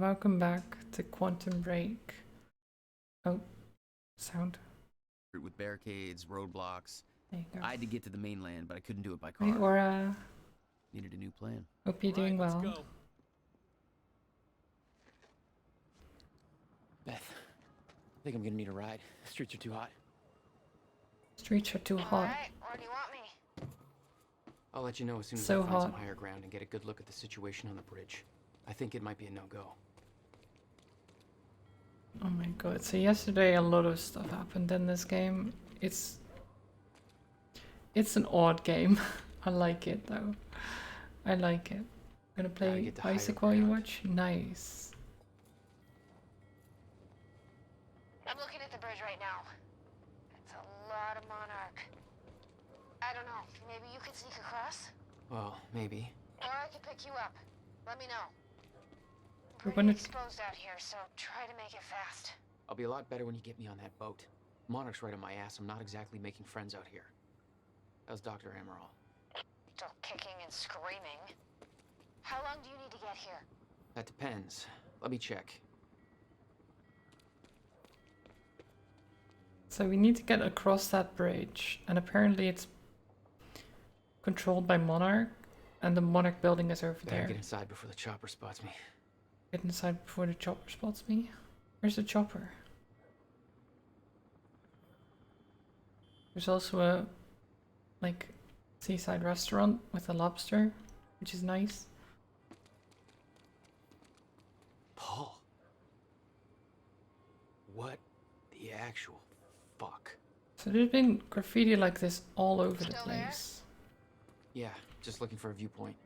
welcome back to Quantum Break. Oh, sound. With barricades, roadblocks. There you go. I had to get to the mainland, but I couldn't do it by Hey, car. Aura. Needed a new plan. Hope you're doing well. Let's go. Beth, I think I'm gonna need a ride. The streets are too hot. Streets are too hot. Alright, where do you want me? I'll let you know as soon as So I find some hot. higher ground and get a good look at the situation on the bridge. I think it might be a no-go. Oh my god. So yesterday a lot of stuff happened in this game. It's an odd game. I like it though. I like it. I'm gonna play get to higher Isaac while you ground. watch. Nice. I'm looking at the bridge right now. It's a lot of Monarch. I don't know, maybe you could sneak across? Well, maybe. Or I could pick you up. Let me know. We're Pretty gonna- exposed out here, so try to make it fast. I'll be a lot better when you get me on that boat. Monarch's right on my ass. I'm not exactly making friends out here. How's Dr. Amaral? Still kicking and screaming. How long do you need to get here? That depends. Let me check. So we need to get across that bridge, and apparently it's controlled by Monarch, and the Monarch building is over Gotta there. get inside before the chopper spots me. Get inside before the chopper spots me. Where's the chopper? There's also a like seaside restaurant with a lobster, which is nice. Paul. What the actual fuck? So there's been graffiti like this all over the Still there? place. Yeah, just looking for a viewpoint.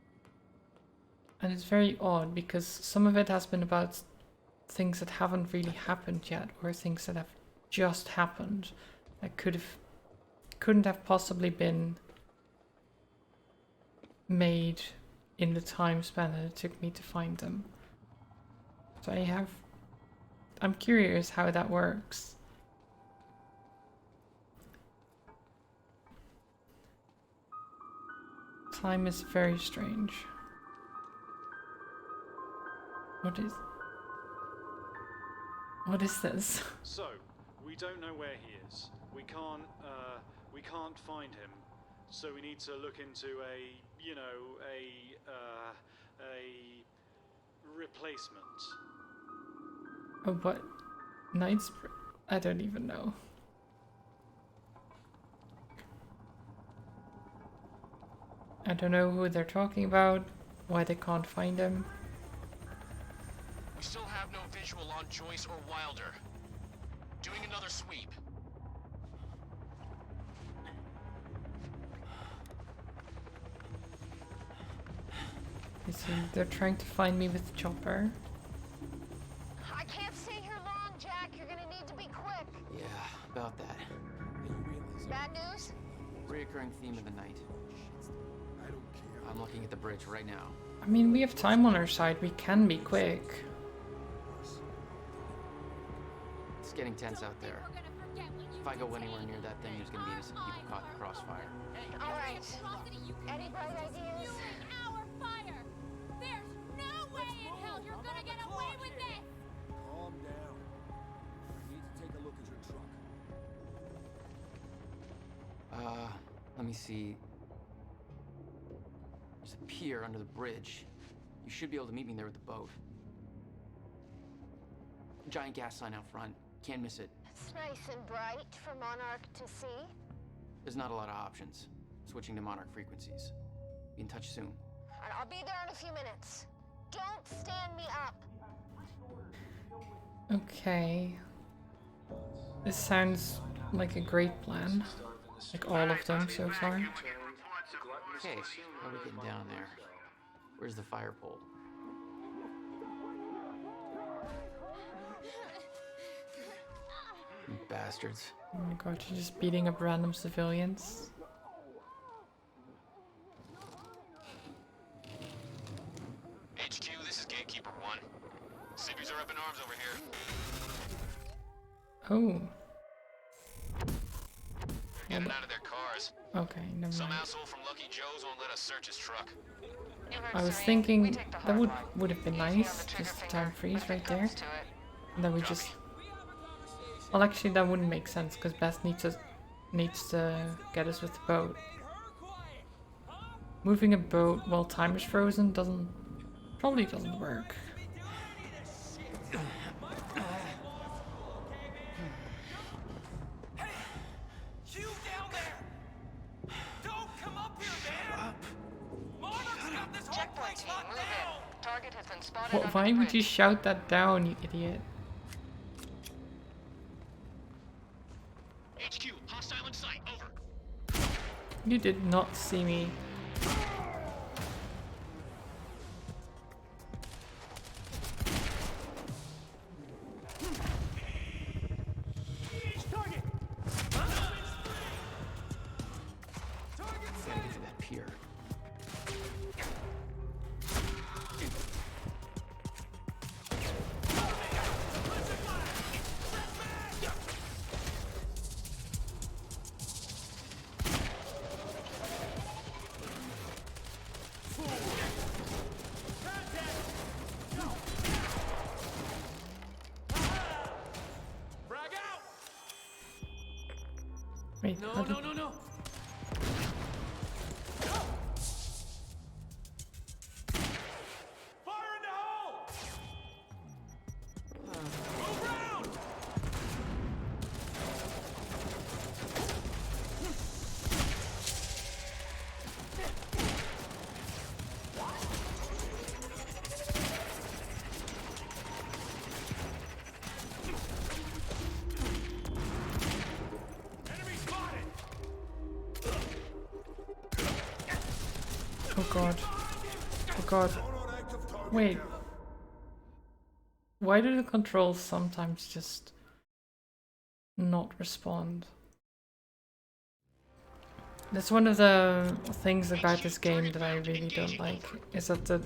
And it's very odd because some of it has been about things that haven't really happened yet, or things that have just happened that couldn't have possibly been made in the time span that it took me to find them. So I'm curious how that works. Time is very strange. What is this? So, we don't know where he is. We can't find him. So we need to look into a replacement. Oh, what? Knightsbridge? I don't even know. I don't know who they're talking about, why they can't find him. We still have no visual on Joyce or Wilder. Doing another sweep. You see, they're trying to find me with Chopper. I can't stay here long, Jack. You're gonna need to be quick. Yeah, about that. Bad news? Reoccurring theme of the night. I'm looking at the bridge right now. I mean, we have time on our side, we can be quick. It's getting tense out there. If I go anywhere near that thing, there's gonna be innocent people caught in the crossfire. Alright. Any bright ideas? Our fire! There's no way in hell you're gonna get away with this! Calm down. I need to take a look at your truck. Let me see. There's a pier under the bridge. You should be able to meet me there with the boat. Giant gas sign out front. Can't miss it. It's nice and bright for Monarch to see. There's not a lot of options. Switching to Monarch frequencies. Be in touch soon. And I'll be there in a few minutes. Don't stand me up. Okay. This sounds like a great plan. Like all of them so far. Okay, how are we getting down there? Where's the fire pole? You bastards. Oh my god, you're just beating up random civilians. HQ, this is Gatekeeper 1. Civvies are up in arms over here. Oh. In and out of their cars. Okay, never Some mind. asshole from Lucky Joe's won't let us search his truck. I was thinking that would have been nice, just the time freeze right there. And then we just... Well, actually that wouldn't make sense because Beth needs to get us with the boat. Moving a boat while time is frozen probably doesn't work. You down there! Don't come up here, man! Monarch's got this whole Checkpoint place team, locked move down! in. Target has been spotted What, under why the would you bridge. shout that down, you idiot? HQ, hostile in sight. Over. You did not see me. Gotta get to that pier. Frag out! Wait, No, how did- no, no, no! Fire in the hole! Move round! Enemy spotted! Oh god. Oh god. Wait. Why do the controls sometimes just not respond? That's one of the things about this game that I really don't like, is that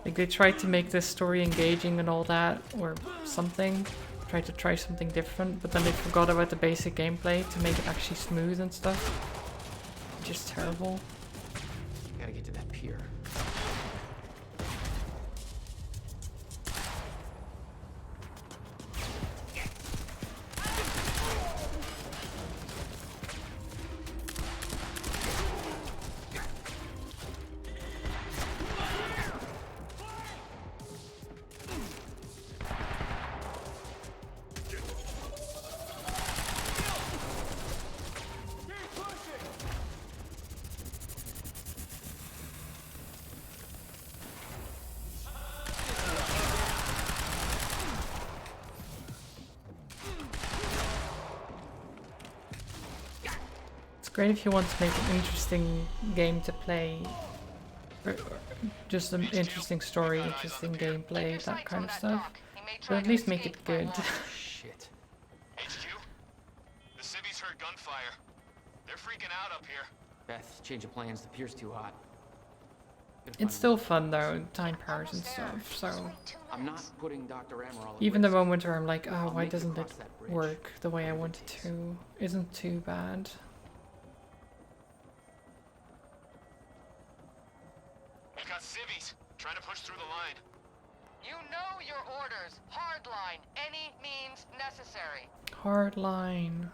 they tried to make this story engaging and all that, or something, tried to try something different, but then they forgot about the basic gameplay to make it actually smooth and stuff. Just terrible. Gotta get to that pier. It's great if you want to make an interesting game to play, or just an interesting story, interesting gameplay, that kind of stuff. But at least make it good. Shit. HQ, the civvies heard gunfire. They're freaking out up here. Beth, change of plans. The pier's too hot. Gotta It's find still fun though, time powers and stuff, so... I'm not putting Dr. Amaral at Even the risk. moment where I'm like, oh, I'll why make it doesn't it across that bridge. work the way I want it to, isn't too bad. We've got civvies trying to push through the line. You know your orders. Hardline. Any means necessary. Hard line.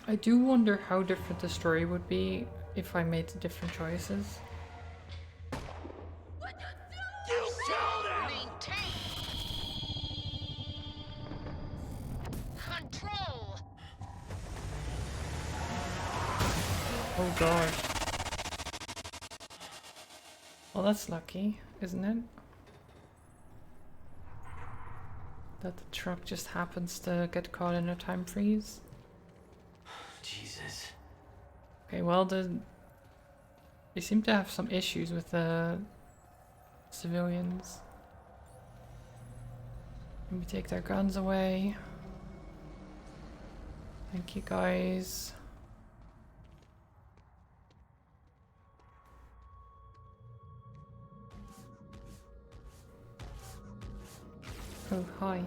I do wonder how different the story would be if I made the different choices. Maintain control. Oh god. Well, that's lucky, isn't it? That the truck just happens to get caught in a time freeze. Jesus. Okay, well, they seem to have some issues with the civilians. Maybe take their guns away. Thank you, guys. Oh, hi.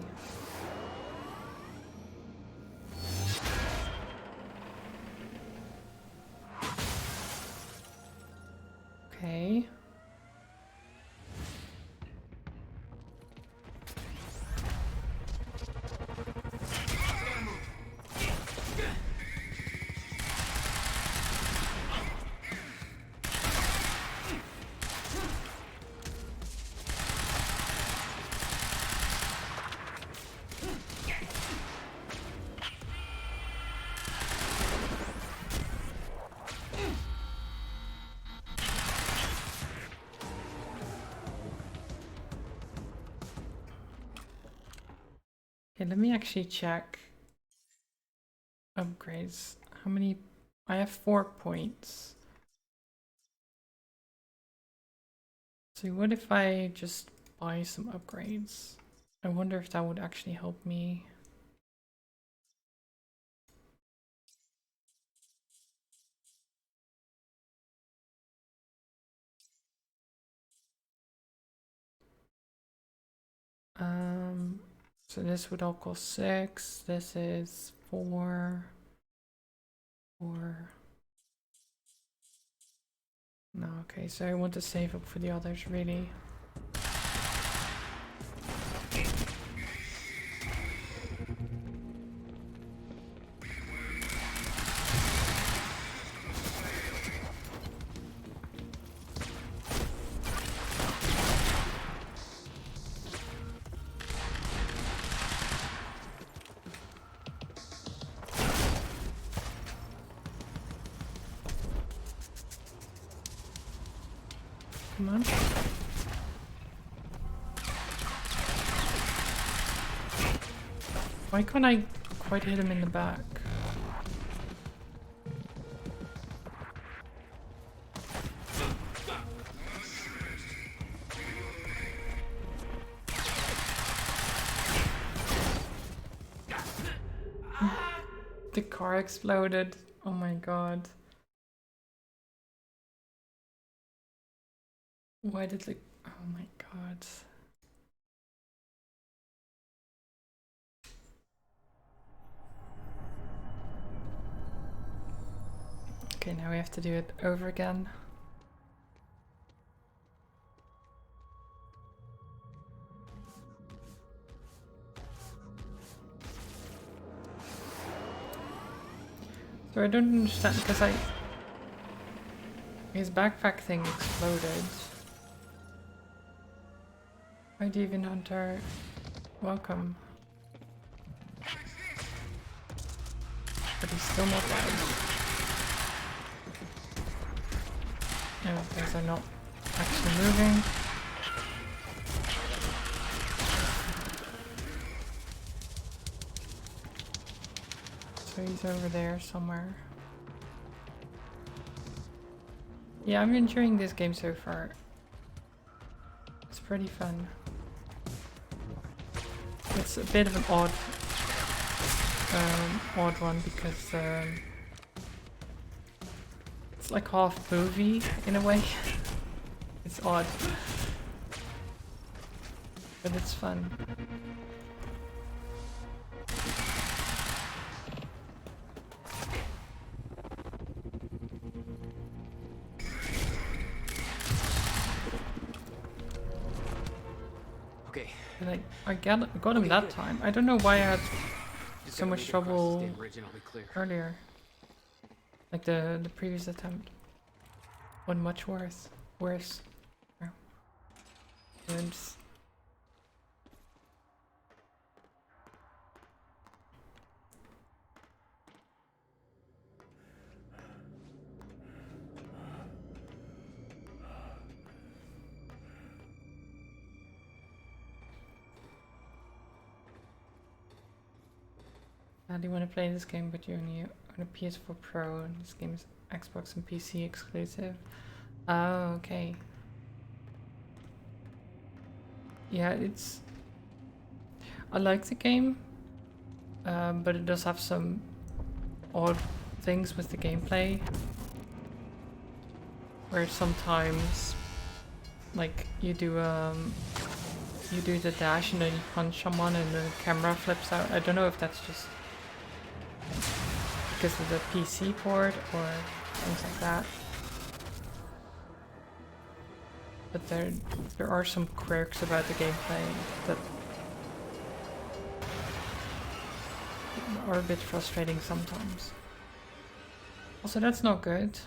let me actually check upgrades. How many? I have 4 points. So what if I just buy some upgrades? I wonder if that would actually help me. So this would all cost 6. This is 4. 4. No, okay, so I want to save up for the others, really. Come on. Why can't I quite hit him in the back? The car exploded. Oh my god. Why did the... Oh my god. Okay, now we have to do it over again. So I don't understand, because his backpack thing exploded. Hi Deviant Hunter, welcome. But he's still not dead. No, those are not actually moving. So he's over there somewhere. Yeah, I'm enjoying this game so far. It's pretty fun. It's a bit of an odd one because it's like half movie in a way. It's odd, but it's fun. Okay. And I got him that time. I don't know why I had Just so gotta much make it across trouble this damn bridge and I'll be clear. earlier. Like the previous attempt. One much worse. Worse. Oh. Oops. How do you want to play this game, but you're only on a PS4 Pro, and this game is Xbox and PC exclusive? Oh, okay. Yeah, it's... I like the game, but it does have some odd things with the gameplay. Where sometimes, like, you do the dash and then you punch someone and the camera flips out. I don't know if that's just because of the PC port or things like that. But there are some quirks about the gameplay that are a bit frustrating sometimes. Also, that's not good.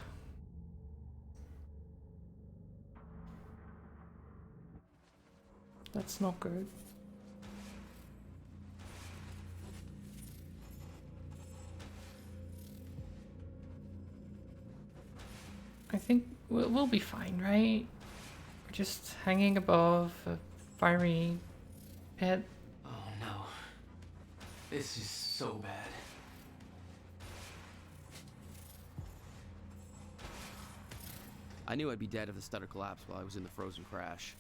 That's not good. I think we'll be fine, right? We're just hanging above a fiery pit. Oh no. This is so bad. I knew I'd be dead if the stutter collapsed while I was in the frozen crash.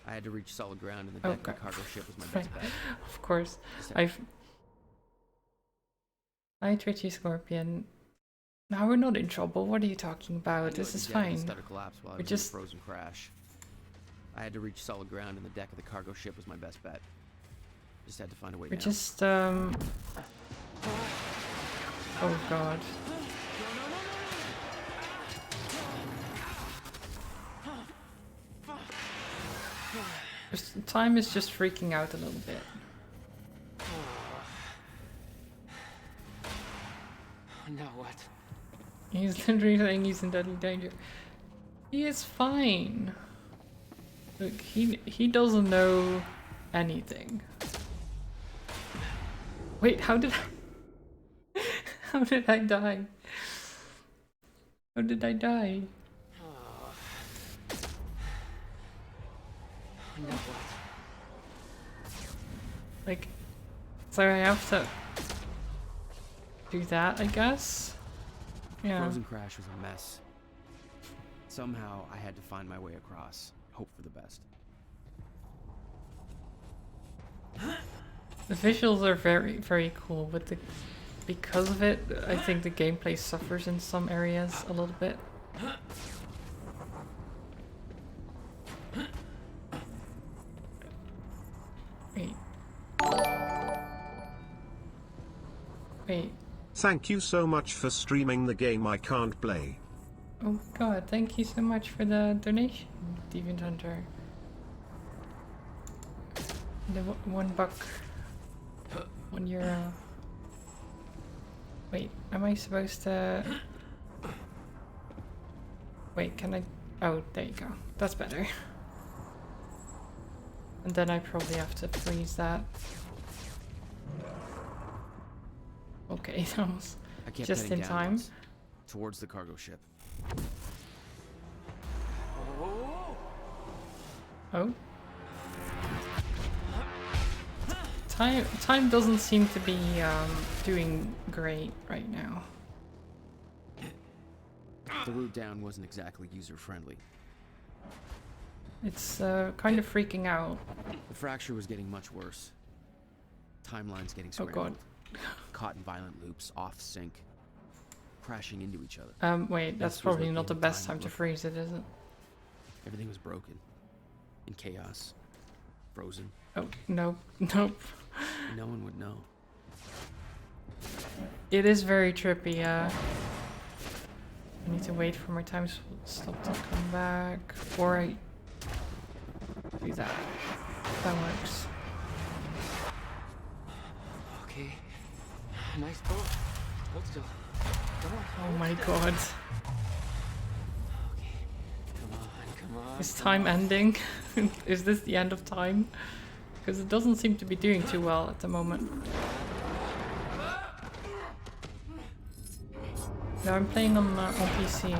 I had to reach solid ground, and the deck of the cargo ship was my best bet. Of course. Just had- Hi, Twitchy Scorpion. Now we're not in trouble. What are you talking I about? knew This I'd is be dead if fine. the stutter collapsed while I We're was just- in the frozen crash. I had to reach solid ground, and the deck of the cargo ship was my best bet. Just had to find a way We're down. just Oh god. Time is just freaking out a little bit. Now what? He's literally saying he's in deadly danger. He is fine. Look, he doesn't know anything. Wait, how did I how did I die? How did I die? Now what? Like, so I have to do that, I guess? Yeah. Frozen crash was a mess. Somehow I had to find my way across. Hope for the best. The visuals are very, very cool, but because of it, I think the gameplay suffers in some areas a little bit. Wait. Wait. Thank you so much for streaming the game I can't play. Oh god, thank you so much for the donation, Deviant Hunter. The $1, €1. Wait, am I supposed to... Wait, can I... Oh, there you go. That's better. And then I probably have to freeze that. Okay, that was I kept just heading in down time. once, towards the cargo ship. Oh. Time doesn't seem to be doing great right now. The route down wasn't exactly user-friendly. It's kind of freaking out. The fracture was getting much worse. Timelines getting Oh scrambled. god. Caught in violent loops, off sync, crashing into each other. Wait, that's This was probably like not the the best time time to look. freeze it, is it? Everything was broken, in chaos, frozen. Oh, nope, nope. No one would know. It is very trippy, I need to wait for my time stop to come back, or I do that. That works. Okay. Nice boat. Hold still. Come on. Oh my god. Okay. Come on. Is time ending? Is this the end of time? Because it doesn't seem to be doing too well at the moment. No, I'm playing on PC.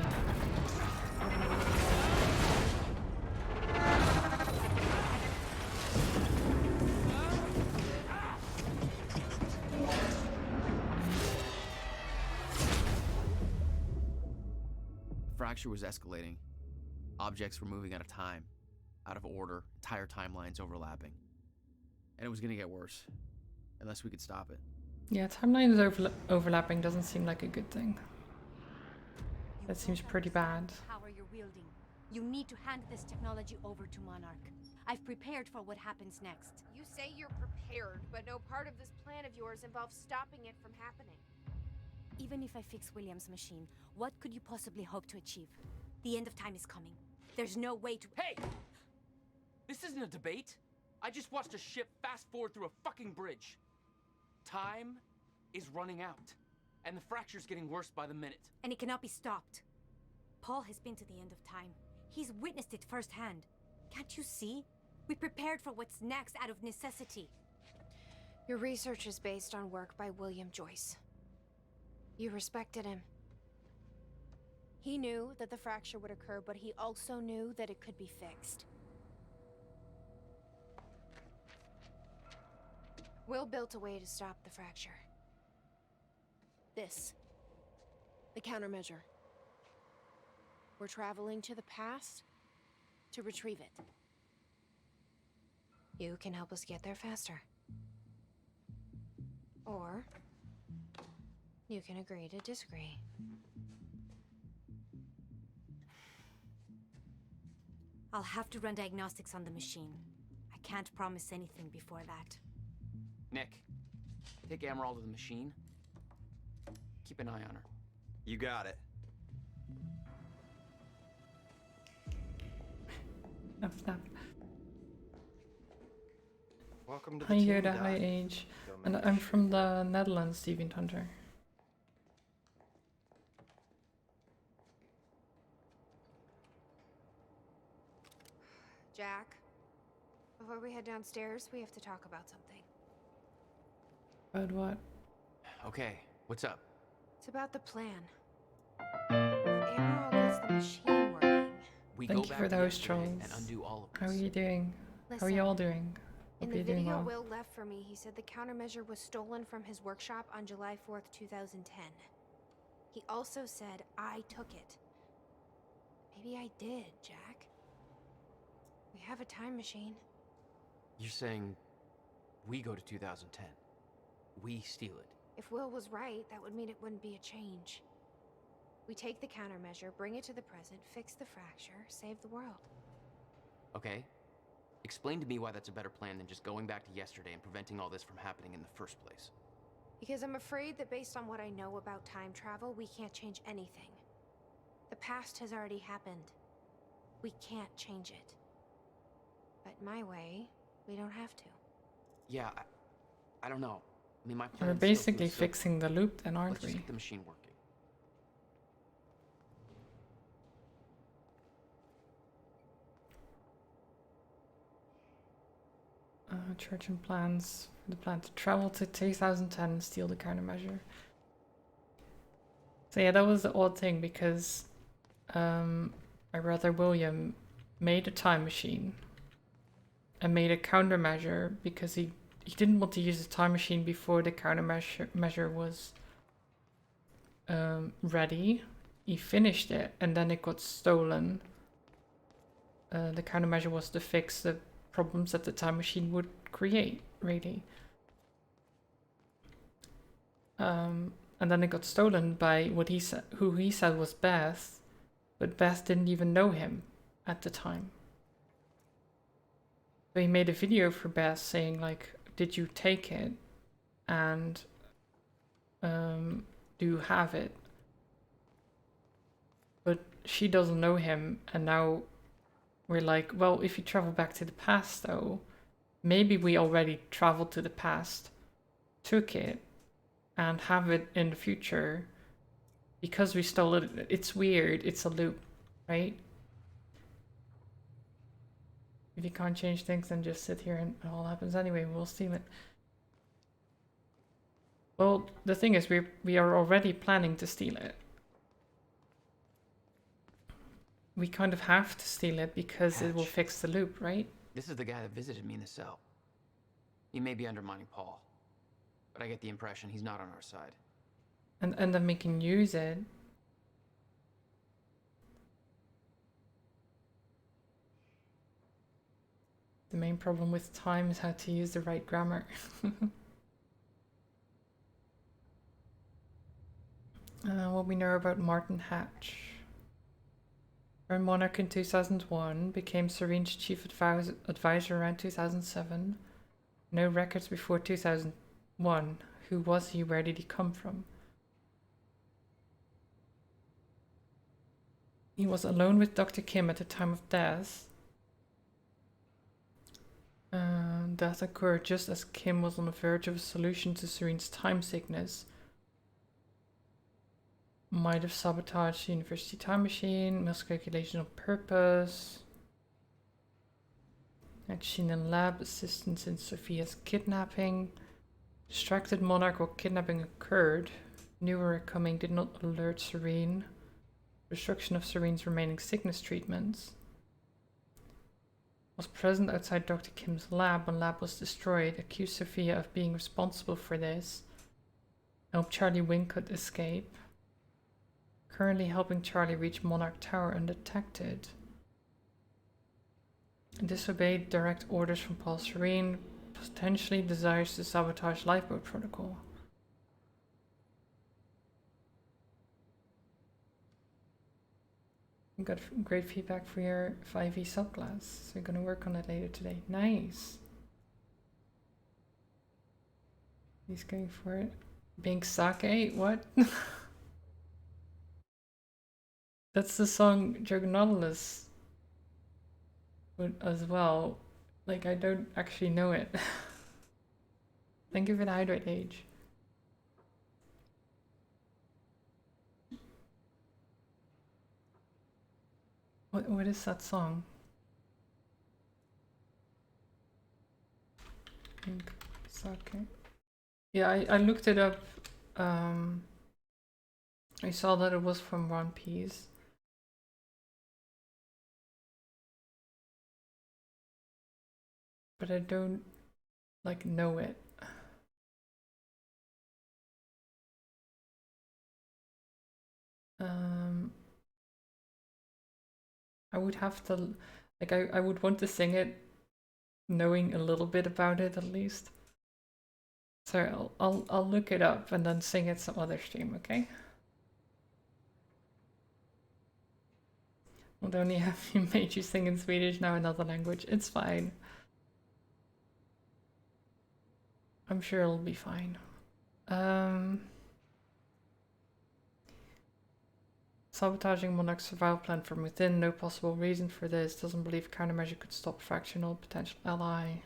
Fracture was escalating. Objects were moving out of time, out of order, entire timelines overlapping. And it was gonna get worse, unless we could stop it. Yeah, timelines overlapping doesn't seem like a good thing. That seems pretty bad. Power you're wielding. You need to hand this technology over to Monarch. I've prepared for what happens next. You say you're prepared, but no part of this plan of yours involves stopping it from happening. Even if I fix William's machine, what could you possibly hope to achieve? The end of time is coming. There's no way to... Hey! This isn't a debate. I just watched a ship fast forward through a fucking bridge. Time is running out, and the fracture's getting worse by the minute. And it cannot be stopped. Paul has been to the end of time. He's witnessed it firsthand. Can't you see? We prepared for what's next out of necessity. Your research is based on work by William Joyce. You respected him. He knew that the fracture would occur, but he also knew that it could be fixed. Will built a way to stop the fracture. This. The countermeasure. We're traveling to the past to retrieve it. You can help us get there faster. Or you can agree to disagree. I'll have to run diagnostics on the machine. I can't promise anything before that. Nick, take Emerald to the machine. Keep an eye on her. You got it. Snap, snap. Welcome to the Hi team, Yoda, Doc. hi Age. Don't And make I'm me from the Netherlands, Deviant Hunter. Jack, before we head downstairs, we have to talk about something. About what? Okay, what's up? It's about the plan. If Emerald gets the machine working. We Thank go you back for to those yesterday trolls. and undo all of How are this. you doing? How are Listen, you all doing? in Hope the you're doing video well. Will left for me, he said the countermeasure was stolen from his workshop on July 4th, 2010. He also said I took it. Maybe I did, Jack. We have a time machine. You're saying we go to 2010. We steal it. If Will was right, that would mean it wouldn't be a change. We take the countermeasure, bring it to the present, fix the fracture, save the world. Okay? Explain to me why that's a better plan than just going back to yesterday and preventing all this from happening in the first place. Because I'm afraid that based on what I know about time travel, we can't change anything. The past has already happened. We can't change it. But my way, we don't have to. Yeah, I don't know. I mean, my We're plan. basically fixing the loop then, aren't Let's just we? get the machine working. Church and plans for the plan to travel to 2010 and steal the countermeasure. So yeah, that was the odd thing because my brother William made a time machine and made a countermeasure because he didn't want to use the time machine before the countermeasure was ready. He finished it and then it got stolen. The countermeasure was to fix the problems that the time machine would create, really. And then it got stolen by who he said was Beth, but Beth didn't even know him at the time. So he made a video for Beth saying like, "Did you take it? And do you have it?" But she doesn't know him, and now we're like, well, if you travel back to the past though, maybe we already traveled to the past, took it, and have it in the future because we stole it. It's weird, it's a loop, right? If you can't change things, then just sit here and it all happens anyway, we'll steal it. Well, the thing is, we are already planning to steal it. We kind of have to steal it because it will Hatch. fix the loop, right? This is the guy that visited me in the cell. He may be undermining Paul, but I get the impression he's not on our side. And then we can use it. The main problem with time is how to use the right grammar. What we know about Martin Hatch. Turned monarch in 2001, became Serene's chief advisor around 2007. No records before 2001. Who was he? Where did he come from? He was alone with Dr. Kim at the time of death. Death occurred just as Kim was on the verge of a solution to Serene's time sickness. Might have sabotaged the university time machine, miscalculation on purpose. Action in lab, assistance in Sophia's kidnapping. Distracted monarch while kidnapping occurred. Knew her coming, did not alert Serene. Destruction of Serene's remaining sickness treatments. was present outside Dr. Kim's lab when lab was destroyed, accused Sophia of being responsible for this. Helped Charlie Wincott escape. Currently helping Charlie reach Monarch Tower undetected. Disobeyed direct orders from Paul Serene. Potentially desires to sabotage lifeboat protocol. Got great feedback for your 5e subclass, so we're gonna work on it later today. Nice. He's going for it. Being sake? What? That's the song Juggernautolus as well. Like, I don't actually know it. Thank you for the hydrate age. What is that song? Pink sake. Yeah, I looked it up. I saw that it was from One Piece. But I don't like know it. I would have to, like, I would want to sing it knowing a little bit about it at least. So I'll look it up and then sing it some other stream, okay? Would only have you made you sing in Swedish, now another language. It's fine. I'm sure it'll be fine. Sabotaging Monarch's survival plan from within. No possible reason for this. Doesn't believe countermeasure could stop fractional potential ally.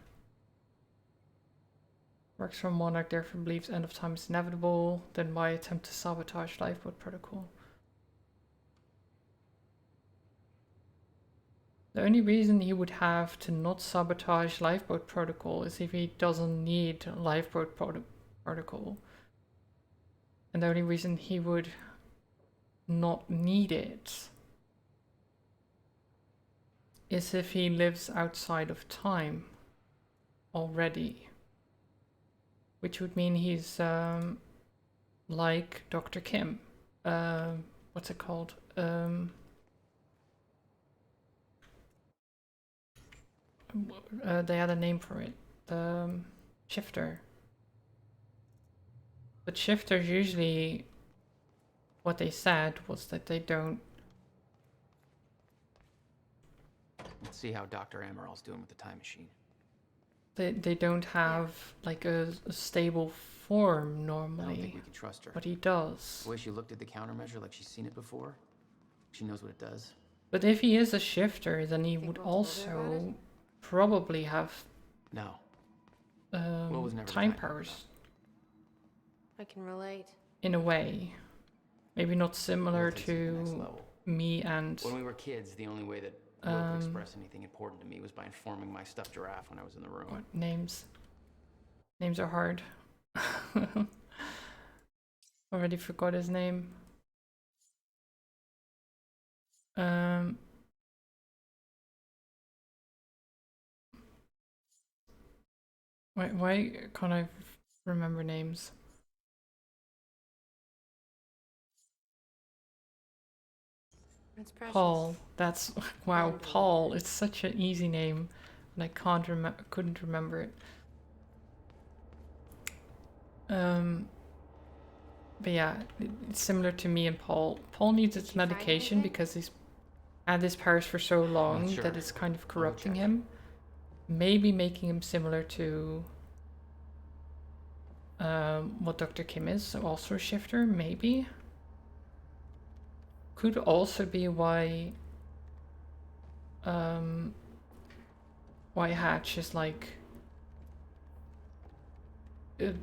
Works for Monarch, therefore believes end of time is inevitable. Then why attempt to sabotage lifeboat protocol? The only reason he would have to not sabotage lifeboat protocol is if he doesn't need lifeboat protocol. And the only reason he would not need it is if he lives outside of time already. Which would mean he's like Dr. Kim. What's it called? They had a name for it. Shifter. But shifters usually, what they said was that they don't. Let's see how Dr. Amaral's doing with the time machine. They don't have like a stable form I don't normally. think we can trust her. But he does. The way she looked at the countermeasure like she's seen it before. She knows what it does. But if he is a shifter, then he Think would we'll told her about also probably have No. Will was never the time kind of powers I can relate. in a way. Maybe not similar Will takes it to the next to level. me and When we were kids, the only way that Will could express anything important to me was by informing my stuffed giraffe when I was in the room. what names. Names are hard. Already forgot his name. Why can't I remember names? It's precious. Paul. That's wow, Paul. It's such an easy name, and I couldn't remember it. But yeah, it's similar to me and Paul. Paul needs his Did you find medication anything? because he's had his powers for so long sure. that it's kind of corrupting check. him. Maybe making him similar to what Dr. Kim is, so also a shifter, maybe. Could also be why Hatch is like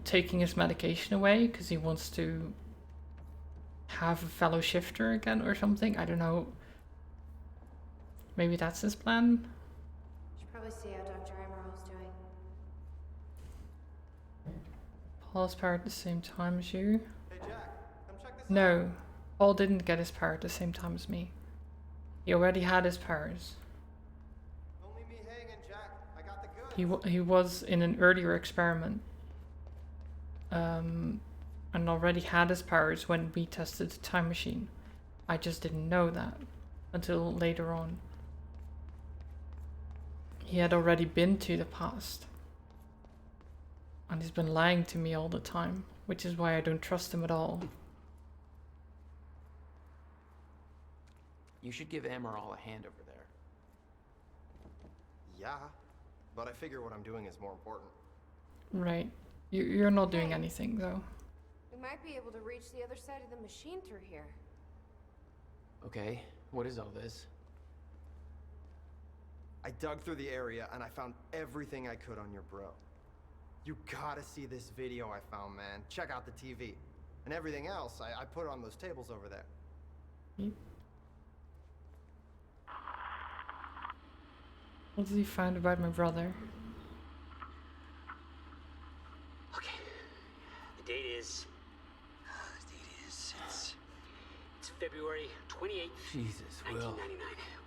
taking his medication away because he wants to have a fellow shifter again or something. I don't know. Maybe that's his plan. Should probably see how Dr. Emerald's doing. Paul's power at the same time as you. Hey Jack, come check this out. No, Paul didn't get his power at the same time as me. He already had his powers. Only me hanging, he was in an earlier experiment, and already had his powers when we tested the time machine. I just didn't know that until later on. He had already been to the past. And he's been lying to me all the time, which is why I don't trust him at all. You should give Amaral a hand over there. Yeah, but I figure what I'm doing is more important. Right. You're not doing anything, though. We might be able to reach the other side of the machine through here. Okay, what is all this? I dug through the area and I found everything I could on your bro. You gotta see this video I found, man. Check out the TV. And everything else, I put on those tables over there. What did he find about my brother? Okay. The date is... It's February 28th, Jesus, Will. 1999.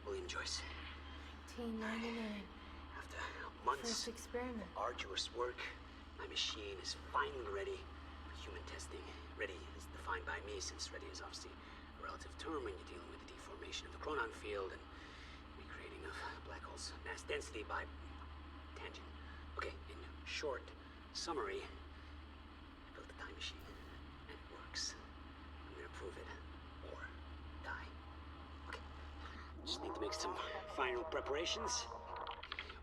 William Joyce. 1999. After months First experiment. arduous work, my machine is finally ready for human testing. Ready is defined by me, since ready is obviously a relative term when you're dealing with the deformation of the chronon field and recreating of black holes' mass density by tangent. Okay, in short summary, I built a time machine and it works. I'm gonna prove it or die. Okay, just need to make some final preparations.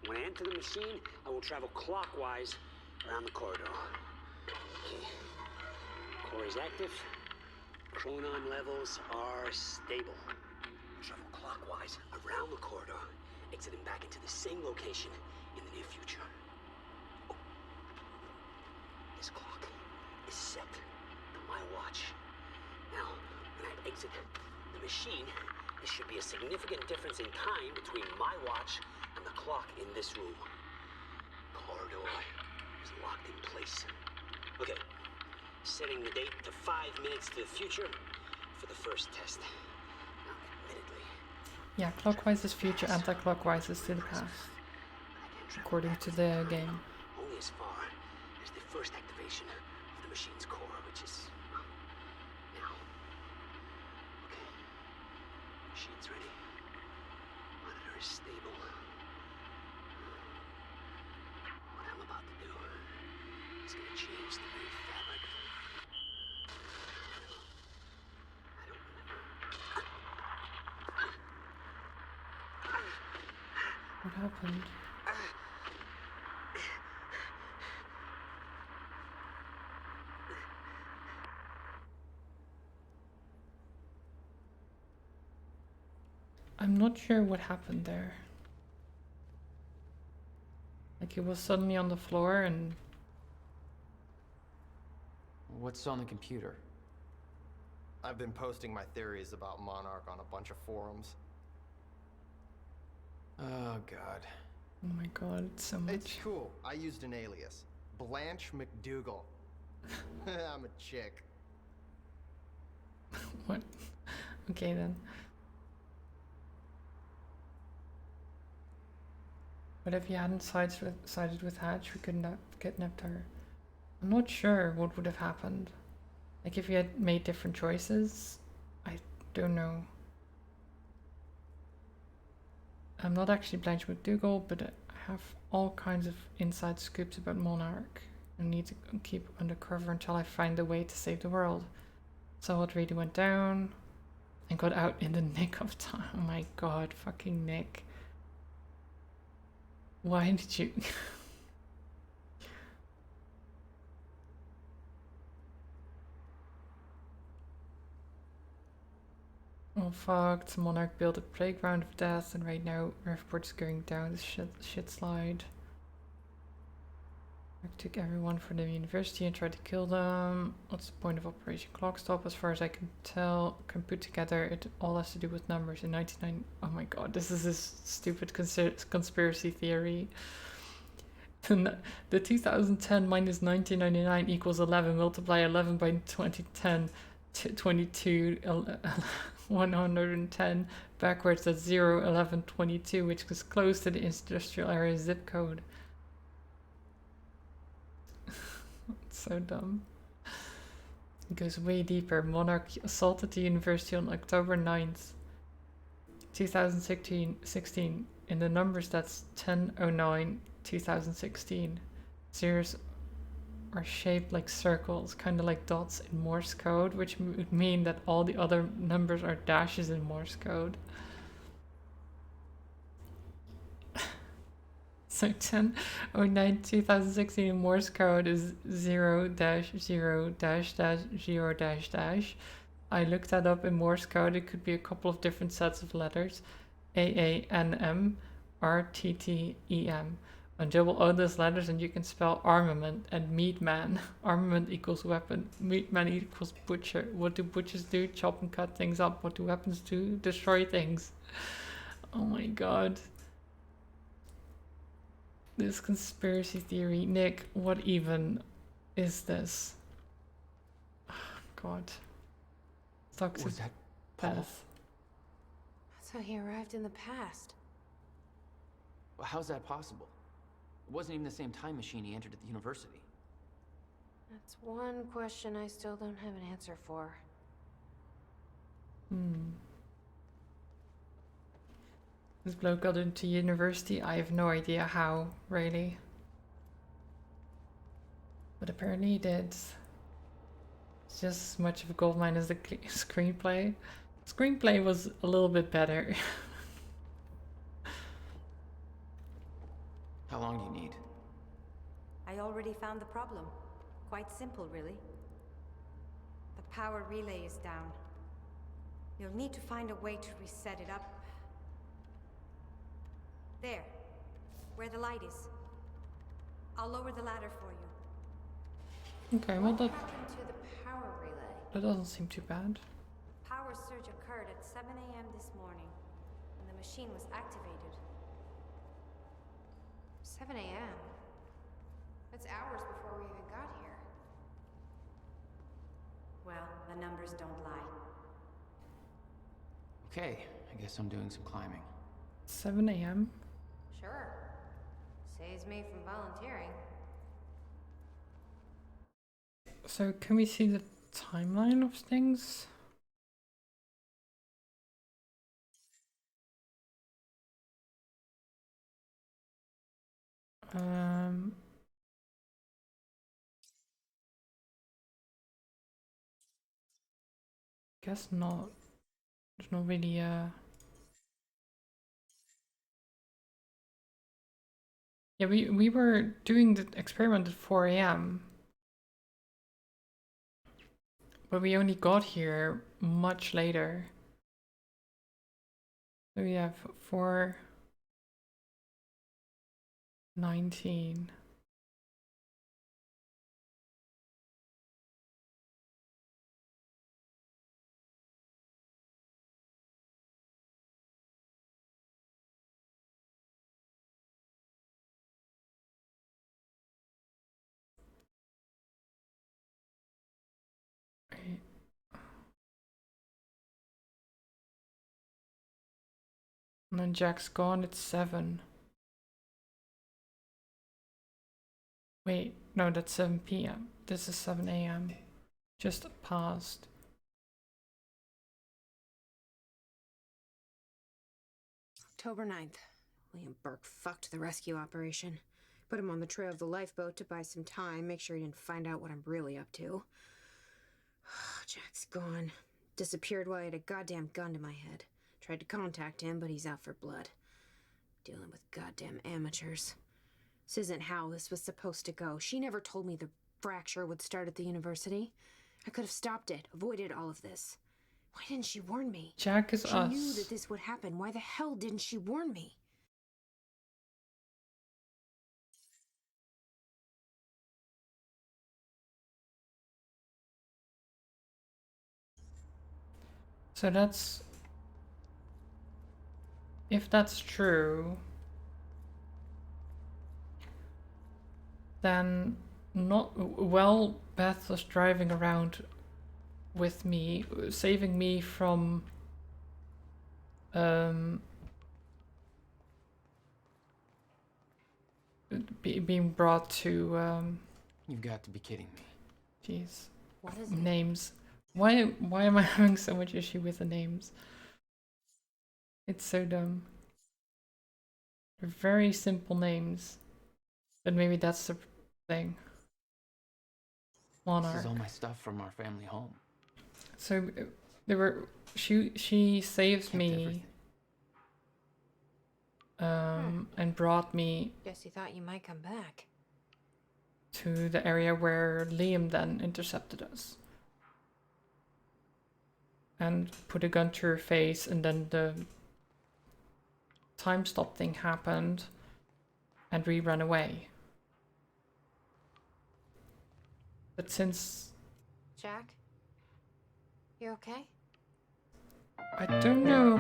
When I enter the machine, I will travel clockwise around the corridor. Okay. Core is active. Chronon levels are stable. Travel clockwise around the corridor, exiting back into the same location in the near future. Oh. This clock is set to my watch. Now, when I exit the machine, there should be a significant difference in time between my watch and the clock in this room. Corridor is locked in place. Okay, setting the date to 5 minutes to the future for the first test. Now, admittedly, Yeah, clockwise is future, anti-clockwise is to the past. According to the game. only as far as the first activation of the machine's core, which is now. Okay, machine's ready. Monitor is stable. What I'm about to do is going to change the very fabric. I don't remember. What happened? I'm not sure what happened there. Like he was suddenly on the floor and... What's on the computer? I've been posting my theories about Monarch on a bunch of forums. Oh, God. Oh my god, it's so much. It's cool. I used an alias. Blanche McDougal. I'm a chick. What? Okay then. But if you hadn't sided with Hatch, we couldn't have kidnapped her. I'm not sure what would have happened. Like if you had made different choices, I don't know. I'm not actually Blanche McDougal, but I have all kinds of inside scoops about Monarch. I need to keep undercover until I find a way to save the world. So what really went down and got out in the nick of time. Oh my god, fucking Nick. Why did you... Oh fuck, Monarch built a playground of death and right now Earthport's going down this shit slide. I took everyone from the university and tried to kill them. What's the point of Operation Clockstop? As far as I can tell, can put together, it all has to do with numbers. In 99, oh my god, this is this stupid conspiracy theory. The 2010 minus 1999 equals 11. Multiply 11 by 2010, 22, 110. Backwards, that's 0, 11, 22, which is close to the industrial area zip code. It's so dumb. It goes way deeper. Monarch assaulted the university on October 9th, 2016. In the numbers, that's 10:09, 2016. Zeros are shaped like circles, kind of like dots in Morse code, which would mean that all the other numbers are dashes in Morse code. So 10:09, 2016 in Morse code is 0-0-0-0-. I looked that up in Morse code. It could be a couple of different sets of letters. AANM, RTTEM. Unjouble all those letters and you can spell armament and meat man. Armament equals weapon. Meat man equals butcher. What do butchers do? Chop and cut things up. What do weapons do? Destroy things. Oh my god. This conspiracy theory. Nick, what even is this? Oh, god. Toxic Was that Paul? death. So he arrived in the past. Well, how's that possible? It wasn't even the same time machine he entered at the university. That's one question I still don't have an answer for. This bloke got into university. I have no idea how, really. But apparently he did. It's just as much of a goldmine as the screenplay. Screenplay was a little bit better. How long do you need? I already found the problem. Quite simple, really. The power relay is down. You'll need to find a way to reset it up. There, where the light is. I'll lower the ladder for you. Okay, well What happened to the power relay? that doesn't seem too bad. Power surge occurred at 7 a.m. this morning, and the machine was activated. 7 a.m. That's hours before we even got here. Well, the numbers don't lie. Okay, I guess I'm doing some climbing. 7 a.m. Sure. Saves me from volunteering. So can we see the timeline of things? Guess not. There's not really Yeah, we were doing the experiment at 4 a.m. But we only got here much later. So we have 4:19. And then Jack's gone, it's 7. Wait, no, that's 7 p.m. This is 7 a.m. Just passed. October 9th. William Burke fucked the rescue operation. Put him on the trail of the lifeboat to buy some time, make sure he didn't find out what I'm really up to. Jack's gone. Disappeared while I had a goddamn gun to my head. Tried to contact him, but he's out for blood. Dealing with goddamn amateurs. This isn't how this was supposed to go. She never told me the fracture would start at the university. I could have stopped it, avoided all of this. Why didn't she warn me? Jack is She us. knew that this would happen. Why the hell didn't she warn me? So that's... If that's true, then Beth was driving around with me, saving me from being brought to You've got to be kidding me. Jeez. What is it? Names. Why am I having so much issue with the names? It's so dumb. They're very simple names. But maybe that's the thing. This Monarch. is all my stuff from our family home. So there were she saved Kept me everything. and brought me Guess you thought you might come back. to the area where Liam then intercepted us. And put a gun to her face, and then the time stop thing happened and we ran away. But since Jack? You okay? I don't know.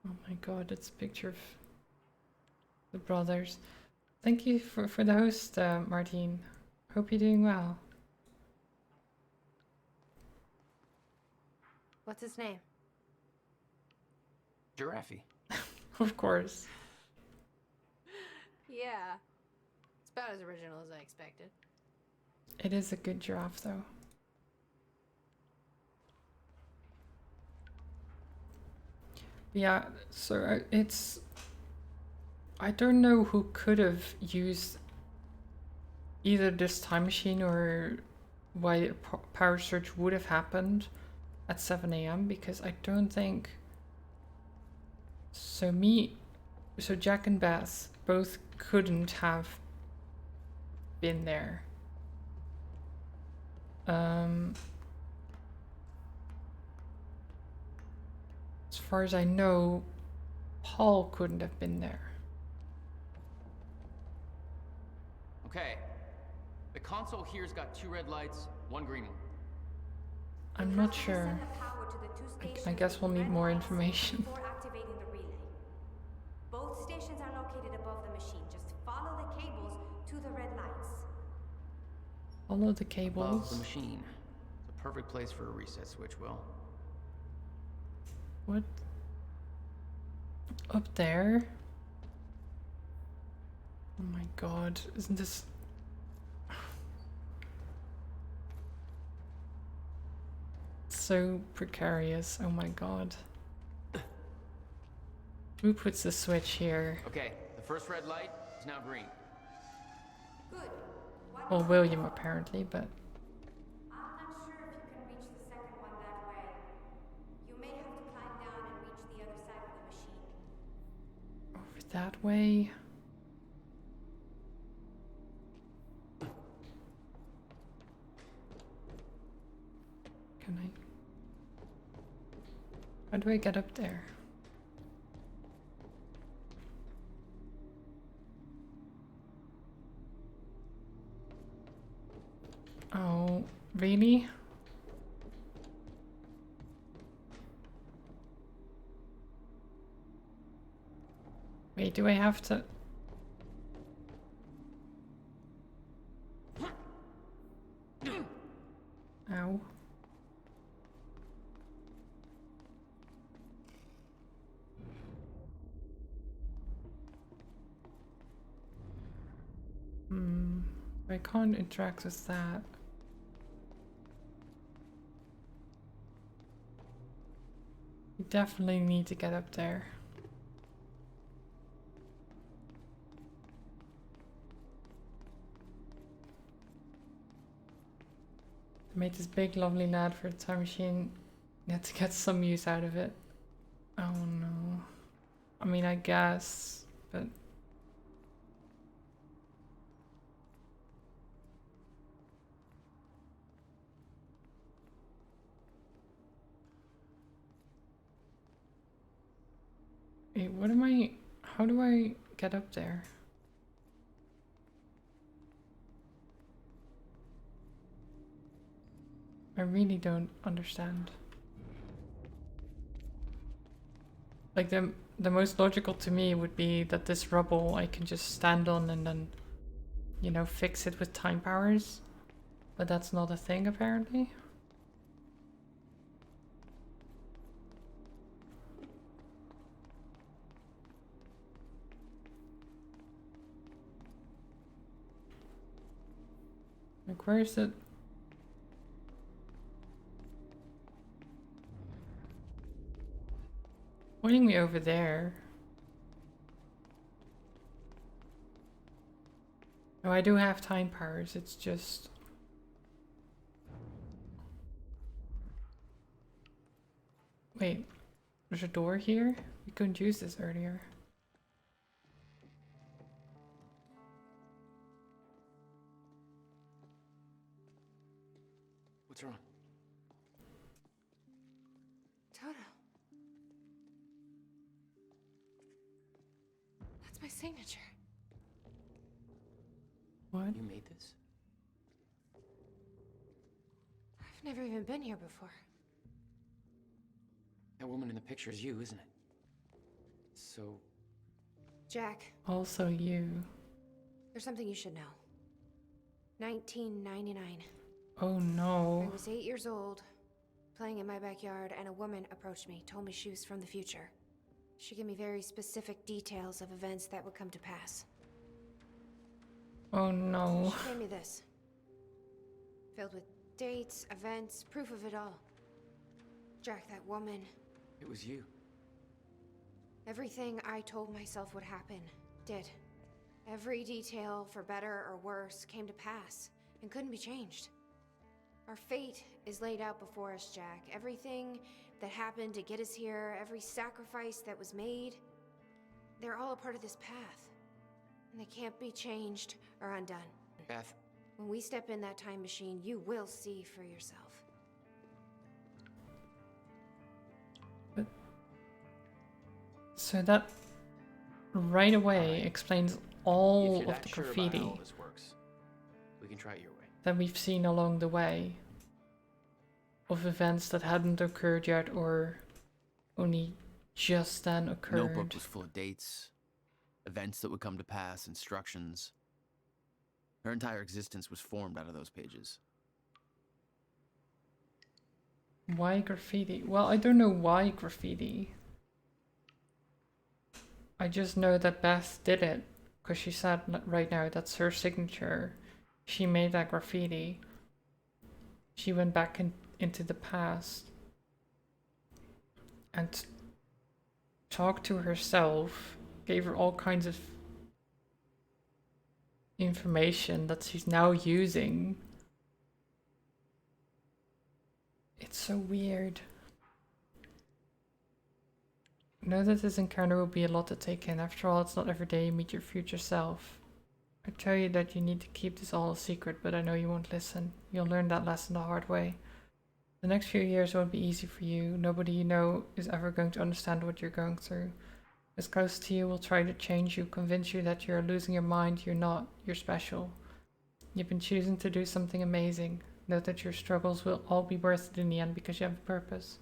Oh my god, it's a picture of the brothers. Thank you for the host, Martine. Hope you're doing well. What's his name? Giraffe. Of course. Yeah. It's about as original as I expected. It is a good giraffe, though. Yeah, so it's... I don't know who could have used either this time machine or why a power surge would have happened at 7 a.m. because I don't think... So Jack and Beth both couldn't have been there. As far as I know, Paul couldn't have been there. Okay. The console here's got 2 red lights, 1 green one. I'm not sure. I guess we'll need more information. Before activating the relay. Both stations are located above the machine. Just follow the cables to the red lights. Follow the Above cables. the machine. It's a perfect place for a reset switch, Will. What? Up there? Oh my god, isn't this... so precarious, oh my god. Who puts the switch here? Okay, the first red light is now green. Good. Well, William apparently, but... I'm not sure if you can reach the second one that way. You may have to climb down and reach the other side of the machine. over that way. Can I... How do I get up there? Oh, really? Wait, do I have to... Ow. I can't interact with that. You definitely need to get up there. I made this big lovely lad for the time machine. You had to get some use out of it. Oh no. I mean, I guess, but... Wait, what am I... How do I get up there? I really don't understand. Like, the most logical to me would be that this rubble I can just stand on and then, you know, fix it with time powers. But that's not a thing, apparently. Where is it? Pointing me over there. No, I do have time powers, it's just... Wait, there's a door here? We couldn't use this earlier. What's wrong? Toto. That's my signature. What? You made this? I've never even been here before. That woman in the picture is you, isn't it? So, Jack, Also you. there's something you should know. 1999. Oh I no. was 8 years old, playing in my backyard, and a woman approached me, told me she was from the future. She gave me very specific details of events that would come to pass. Oh no. She gave me this. Filled with dates, events, proof of it all. Jack, that woman, it was you. everything I told myself would happen, did. Every detail, for better or worse, came to pass, and couldn't be changed. Our fate is laid out before us, Jack. Everything that happened to get us here, every sacrifice that was made, they're all a part of this path. And they can't be changed or undone. Beth, When we step in that time machine, you will see for yourself. So that right away explains if all you're of that the sure about graffiti how all this works, we can try it your way. that we've seen along the way. Of events that hadn't occurred yet or only just then occurred. Notebook was full of dates, events that would come to pass, instructions. Her entire existence was formed out of those pages. Why graffiti? Well, I don't know why graffiti. I just know that Beth did it because she said right now that's her signature. She made that graffiti. She went back into the past and talked to herself, gave her all kinds of information that she's now using. It's so weird. I know that this encounter will be a lot to take in. After all, it's not every day you meet your future self. I tell you that you need to keep this all a secret, but I know you won't listen. You'll learn that lesson the hard way. The next few years won't be easy for you. Nobody you know is ever going to understand what you're going through. Those close to you will try to change you, convince you that you're losing your mind. You're not. You're special. You've been choosing to do something amazing. Know that your struggles will all be worth it in the end because you have a purpose.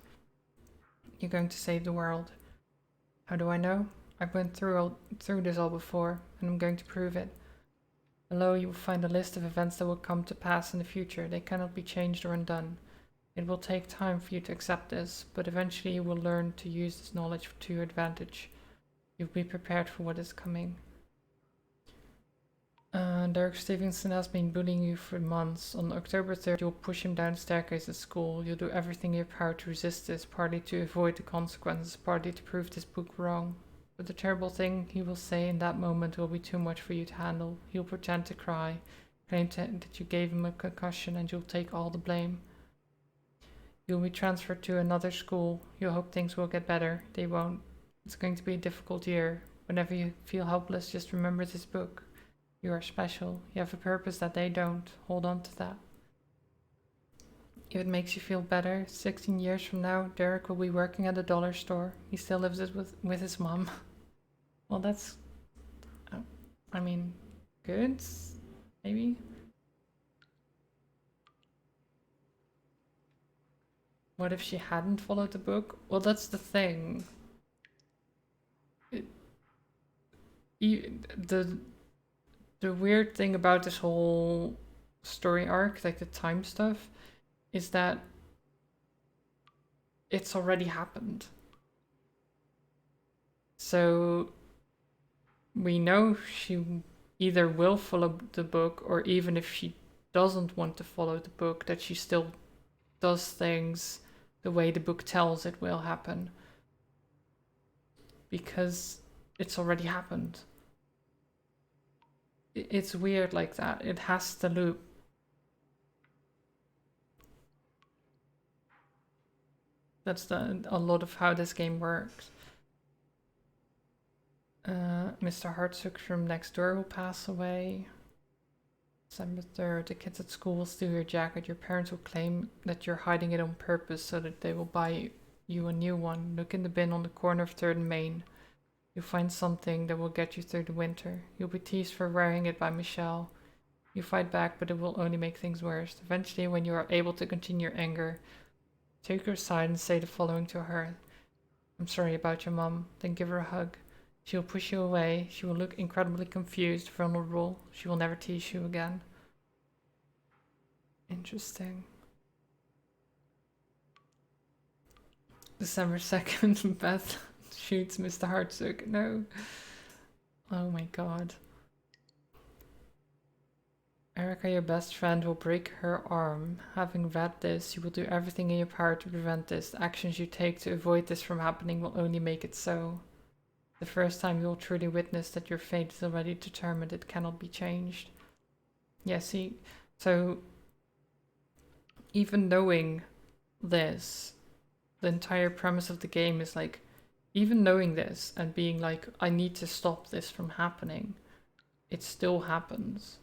You're going to save the world. How do I know? I've went through this all before, and I'm going to prove it. Below you will find a list of events that will come to pass in the future. They cannot be changed or undone. It will take time for you to accept this, but eventually you will learn to use this knowledge to your advantage. You'll be prepared for what is coming. Derek Stevenson has been bullying you for months. On October 3rd, you'll push him down the staircase at school. You'll do everything in your power to resist this, partly to avoid the consequences, partly to prove this book wrong. But the terrible thing he will say in that moment will be too much for you to handle. He'll pretend to cry, claim that you gave him a concussion, and you'll take all the blame. You'll be transferred to another school. You'll hope things will get better. They won't. It's going to be a difficult year. Whenever you feel helpless, just remember this book. You are special. You have a purpose that they don't. Hold on to that. If it makes you feel better, 16 years from now, Derek will be working at a dollar store. He still lives with his mom. Well, that's... I mean, good? Maybe? What if she hadn't followed the book? Well, that's the thing. The weird thing about this whole story arc, like the time stuff, is that it's already happened. So we know she either will follow the book, or even if she doesn't want to follow the book, that she still does things the way the book tells it will happen. Because it's already happened. It's weird like that. It has to loop. That's a lot of how this game works. Mr. Hartsook from next door will pass away. December 3rd, the kids at school will steal your jacket. Your parents will claim that you're hiding it on purpose so that they will buy you a new one. Look in the bin on the corner of 3rd and Main. You'll find something that will get you through the winter. You'll be teased for wearing it by Michelle. You fight back, but it will only make things worse. Eventually, when you are able to continue your anger, take her aside and say the following to her. I'm sorry about your mom. Then give her a hug. She will push you away. She will look incredibly confused, vulnerable. She will never tease you again. Interesting. December 2nd, Beth shoots Mr. Hartsook. No. Oh my god. Erica, your best friend, will break her arm. Having read this, you will do everything in your power to prevent this. The actions you take to avoid this from happening will only make it so. The first time you will truly witness that your fate is already determined, it cannot be changed. Yeah, see, so even knowing this, the entire premise of the game is like, even knowing this and being like, I need to stop this from happening, it still happens.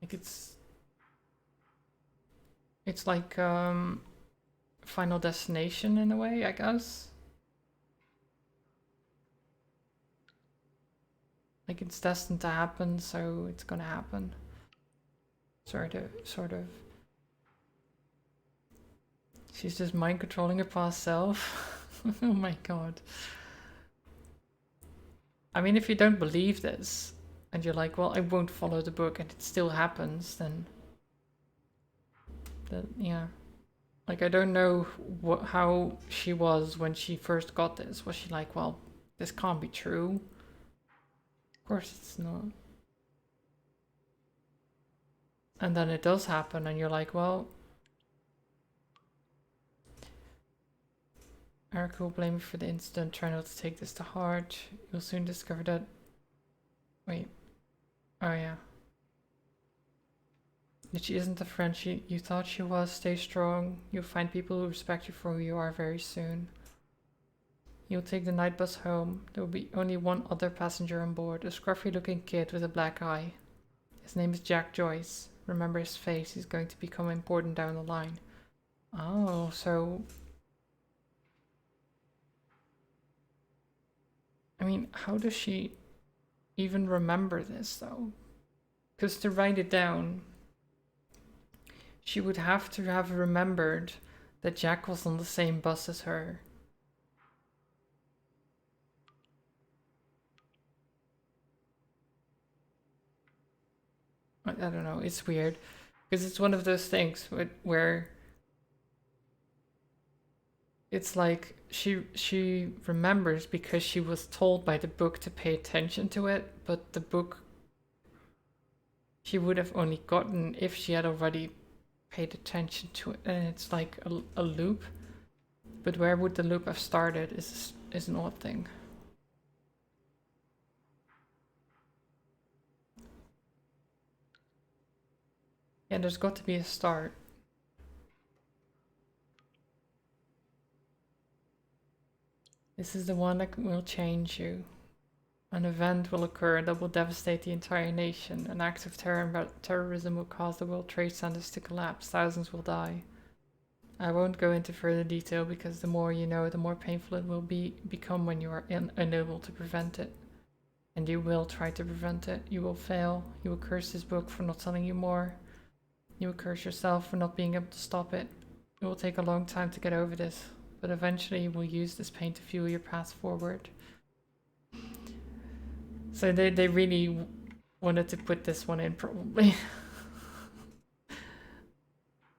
Like it's like Final Destination in a way, I guess. Like it's destined to happen, so it's gonna happen. Sort of. She's just mind controlling her past self. Oh my god. I mean, if you don't believe this, and you're like, well, I won't follow the book, and it still happens, then yeah. Like, I don't know how she was when she first got this. Was she like, well, this can't be true? Of course it's not. And then it does happen, and you're like, well, Erica will blame you for the incident. Try not to take this to heart. You'll soon discover that... Wait. Oh, yeah. That she isn't the friend you thought she was. Stay strong. You'll find people who respect you for who you are very soon. You'll take the night bus home. There will be only one other passenger on board. A scruffy-looking kid with a black eye. His name is Jack Joyce. Remember his face. He's going to become important down the line. Oh, so... I mean, how does she even remember this, though? Because to write it down, she would have to have remembered that Jack was on the same bus as her. I don't know, it's weird. Because it's one of those things where it's like she remembers because she was told by the book to pay attention to it, but the book she would have only gotten if she had already paid attention to it, and it's like a loop. But where would the loop have started is an odd thing. Yeah, there's got to be a start. This is the one that will change you. An event will occur that will devastate the entire nation. An act of terrorism will cause the World Trade Centers to collapse. Thousands will die. I won't go into further detail because the more you know, the more painful it will become when you are unable to prevent it. And you will try to prevent it. You will fail. You will curse this book for not telling you more. You will curse yourself for not being able to stop it. It will take a long time to get over this, but eventually you will use this pain to fuel your path forward. So they really wanted to put this one in, probably.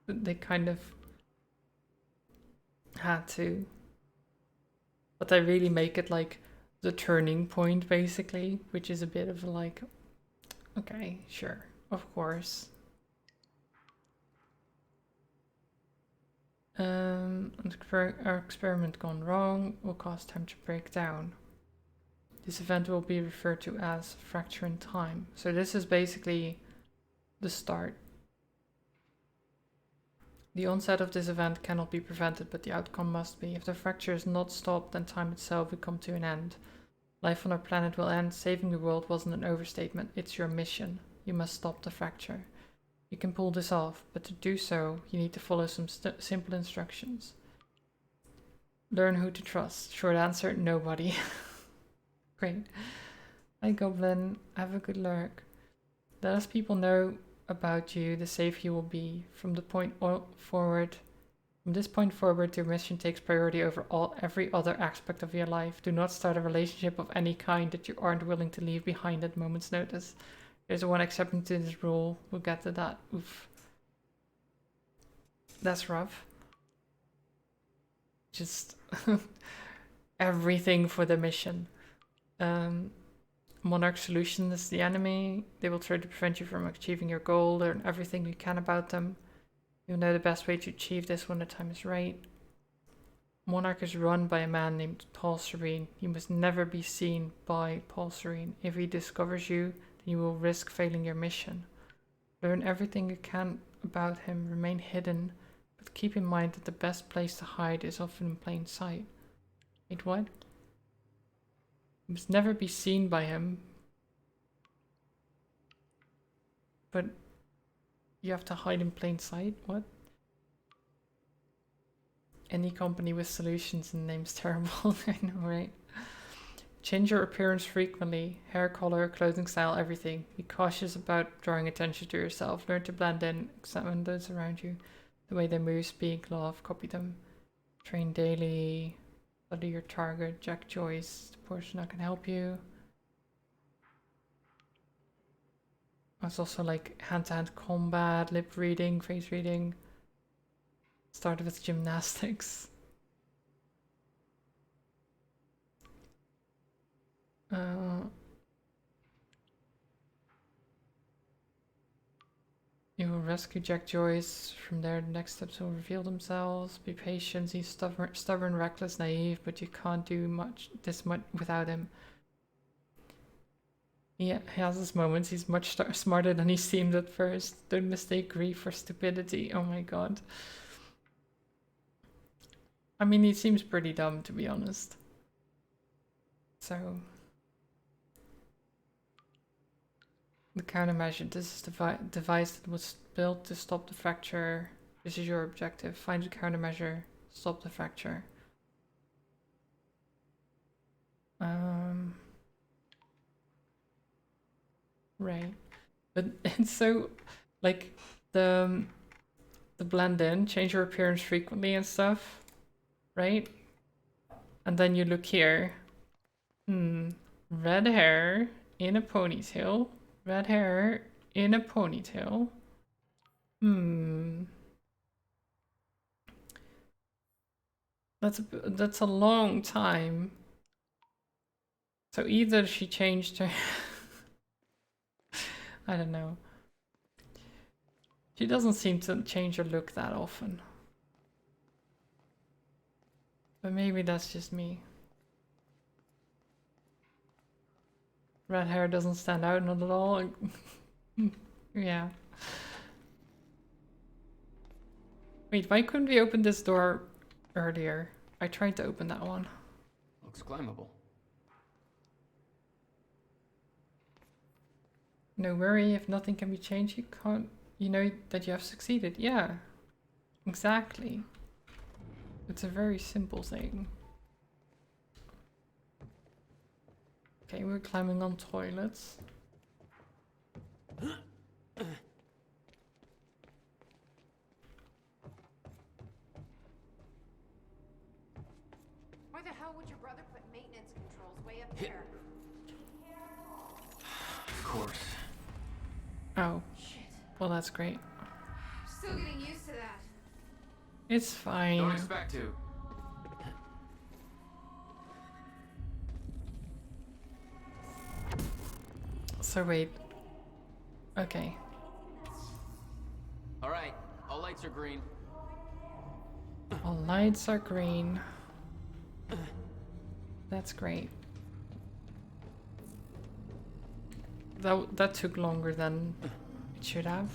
They kind of had to. But they really make it like the turning point, basically, which is a bit of like, okay, sure, of course. Our experiment gone wrong will cause time to break down. This event will be referred to as fracture in time. So this is basically the start. The onset of this event cannot be prevented, but the outcome must be. If the fracture is not stopped, then time itself will come to an end. Life on our planet will end. Saving the world wasn't an overstatement. It's your mission. You must stop the fracture. You can pull this off, but to do so, you need to follow some simple instructions. Learn who to trust. Short answer, nobody. Great. Hi Goblin, have a good lurk. Let us people know about you, the safer you will be. From this point forward, your mission takes priority over every other aspect of your life. Do not start a relationship of any kind that you aren't willing to leave behind at a moment's notice. There's one exception to this rule. We'll get to that. Oof. That's rough. Just everything for the mission. Monarch Solution is the enemy. They will try to prevent you from achieving your goal. Learn everything you can about them. You'll know the best way to achieve this when the time is right. Monarch is run by a man named Paul Serene. You must never be seen by Paul Serene. If he discovers you, then you will risk failing your mission. Learn everything you can about him. Remain hidden, but keep in mind that the best place to hide is often in plain sight. Wait, what? You must never be seen by him. But you have to hide in plain sight? What? Any company with solutions and name's terrible. I know, right? Change your appearance frequently. Hair color, clothing style, everything. Be cautious about drawing attention to yourself. Learn to blend in. Examine those around you. The way they move, speak, laugh, copy them. Train daily. Study your target. Jack Joyce, the person that can help you. There's also like hand-to-hand combat, lip reading, face reading. Started with gymnastics. You will rescue Jack Joyce. From there, the next steps will reveal themselves. Be patient. He's stubborn, reckless, naive, but you can't do this much without him. He has his moments. He's much smarter than he seemed at first. Don't mistake grief for stupidity. Oh my god. I mean, he seems pretty dumb, to be honest. So... The countermeasure. This is the device that was built to stop the fracture. This is your objective. Find the countermeasure. Stop the fracture. Right. But it's so like the blend in, change your appearance frequently and stuff, right? And then you look here. Red hair in a ponytail. Red hair in a ponytail. That's a long time. So either she changed her... I don't know. She doesn't seem to change her look that often. But maybe that's just me. Red hair doesn't stand out, not at all. Yeah. Wait, why couldn't we open this door earlier? I tried to open that one. Looks climbable. No worry, if nothing can be changed, you can't... You know that you have succeeded. Yeah. Exactly. It's a very simple thing. Okay, we're climbing on toilets. Why the hell would your brother put maintenance controls way up there? Of course. Oh. Shit. Well, that's great. Still getting used to that. It's fine. Don't expect to. So wait. Okay. All right, all lights are green. All lights are green. That's great. That took longer than it should have.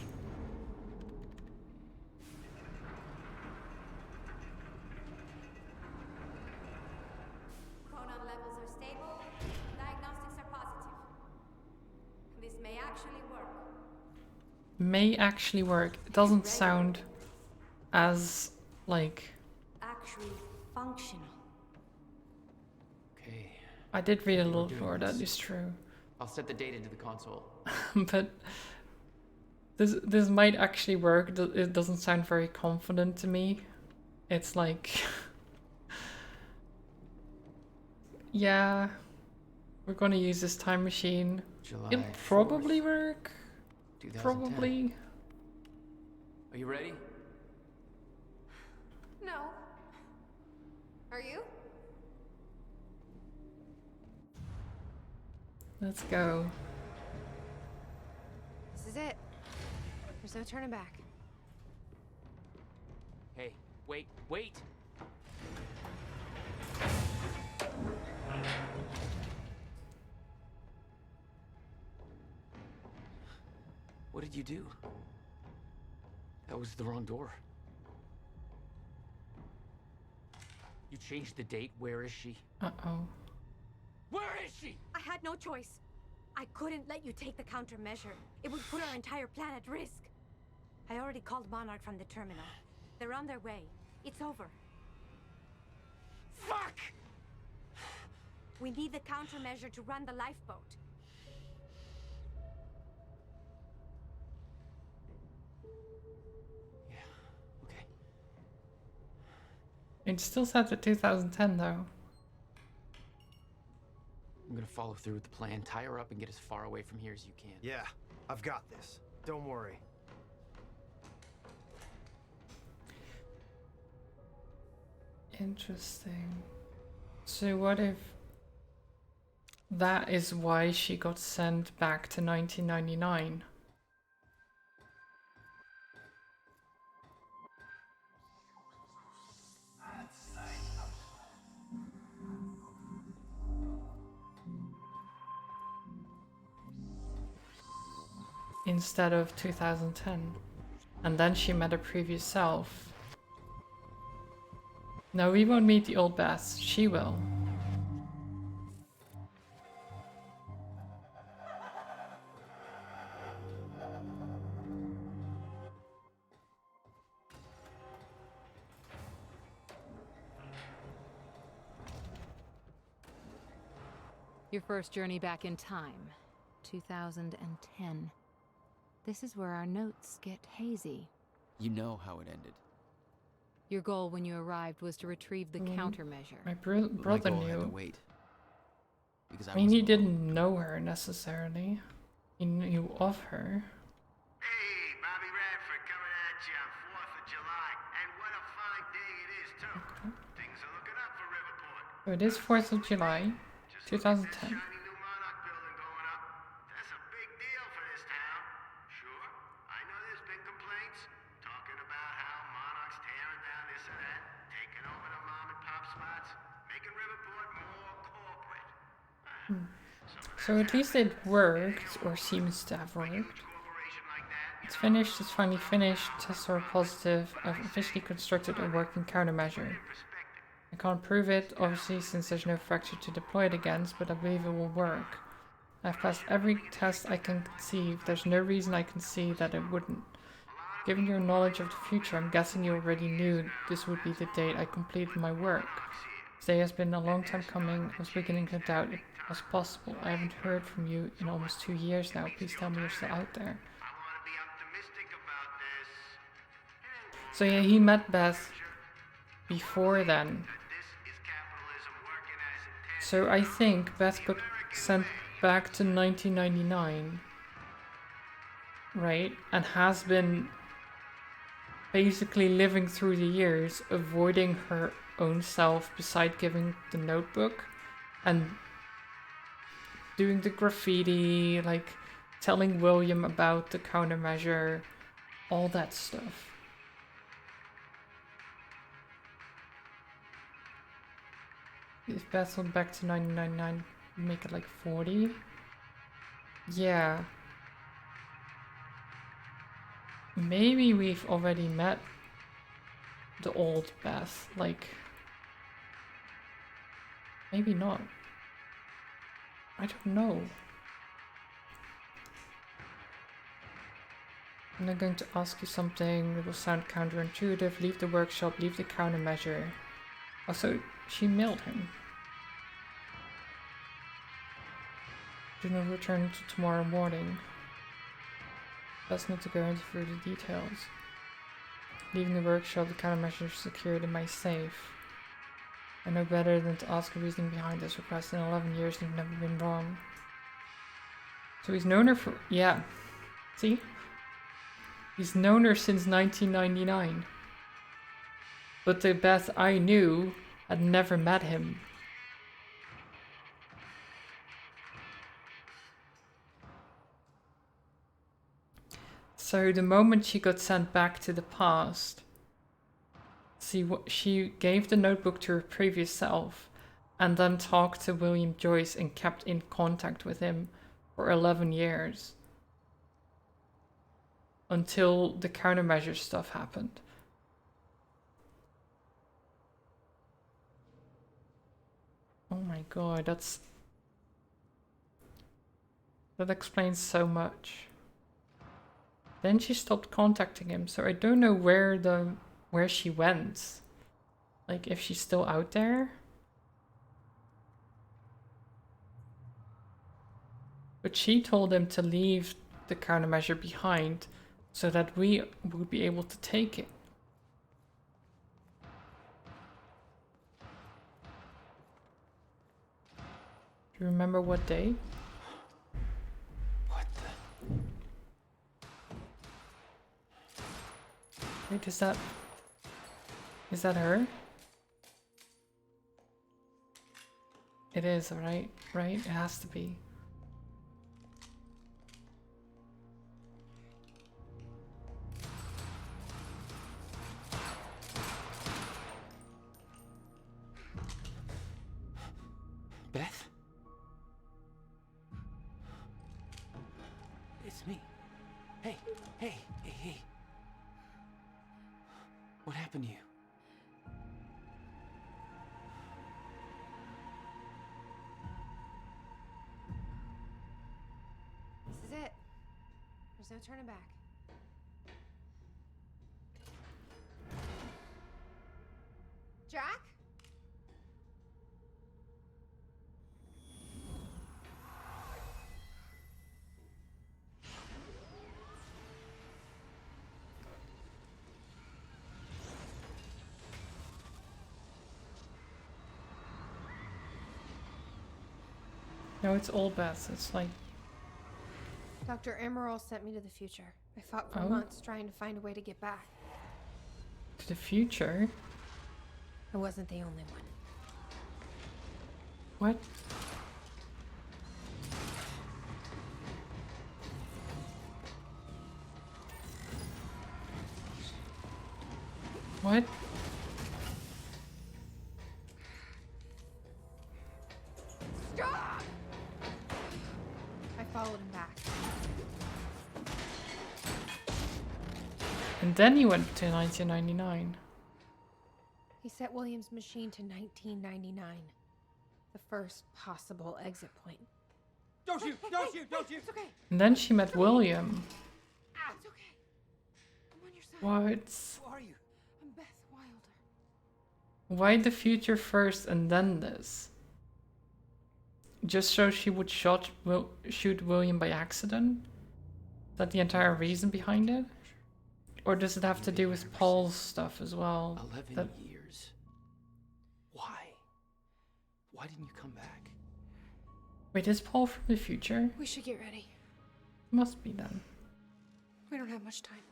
Chronon levels are stable. Diagnostics are positive. This may actually work. May actually work. It doesn't sound as like. Actually functional. Okay, I did read a We're little doing more, that this. is true. I'll set the data to the console. But this might actually work. It doesn't sound very confident to me. It's like, yeah, we're gonna use this time machine. July It'll probably work. 2010. Probably. Are you ready? No. Are you? Let's go. This is it. There's no turning back. Hey, wait. What did you do? That was the wrong door. You changed the date. Where is she? Uh-oh. Where is she? I had no choice. I couldn't let you take the countermeasure. It would put our entire plan at risk. I already called Monarch from the terminal. They're on their way. It's over. Fuck! We need the countermeasure to run the lifeboat. Yeah, okay. It's still set to 2010 though. I'm gonna follow through with the plan, tie her up and get as far away from here as you can. Yeah, I've got this. Don't worry. Interesting. So what if that is why she got sent back to 1999? Instead of 2010. And then she met her previous self. No, we won't meet the old Beth. She will. Your first journey back in time, 2010. This is where our notes get hazy. You know how it ended. Your goal when you arrived was to retrieve the countermeasure. My But my brother goal had to knew. wait. Because I mean, he was didn't know her necessarily. He knew of her. Hey, Bobby Radford coming at you on 4th of July. And what a fine day it is, too. Things are looking up for Riverport. So it is 4th of July, 2010. Shiny new Monarch building going up. That's a big deal for this town. Sure, I know there's been complaints. Talking about how Monarch's tearing down this and that. Taking over the mom and pop spots. Making Riverport more corporate. So at least it worked, or seems to have worked. It's finished, it's finally finished, tests are positive, I've officially constructed a working countermeasure. I can't prove it, obviously, since there's no fracture to deploy it against, but I believe it will work. I've passed every test I can conceive, there's no reason I can see that it wouldn't. Given your knowledge of the future, I'm guessing you already knew this would be the date I completed my work. This day has been a long time coming, I was beginning to doubt it was possible. I haven't heard from you in almost 2 years now, please tell me you're still out there. So yeah, he met Beth before then. So I think Beth got sent back to 1999, right? And has been basically living through the years, avoiding her own self beside giving the notebook and doing the graffiti, like telling William about the countermeasure, all that stuff. If Beth went back to 1999, make it like 40? Yeah. Maybe we've already met the old Beth, like... Maybe not. I don't know. I'm not going to ask you something that will sound counterintuitive. Leave the workshop, leave the countermeasure. Also, she mailed him. Do not return until tomorrow morning. Best not to go into further details. Leaving the workshop, the countermeasure is secured in my safe. I know better than to ask a reasoning behind this request. In 11 years, you've never been wrong. So he's known her for... Yeah. See? He's known her since 1999. But the Beth I knew had never met him. So the moment she got sent back to the past, she gave the notebook to her previous self and then talked to William Joyce and kept in contact with him for 11 years. Until the countermeasure stuff happened. Oh my god, that explains so much. Then she stopped contacting him, so I don't know where she went. Like, if she's still out there. But she told him to leave the countermeasure behind so that we would be able to take it. Do you remember what day? What the? Wait, is that her? It is, right? Right? It has to be. Beth? It's me. Hey. What happened to you? This is it. There's no turning back. Jack? No, it's all Beth. It's like... Dr. Emerald sent me to the future. I fought for Oh. months trying to find a way to get back. To the future? I wasn't the only one. What? What? Stop! I followed him back. And then he went to 1999. He set William's machine to 1999. The first possible exit point. Don't shoot! Don't shoot! Don't shoot! It's okay. And then she met William. It's okay. I'm on your side. What? Who are you? I'm Beth Wilder. Why the future first and then this? Just so she would shoot William by accident? Is that the entire reason behind it? Or does it have to do with Paul's stuff as well? 11 years. Why? Why didn't you come back? Wait, is Paul from the future? We should get ready. Must be then. We don't have much time.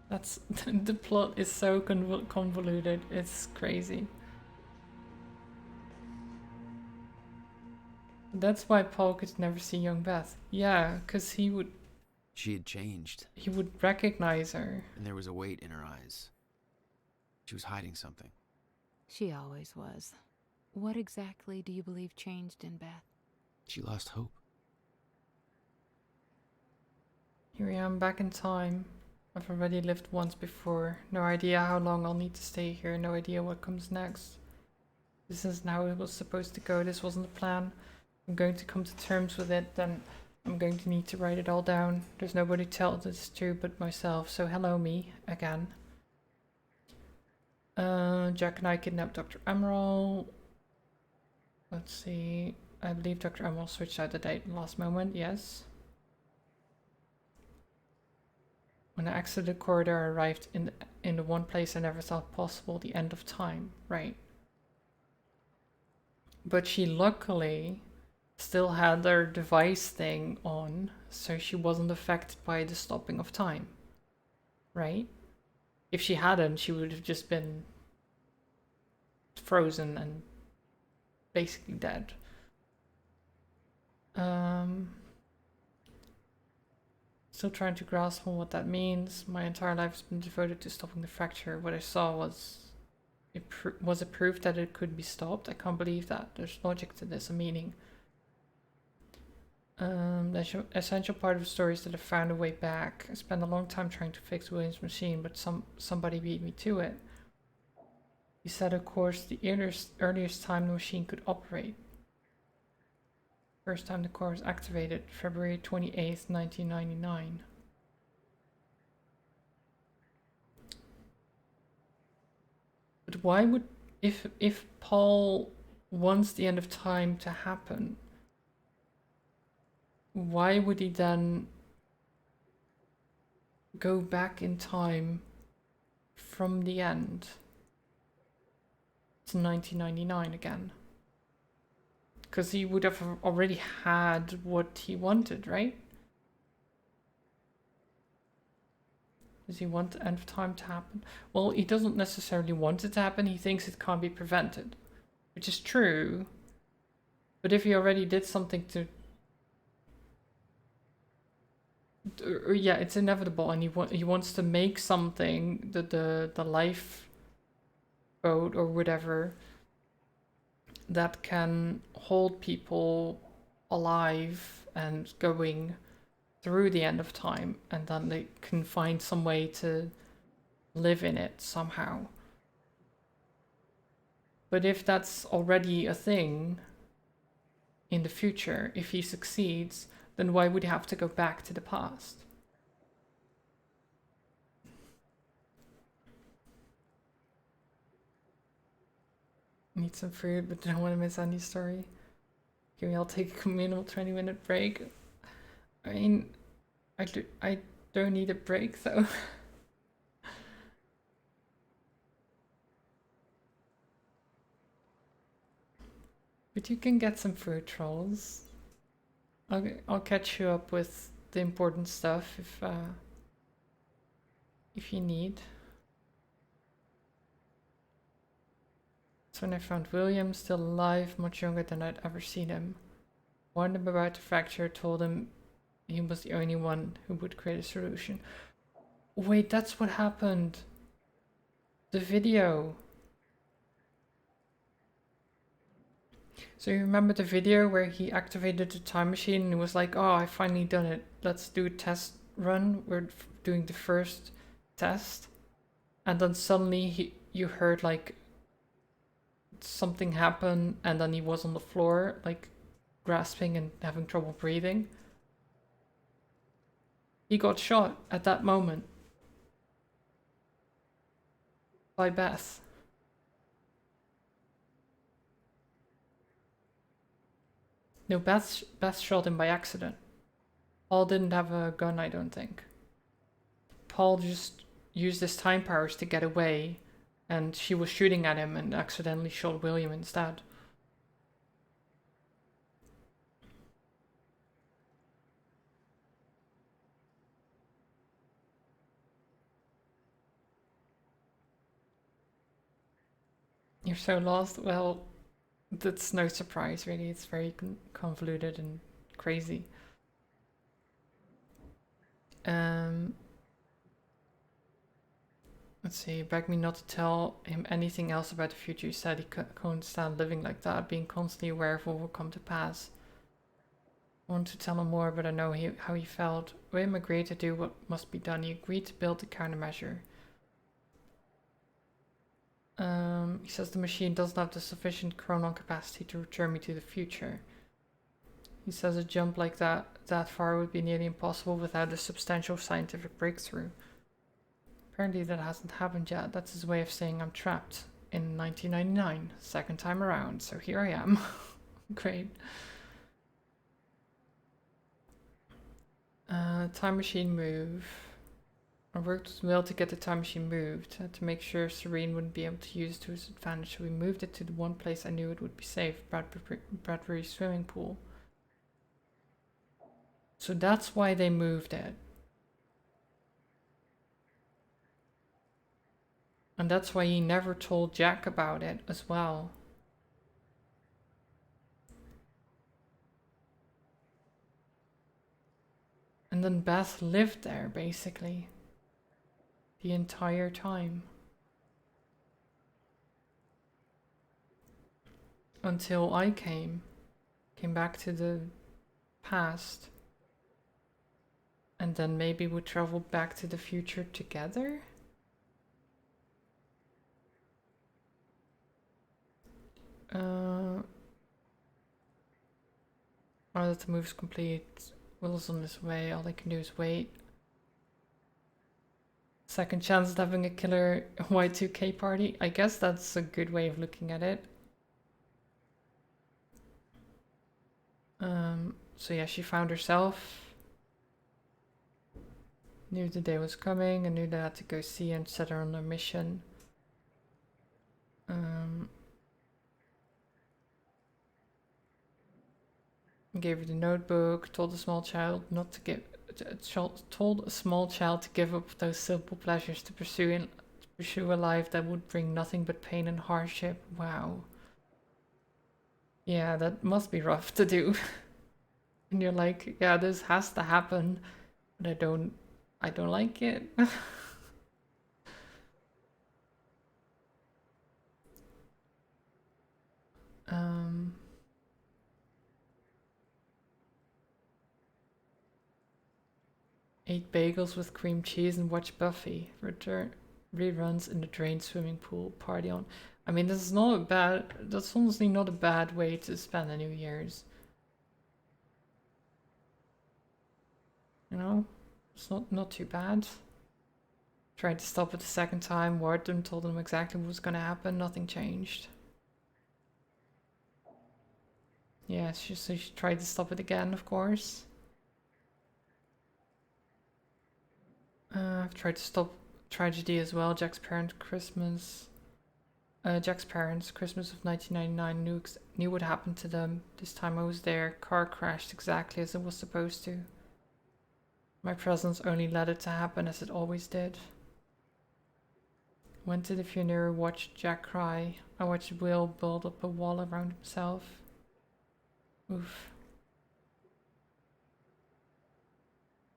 That's the plot is so convoluted. It's crazy. that's why Paul could never see young Beth. Yeah, because She had changed, he would recognize her. and there was a weight in her eyes. She was hiding something. She always was. What exactly do you believe changed in Beth? She lost hope. Here I am back in time. I've already lived once before. No idea how long I'll need to stay here. No idea what comes next. This isn't how it was supposed to go. This wasn't the plan. I'm going to come to terms with it. Then I'm going to need to write it all down. There's nobody to tell this to but myself. So hello me again. Jack and I kidnapped Dr. Emerald. Let's see. I believe Dr. Emerald switched out the date in the last moment. Yes. When I exited the corridor, I arrived in the one place I never thought possible, the end of time. Right. But she luckily still had her device thing on, so she wasn't affected by the stopping of time. Right? If she hadn't, she would have just been frozen and basically dead. Still trying to grasp on what that means. My entire life has been devoted to stopping the fracture. What I saw was it proof that it could be stopped. I can't believe that. There's logic to this, a meaning. The essential part of the story is that I found a way back. I spent a long time trying to fix William's machine, but somebody beat me to it. He said, of course, the earliest time the machine could operate. First time the core was activated, February 28th, 1999. But why would, if Paul wants the end of time to happen, why would he then go back in time from the end to 1999 again? Because he would have already had what he wanted, right? Does he want the end of time to happen? Well, he doesn't necessarily want it to happen. He thinks it can't be prevented, which is true. But if he already did something to... yeah, it's inevitable, and he wants to make something, the life boat or whatever, that can hold people alive and going through the end of time, and then they can find some way to live in it somehow. But if that's already a thing in the future, if he succeeds, then why would he have to go back to the past? Need some food, but don't want to miss any story. Can we all take a communal 20-minute break? I mean, I don't need a break though. But you can get some food, trolls. I'll catch you up with the important stuff if you need. That's when I found William, still alive, much younger than I'd ever seen him. Warned him about the fracture, told him he was the only one who would create a solution. Wait, that's what happened. The video. So you remember the video where he activated the time machine and he was like, oh, I finally done it. Let's do a test run. We're doing the first test. And then suddenly you heard like something happen, and then he was on the floor, like grasping and having trouble breathing. He got shot at that moment by Beth. No, Beth shot him by accident. Paul didn't have a gun, I don't think. Paul just used his time powers to get away, and she was shooting at him and accidentally shot William instead. You're so lost? Well, That's no surprise, really. It's very convoluted and crazy. Let's see. Begged me not to tell him anything else about the future. He said he couldn't stand living like that, being constantly aware of what will come to pass. I wanted to tell him more, but I know how he felt. William agreed to do what must be done. He agreed to build the countermeasure. He says the machine doesn't have the sufficient chronon capacity to return me to the future. He says a jump like that far would be nearly impossible without a substantial scientific breakthrough. Apparently that hasn't happened yet. That's his way of saying I'm trapped in 1999, second time around. So here I am. Great. Time machine move. I worked with Will to get the time machine moved, to make sure Serene wouldn't be able to use it to his advantage, so we moved it to the one place I knew it would be safe, Bradbury swimming pool. So that's why they moved it. And that's why he never told Jack about it as well. And then Beth lived there, basically. The entire time. Until I came back to the past. And then maybe we traveled back to the future together? Now that the move's complete, Will's on his way, all I can do is wait. Second chance at having a killer Y2K party. I guess that's a good way of looking at it. So yeah, she found herself. Knew the day was coming and knew that I had to go see and set her on a mission. Gave her the notebook, told a small child not to give told a small child to give up those simple pleasures to pursue a life that would bring nothing but pain and hardship. Wow. Yeah, that must be rough to do. And you're like, yeah, this has to happen, but I don't like it. 8 bagels with cream cheese and watch Buffy. Reruns in the drained swimming pool. Party on. I mean, that's honestly not a bad way to spend the New Year's. You know? It's not too bad. Tried to stop it the second time, warned them, told them exactly what was gonna happen, nothing changed. Yeah, she tried to stop it again, of course. I've tried to stop tragedy as well. Jack's parents' Christmas of 1999 knew what happened to them. This time I was there. Car crashed exactly as it was supposed to. My presence only led it to happen as it always did. Went to the funeral, watched Jack cry. I watched Will build up a wall around himself. Oof.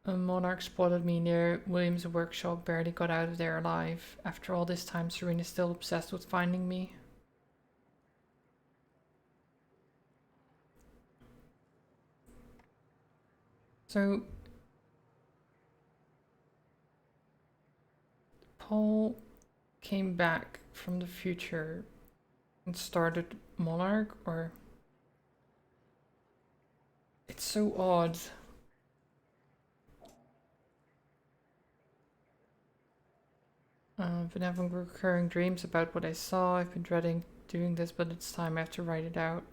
A monarch spotted me near William's workshop, barely got out of there alive. After all this time, Serena's still obsessed with finding me. So, Paul came back from the future and started Monarch, or... It's so odd. I've been having recurring dreams about what I saw. I've been dreading doing this, but it's time I have to write it out.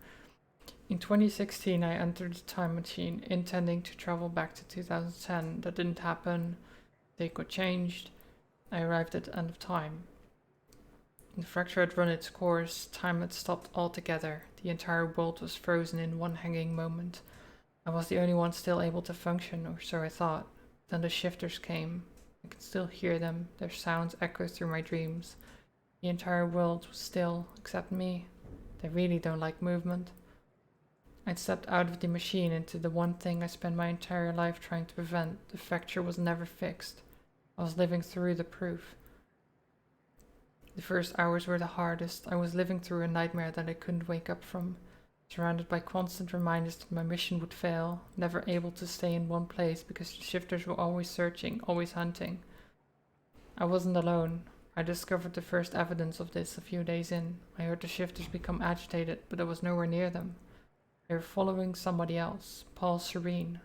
In 2016, I entered the time machine, intending to travel back to 2010. That didn't happen. They got changed. I arrived at the end of time. The fracture had run its course. Time had stopped altogether. The entire world was frozen in one hanging moment. I was the only one still able to function, or so I thought. Then the shifters came. I could still hear them. Their sounds echoed through my dreams. The entire world was still, except me. They really don't like movement. I'd stepped out of the machine into the one thing I spent my entire life trying to prevent. The fracture was never fixed. I was living through the proof. The first hours were the hardest. I was living through a nightmare that I couldn't wake up from, surrounded by constant reminders that my mission would fail, never able to stay in one place because the shifters were always searching, always hunting. I wasn't alone. I discovered the first evidence of this a few days in. I heard the shifters become agitated, but I was nowhere near them. They were following somebody else, Paul Serene.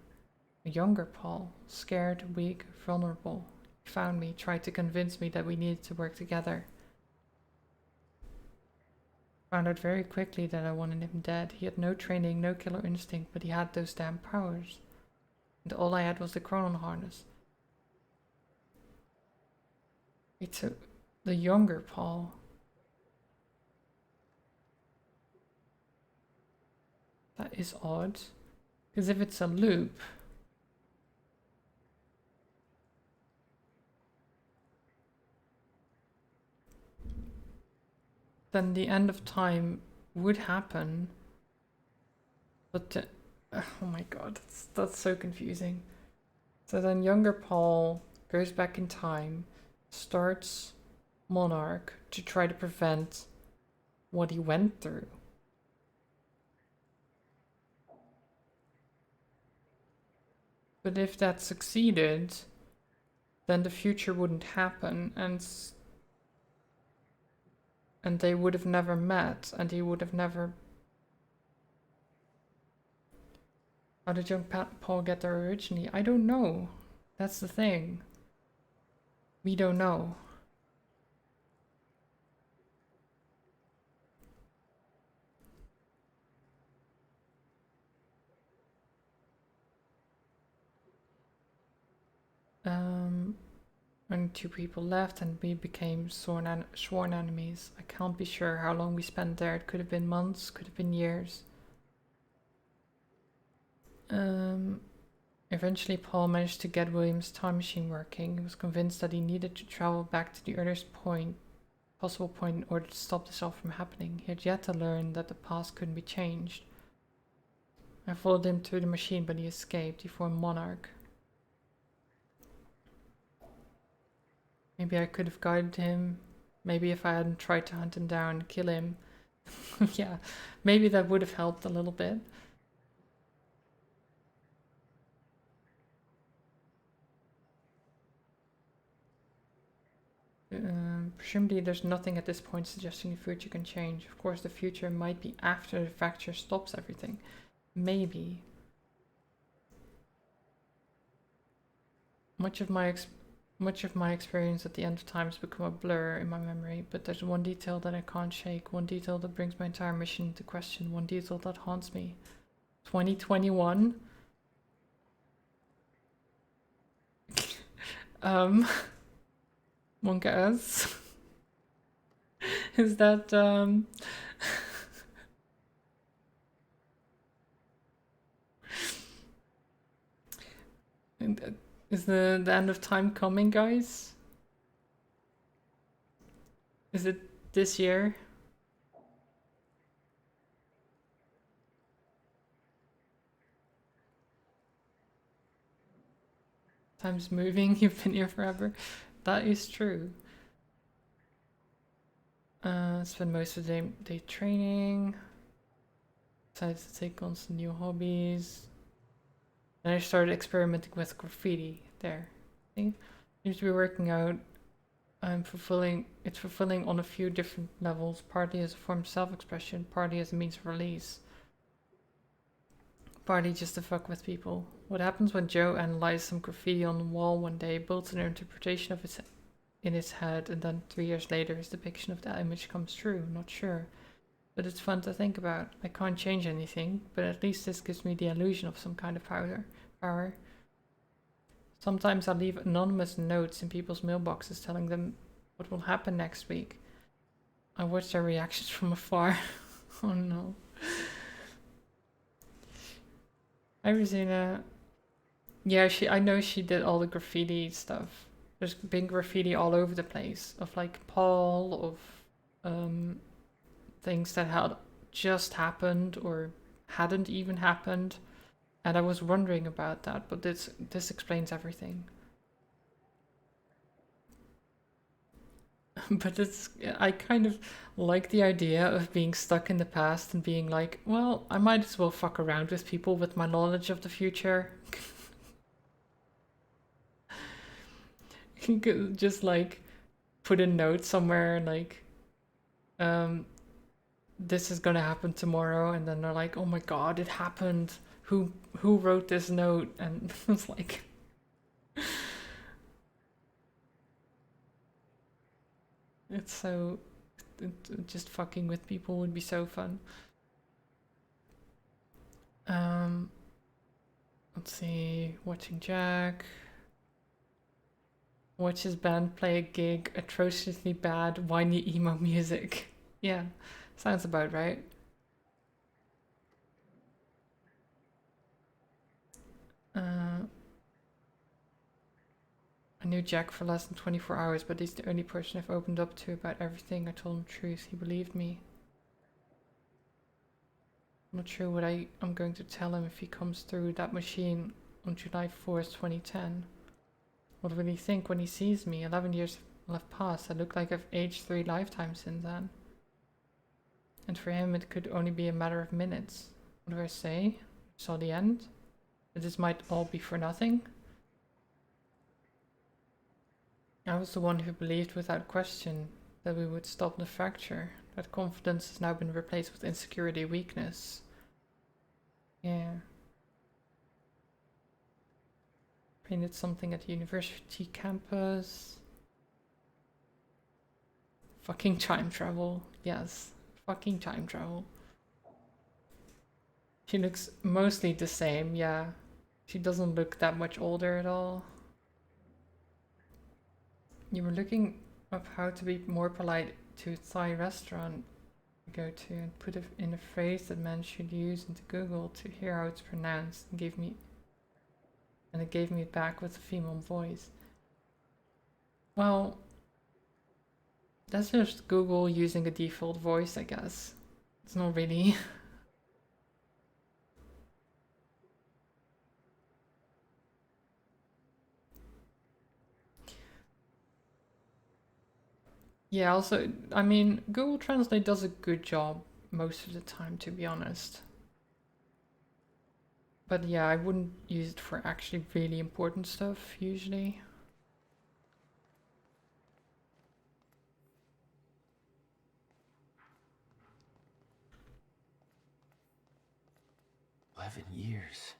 A younger Paul, scared, weak, vulnerable. He found me, tried to convince me that we needed to work together. Found out very quickly that I wanted him dead. He had no training, no killer instinct, but he had those damn powers. And all I had was the Chronon harness. It's the younger Paul. That is odd. Because if it's a loop, then the end of time would happen. But oh my god, that's so confusing. So then younger Paul goes back in time, starts Monarch to try to prevent what he went through. But if that succeeded, then the future wouldn't happen, and they would have never met, and he would have never... How did young Paul get there originally? I don't know. That's the thing. We don't know. Only 2 people left and we became sworn enemies. I can't be sure how long we spent there. It could have been months, could have been years. Eventually Paul managed to get William's time machine working. He was convinced that he needed to travel back to the earliest possible point in order to stop this all from happening. He had yet to learn that the past couldn't be changed. I followed him through the machine, but he escaped. He formed Monarch. Maybe I could have guided him. Maybe if I hadn't tried to hunt him down and kill him. Yeah, maybe that would have helped a little bit. Presumably there's nothing at this point suggesting the future can change. Of course the future might be after the fracture stops everything. Maybe. Much of my experience at the end of time has become a blur in my memory, but there's one detail that I can't shake, one detail that brings my entire mission into question, one detail that haunts me. 2021? Monkas? Is that, is the end of time coming, guys? Is it this year? Time's moving, you've been here forever. That is true. Spend most of the day training. Decided to take on some new hobbies. And I started experimenting with graffiti there. See? Seems to be working out. It's fulfilling on a few different levels, partly as a form of self-expression, partly as a means of release. Partly just to fuck with people. What happens when Joe analyzes some graffiti on the wall one day, builds an interpretation of it in his head, and then 3 years later his depiction of that image comes true? Not sure. But it's fun to think about. I can't change anything, but at least this gives me the illusion of some kind of power. Sometimes I leave anonymous notes in people's mailboxes telling them what will happen next week. I watch their reactions from afar. Oh no. Hi Rosina. Yeah, I know she did all the graffiti stuff. There's been graffiti all over the place of like Paul, of things that had just happened or hadn't even happened. And I was wondering about that, but this explains everything. But I kind of like the idea of being stuck in the past and being like, well, I might as well fuck around with people with my knowledge of the future. You could just like put a note somewhere like, this is gonna happen tomorrow, and then they're like, oh my god, it happened. Who wrote this note? And it's like, it's so, just fucking with people would be so fun. Let's see, watching Jack. Watch his band play a gig, atrociously bad, whiny emo music. Yeah, sounds about right. I knew Jack for less than 24 hours, but he's the only person I've opened up to about everything. I told him the truth. He believed me. I'm not sure what I'm going to tell him if he comes through that machine on July 4th, 2010. What will he think when he sees me? 11 years have passed. I look like I've aged 3 lifetimes since then. And for him, it could only be a matter of minutes. What do I say? Saw the end? That this might all be for nothing? I was the one who believed without question that we would stop the fracture. That confidence has now been replaced with insecurity, weakness. Yeah. Painted something at the university campus. Fucking time travel. Yes. Fucking time travel. She looks mostly the same, yeah. She doesn't look that much older at all. You were looking up how to be more polite to a Thai restaurant you go to and put it in a phrase that men should use into Google to hear how it's pronounced and it gave me back with a female voice. Well, that's just Google using a default voice, I guess. It's not really. Yeah, also, I mean, Google Translate does a good job most of the time, to be honest. But yeah, I wouldn't use it for actually really important stuff, usually. Years.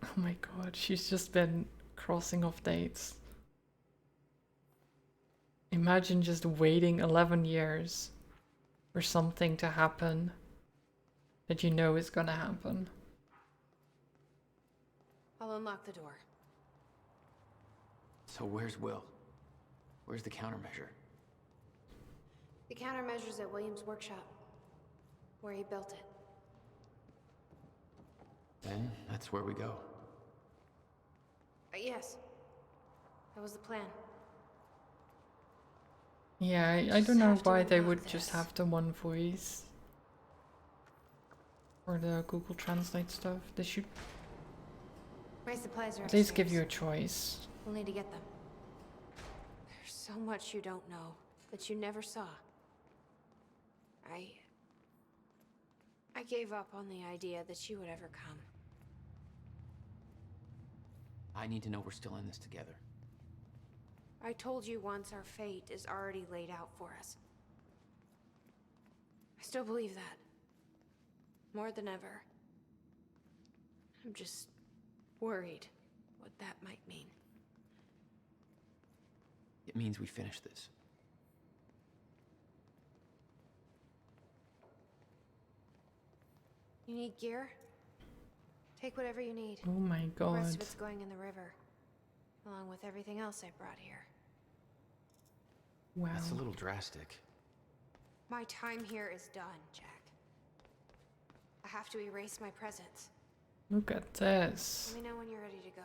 Oh my god, she's just been crossing off dates. Imagine just waiting 11 years for something to happen that you know is gonna happen. I'll unlock the door. So where's Will? Where's the countermeasure? The countermeasure's at William's workshop, where he built it. Then that's where we go. Yes. That was the plan. Yeah, I don't know why they would just have the one voice for the Google Translate stuff. They should My supplies are at least give upstairs. you a choice. We'll need to get them. There's so much you don't know that you never saw. I gave up on the idea that she would ever come. I need to know we're still in this together. I told you once our fate is already laid out for us. I still believe that. More than ever. I'm just worried what that might mean. It means we finish this. You need gear? Take whatever you need. Oh my The rest god. of it's going in the river, along with everything else I brought here. Wow. That's a little drastic. My time here is done, Jack. I have to erase my presence. Look at this. Let me know when you're ready to go.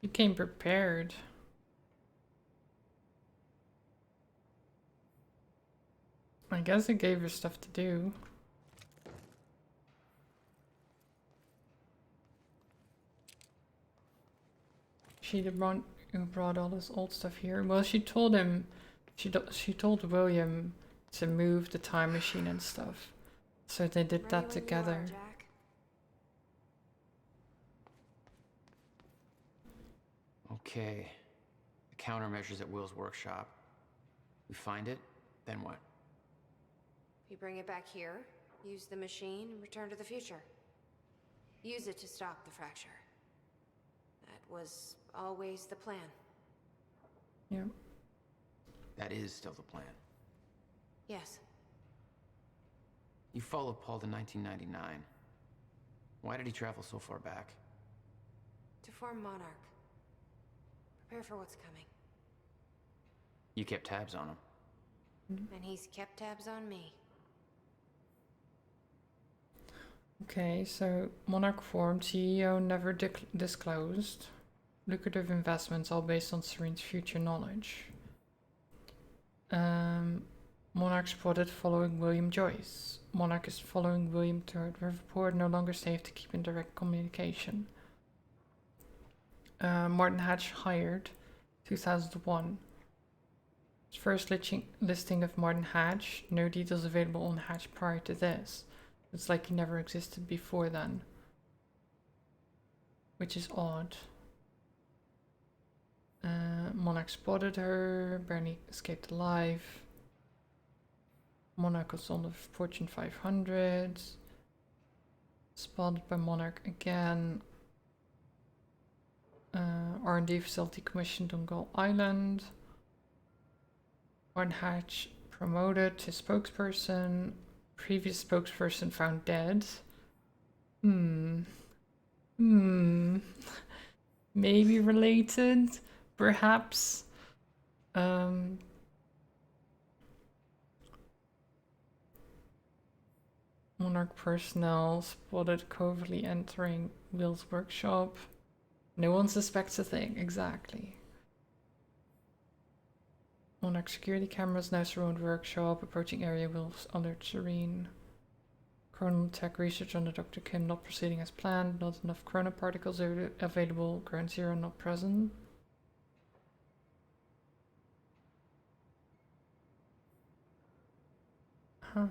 You came prepared. I guess it gave her stuff to do. She the one who brought all this old stuff here. Well, she told him, she told William to move the time machine and stuff. So they did that together. Jack. Okay. The countermeasures at Will's workshop. We find it, then what? We bring it back here, use the machine, and return to the future. Use it to stop the fracture. That was always the plan. Yeah. That is still the plan. Yes. You followed Paul to 1999. Why did he travel so far back? To form Monarch. Prepare for what's coming. You kept tabs on him. And he's kept tabs on me. Okay, so Monarch formed, CEO never disclosed. Lucrative investments all based on Serene's future knowledge. Monarch spotted following William Joyce. Monarch is following William toward Riverport, no longer safe to keep in direct communication. Martin Hatch hired, 2001. First listing of Martin Hatch, no details available on Hatch prior to this. It's like he never existed before then. Which is odd. Monarch spotted her, barely escaped alive. Monarch was on the Fortune 500. Spotted by Monarch again. R&D facility commissioned on Gull Island. Martin Hatch promoted to spokesperson. Previous spokesperson found dead. Maybe related, perhaps. Monarch personnel spotted covertly entering Will's workshop. No one suspects a thing, exactly. Monarch security cameras now surround workshop, approaching area will alert Serene. Chrono tech research under Dr. Kim not proceeding as planned, not enough chrono particles available, Ground Zero not present. Huh.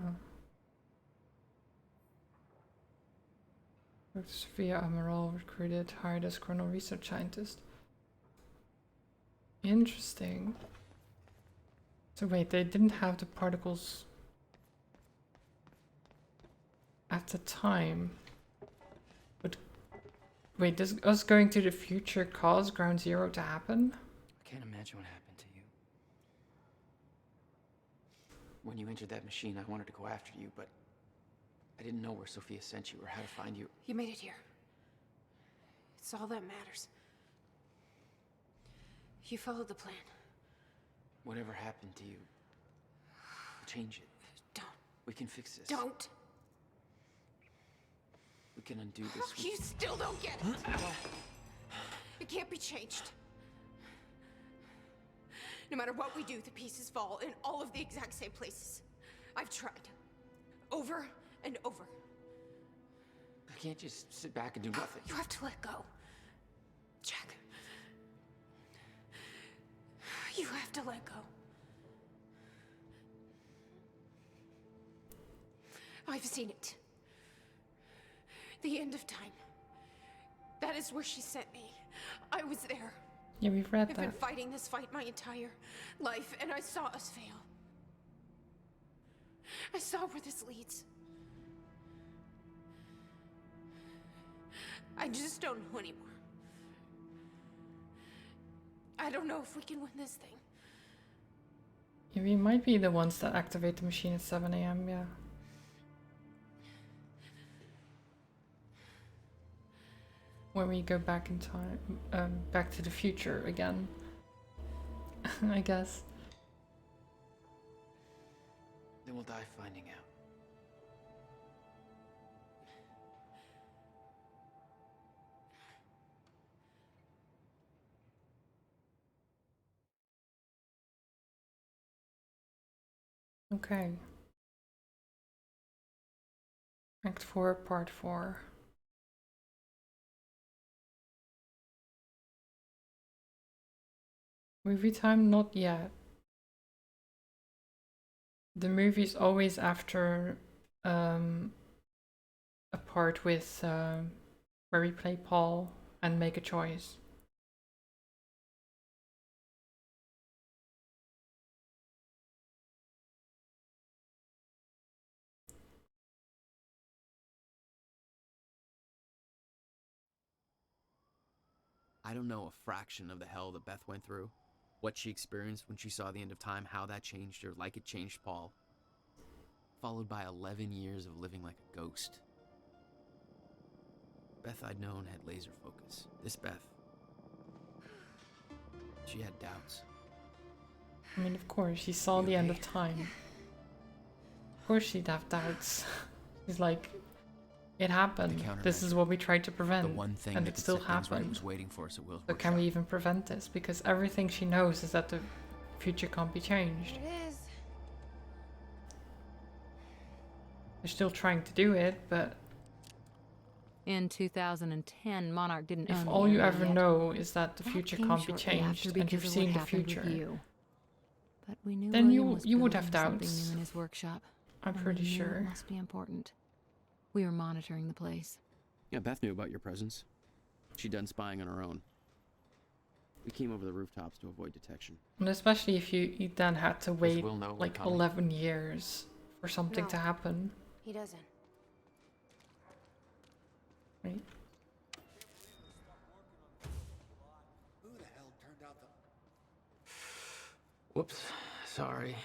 Dr. Sophia Amaral recruited, hired as chrono research scientist. Interesting. So wait, they didn't have the particles at the time. But wait, does us going to the future cause Ground Zero to happen? I can't imagine what happened to you. When you entered that machine, I wanted to go after you, but I didn't know where Sophia sent you or how to find you. You made it here. It's all that matters. You followed the plan. Whatever happened to you, change it. Don't. We can fix this. Don't. We can undo this. You still don't get it. It can't be changed. No matter what we do, the pieces fall in all of the exact same places. I've tried. Over and over. I can't just sit back and do nothing. You have to let go. Jack. You have to let go. I've seen it. The end of time. That is where she sent me. I was there. Yeah, we've read I've that. been fighting this fight my entire life, and I saw us fail. I saw where this leads. I just don't know anymore. I don't know if we can win this thing. Yeah, we might be the ones that activate the machine at 7 AM, yeah. When we go back in time, back to the future again. I guess. Then we'll die finding out. Okay. Act 4, Part 4. Movie time? Not yet. The movie's always after a part with where we play Paul and make a choice. I don't know a fraction of the hell that Beth went through, what she experienced when she saw the end of time, how that changed her, like it changed Paul. Followed by 11 years of living like a ghost. Beth I'd known had laser focus. This Beth, she had doubts. I mean, of course, she saw the end of time. Of course she'd have doubts. She's like, it happened. This is what we tried to prevent, The one thing and that it could still set things right happened. was waiting for us at Will's So can we even prevent this? Because everything she knows is that the future can't be changed. It is. They're still trying to do it, but In 2010, Monarch didn't if own the all you area ever yet. know is that the That future came can't be shortly changed after and because you've of seen what the happened with future, you. But we knew then William was you would have building something doubts. new in his workshop. I'm and pretty we knew sure. It must be important. We were monitoring the place. Yeah, Beth knew about your presence. She'd done spying on her own. We came over the rooftops to avoid detection. And especially if you then had to wait Will know we're like coming? 11 years for something No. to happen. He doesn't. Right? Whoops. Sorry.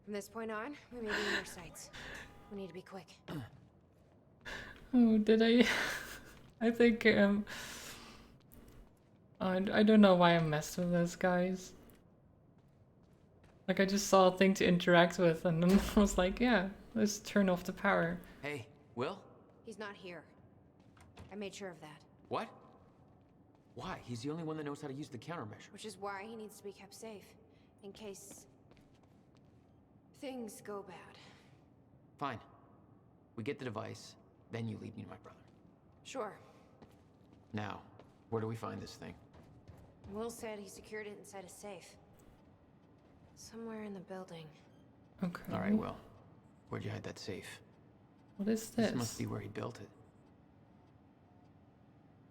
From this point on, we may be in their sights. We need to be quick. Oh, did I? I think I don't know why I messed with this, guys. Like I just saw a thing to interact with, and then I was like, yeah, let's turn off the power. Hey, Will? He's not here. I made sure of that. What? Why? He's the only one that knows how to use the countermeasure. Which is why he needs to be kept safe. In case things go bad. Fine. We get the device, then you lead me to my brother. Sure. Now, where do we find this thing? Will said he secured it inside a safe. Somewhere in the building. Okay. All right, Will. Where'd you hide that safe? What is this? This must be where he built it.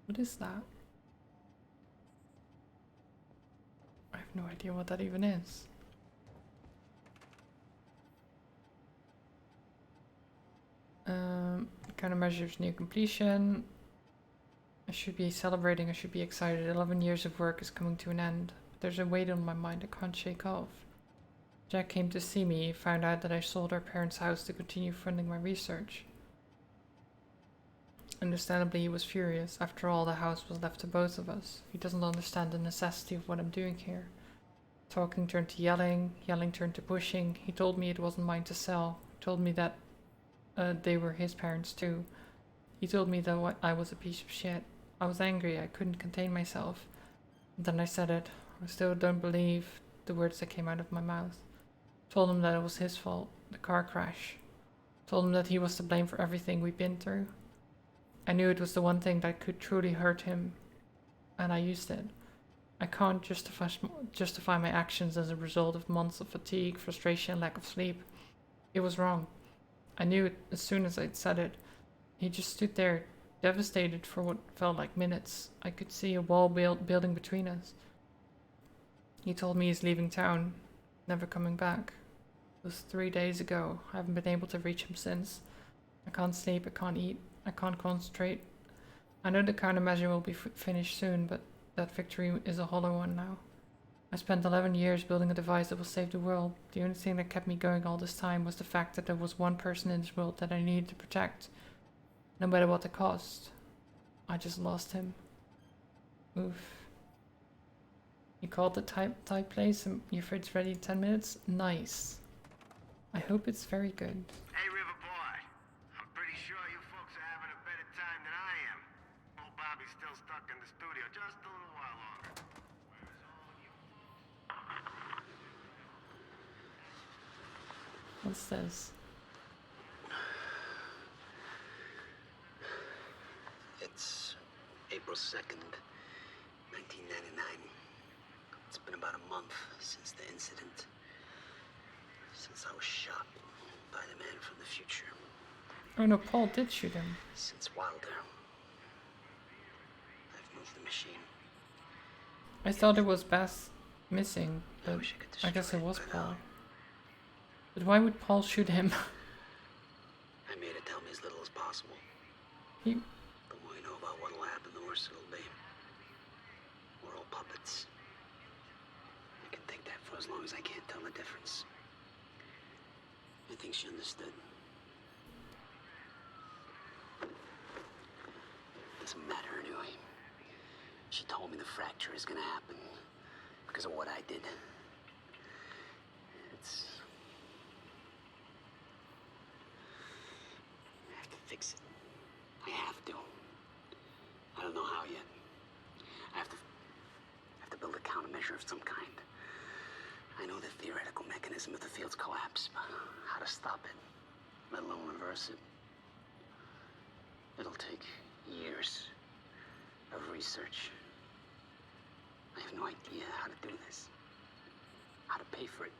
What is that? I have no idea what that even is. Countermeasures near completion. I should be celebrating, I should be excited. 11 years of work is coming to an end. But there's a weight on my mind I can't shake off. Jack came to see me, found out that I sold our parents' house to continue funding my research. Understandably, he was furious. After all, the house was left to both of us. He doesn't understand the necessity of what I'm doing here. Talking turned to yelling, yelling turned to pushing. He told me it wasn't mine to sell. He told me that they were his parents too. He told me that I was a piece of shit. I was angry, I couldn't contain myself. And then I said it. I still don't believe the words that came out of my mouth. Told him that it was his fault, the car crash. Told him that he was to blame for everything we've been through. I knew it was the one thing that could truly hurt him, and I used it. I can't justify my actions as a result of months of fatigue, frustration, lack of sleep. It was wrong. I knew it as soon as I'd said it. He just stood there, devastated for what felt like minutes. I could see a wall building between us. He told me he's leaving town, never coming back. It was 3 days ago. I haven't been able to reach him since. I can't sleep, I can't eat, I can't concentrate. I know the countermeasure will be finished soon, but that victory is a hollow one now. I spent 11 years building a device that will save the world. The only thing that kept me going all this time was the fact that there was one person in this world that I needed to protect. No matter what the cost. I just lost him. Oof. You called the type place and your fridge ready in 10 minutes? Nice. I hope it's very good. Hey, River Boy. I'm pretty sure you folks are having a better time than I am. Old Bobby's still studio just a little while longer. Where's all you... What's this? It's April 2nd, 1999. It's been about a month since the incident. Since I was shot by the man from the future. Oh no, Paul did shoot him. Since Wilder. I've moved the machine. I thought it was Beth missing, but I guess it was Paul. But why would Paul shoot him? I made it tell me as little as possible. He... The more you know about what'll happen, the worse it'll be. We're all puppets. I can think that for as long as I can't tell the difference. I think she understood. Doesn't matter anyway. She told me the fracture is gonna happen because of what I did. It's... I have to fix it. I have to. I don't know how yet. I have to build a countermeasure of some kind. I know the theoretical mechanism if the field's collapse, but how to stop it, let alone reverse it. It'll take years of research. I have no idea how to do this. How to pay for it.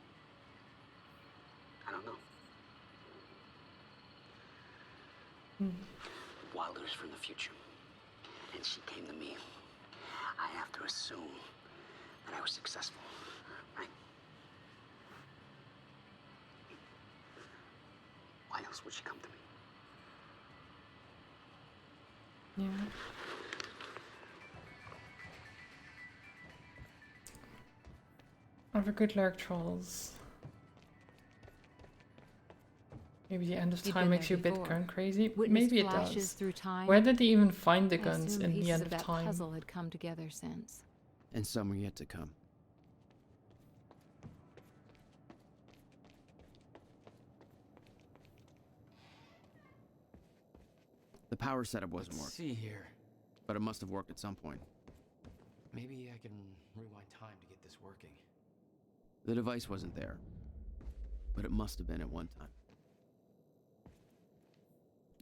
I don't know. Wilder's from the future. And she came to me. I have to assume that I was successful, right? Why else would she come to me? Yeah. Have a good luck, trolls. Maybe the end of You'd time been makes you there a bit before. gun crazy. Witnessed Maybe it flashes does. through time. Where did they even find the I guns assume in the pieces end of of that time? puzzle had come together since. And some are yet to come. The power setup wasn't Let's working, see here. but it must have worked at some point. Maybe I can rewind time to get this working. The device wasn't there, but it must have been at one time.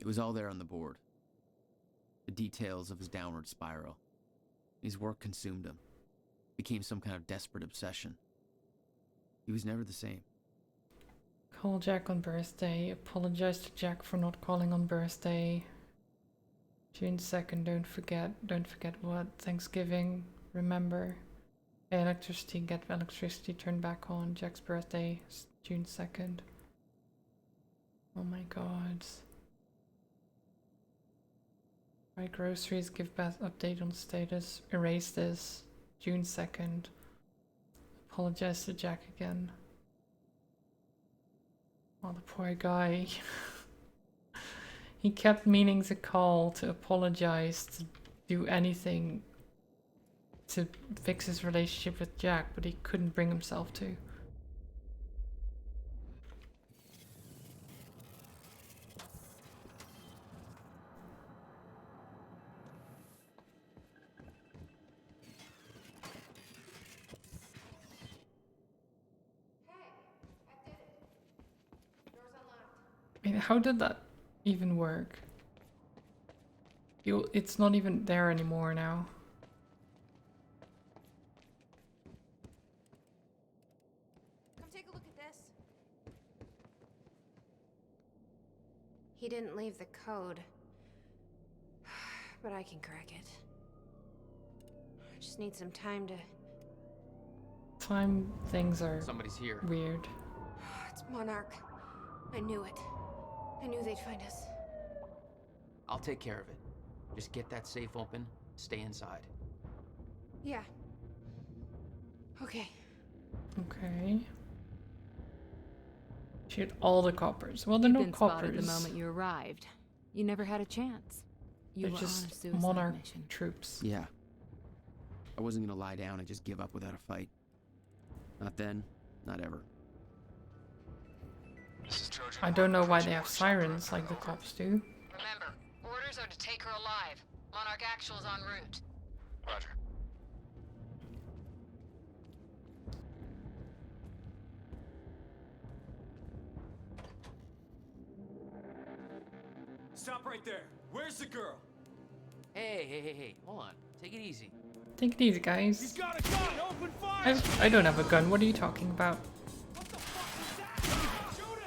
It was all there on the board. The details of his downward spiral. His work consumed him. Became some kind of desperate obsession. He was never the same. Call Jack on birthday. Apologize to Jack for not calling on birthday. June 2nd, don't forget. Don't forget what? Thanksgiving. Remember. Electricity, get electricity turned back on. Jack's birthday, June 2nd. Oh my god. Buy groceries, give Beth update on status. Erase this, June 2nd. Apologize to Jack again. Oh, the poor guy. He kept meaning to call, to apologize, to do anything to fix his relationship with Jack, but he couldn't bring himself to. I mean, how did that even work? It's not even there anymore now. Come take a look at this. He didn't leave the code, but I can crack it. I just need some time to... Time things are Somebody's here. weird. It's Monarch. I knew it. I knew they'd find us. I'll take care of it. Just get that safe open, stay inside. Yeah. Okay. Okay. Shoot all the coppers. Well, they're You'd no been spotted coppers. the moment you arrived. You never had a chance. You They're were just on a suicide Monarch mission. troops. Yeah. I wasn't gonna lie down and just give up without a fight. Not then, not ever. This is Trojan I don't know why they have sirens like the cops do. Remember, orders are to take her alive. Monarch Actual's en route. Roger. Stop right there. Where's the girl? Hey, hold on. Take it easy. Take it easy, guys. He's got a gun! Open fire! I don't have a gun. What are you talking about? What the fuck is that? Shoot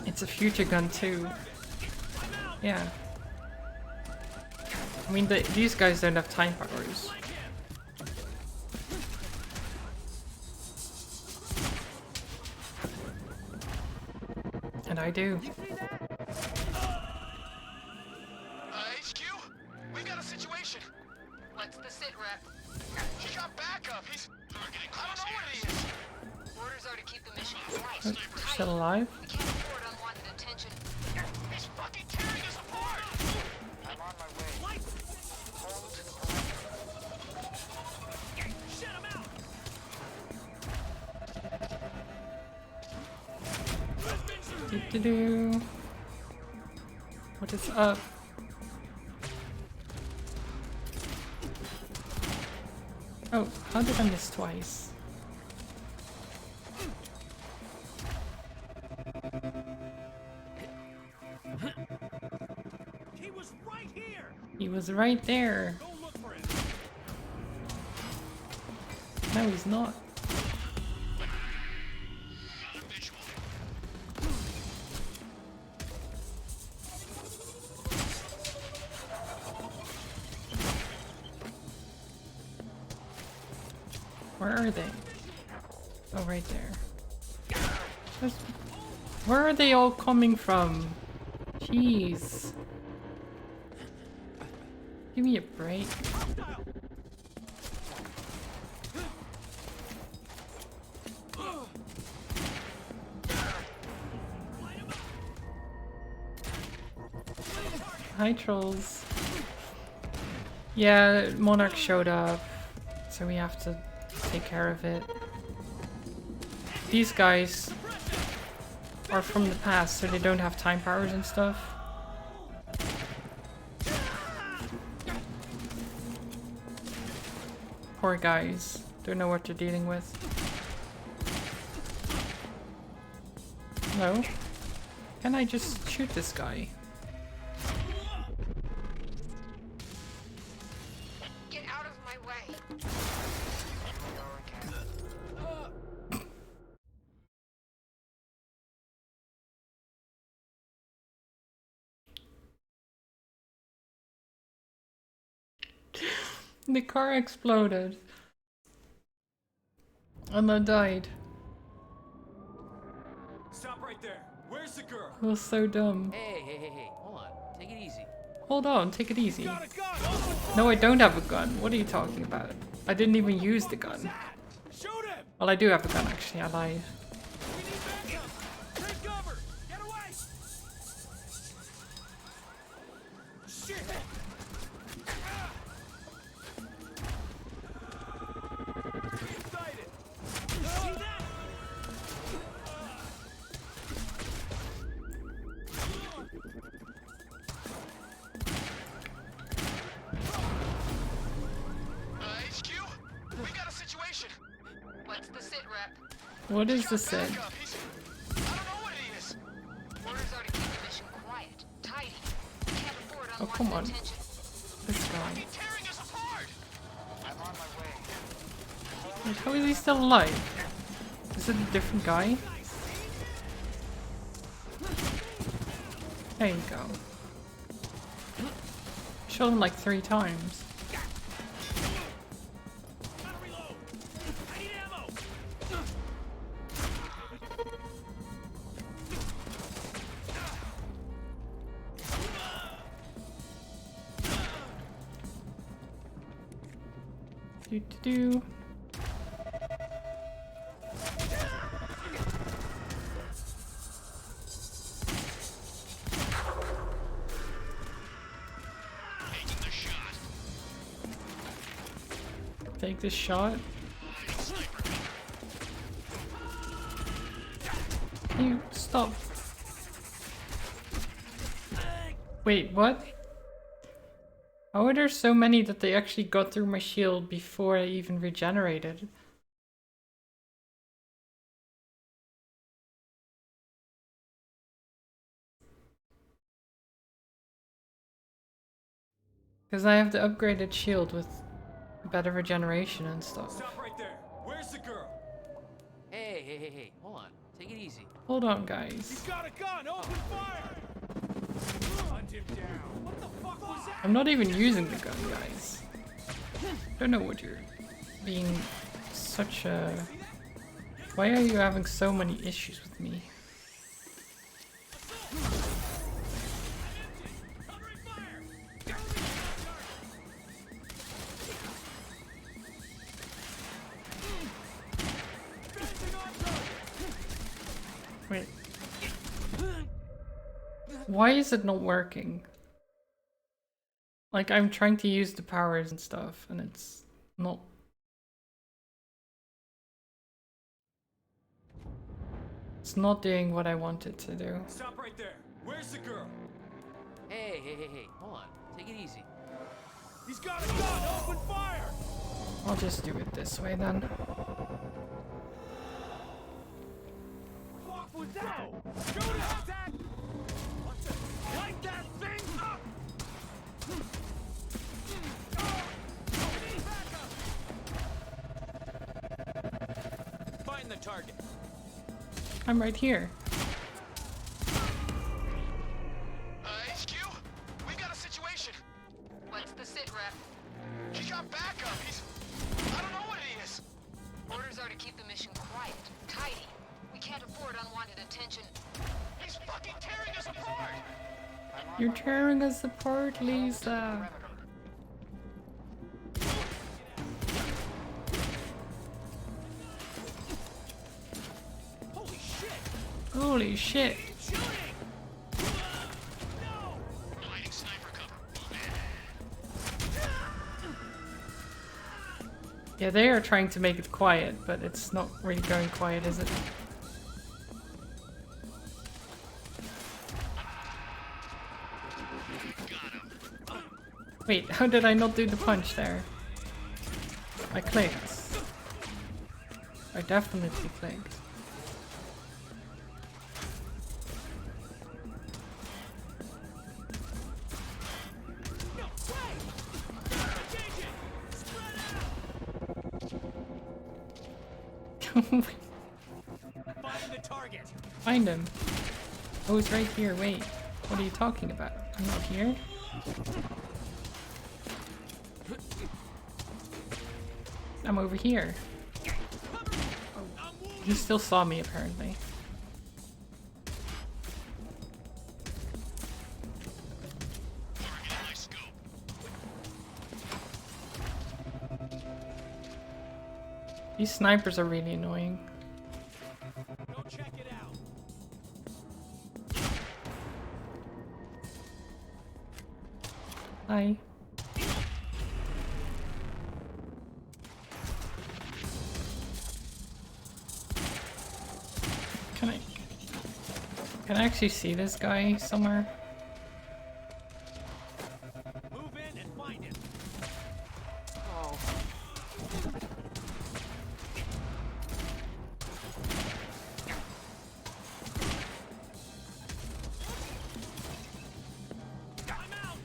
it! It's a future gun too. Yeah. I mean, these guys don't have time powers. And I do. HQ? We got a situation. What's the sit rep? He got backup. He's targeting close. I don't know what he is. Orders are to keep the mission Oh, quiet. still alive? We can't afford unwanted attention. He's fucking tearing us apart. I'm on my way. Hold. Shut him out! Do-do-do. What is up? Oh, how did I miss twice? He was right here! He was right there. Go look for him! No, he's not. Where are they? Oh, right there. Where are they all coming from? Jeez. Give me a break. Hi, trolls. Yeah, Monarch showed up, so we have to take care of it. These guys are from the past, so they don't have time powers and stuff. Poor guys. Don't know what they're dealing with. No? Can I just shoot this guy? Get out of my way. The car exploded. And I died. Stop right there. Where's the girl? I was so dumb. Hey, hold on. Take it easy. Hold on, take it easy. Got a gun! Open fire! No, I don't have a gun. What are you talking about? I didn't even use the gun. Shoot him! Well, I do have a gun actually, I lied. We need backup! Take cover! Get away! Shit! Excited! See that? HQ? We got a situation. What's the sit rep? What is this said? Backup. I don't know what he is. Orders are to keep the mission quiet. Tidy. We can't afford Oh, unwanted come on. attention. This guy. He's tearing us apart. I'm on my way. Wait, how is he still alive? Is it a different guy? There you go. Shot him like 3 times. Gotta reload! I need ammo! Do. Taking the shot. Take this shot. Sniper. Can you stop? Wait, what? How are there so many that they actually got through my shield before I even regenerated? Because I have the upgraded shield with better regeneration and stuff. Stop right there. Where's the girl? Hey, hold on. Take it easy. Hold on, guys. He's got a gun. Open fire. Hunt him down. What the fuck was that? I'm not even using the gun, guys. I don't know what you're being such a... Why are you having so many issues with me? Wait. Why is it not working? Like, I'm trying to use the powers and stuff, and it's not... It's not doing what I want it to do. Stop right there. Where's the girl? Hey, hold on. Take it easy. He's got a gun. Open fire. I'll just do it this way then. What was that? Shoot it! Attack! Light that thing up! Find the target. I'm right here. HQ? We've got a situation. What's the sit rep? He's got backup. I don't know what he is. Orders are to keep the mission quiet, tidy. We can't afford unwanted attention. He's fucking tearing us apart. You're tearing us apart, Lisa. Holy shit! Holy shit. Lighting sniper cover. Yeah, they are trying to make it quiet, but it's not really going quiet, is it? Wait, how did I not do the punch there? I clicked. I definitely clicked. Find the target. Find him. Oh, he's right here. Wait, what are you talking about? I'm not here? I'm over here. He still saw me, apparently. These snipers are really annoying. Go check it out. Hi. Can I actually see this guy somewhere? Move in and find him. Oh. I'm out.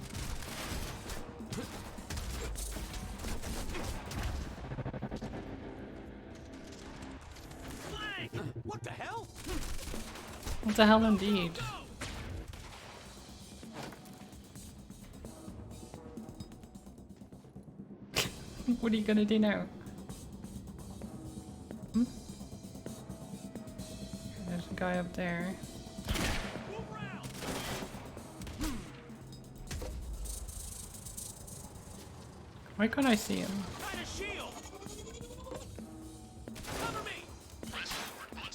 Flank! What the hell? What the hell indeed? What are you gonna do now? Hmm? There's a guy up there. Why can't I see him?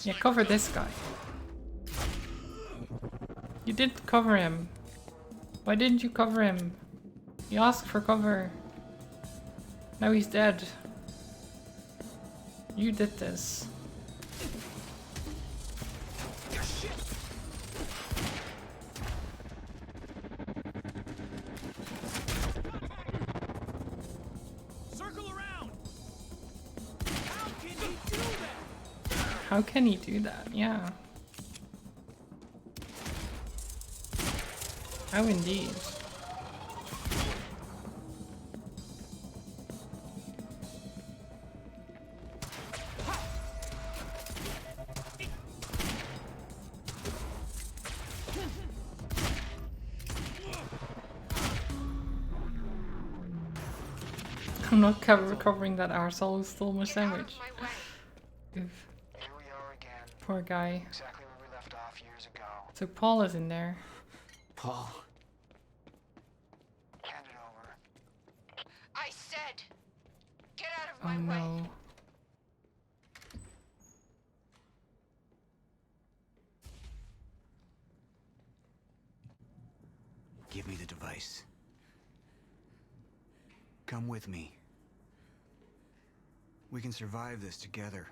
Yeah, cover this guy. You did cover him. Why didn't you cover him? You asked for cover. Now he's dead. You did this. How can he do that? Yeah. How indeed. I'm not recovering that arsehole who stole my sandwich. Oof. Here we are again. Poor guy. Exactly where we left off years ago. So Paul is in there. Paul. Hand it over. I said, get out of Oh my way. no. Give me the device. Come with me. We can survive this together.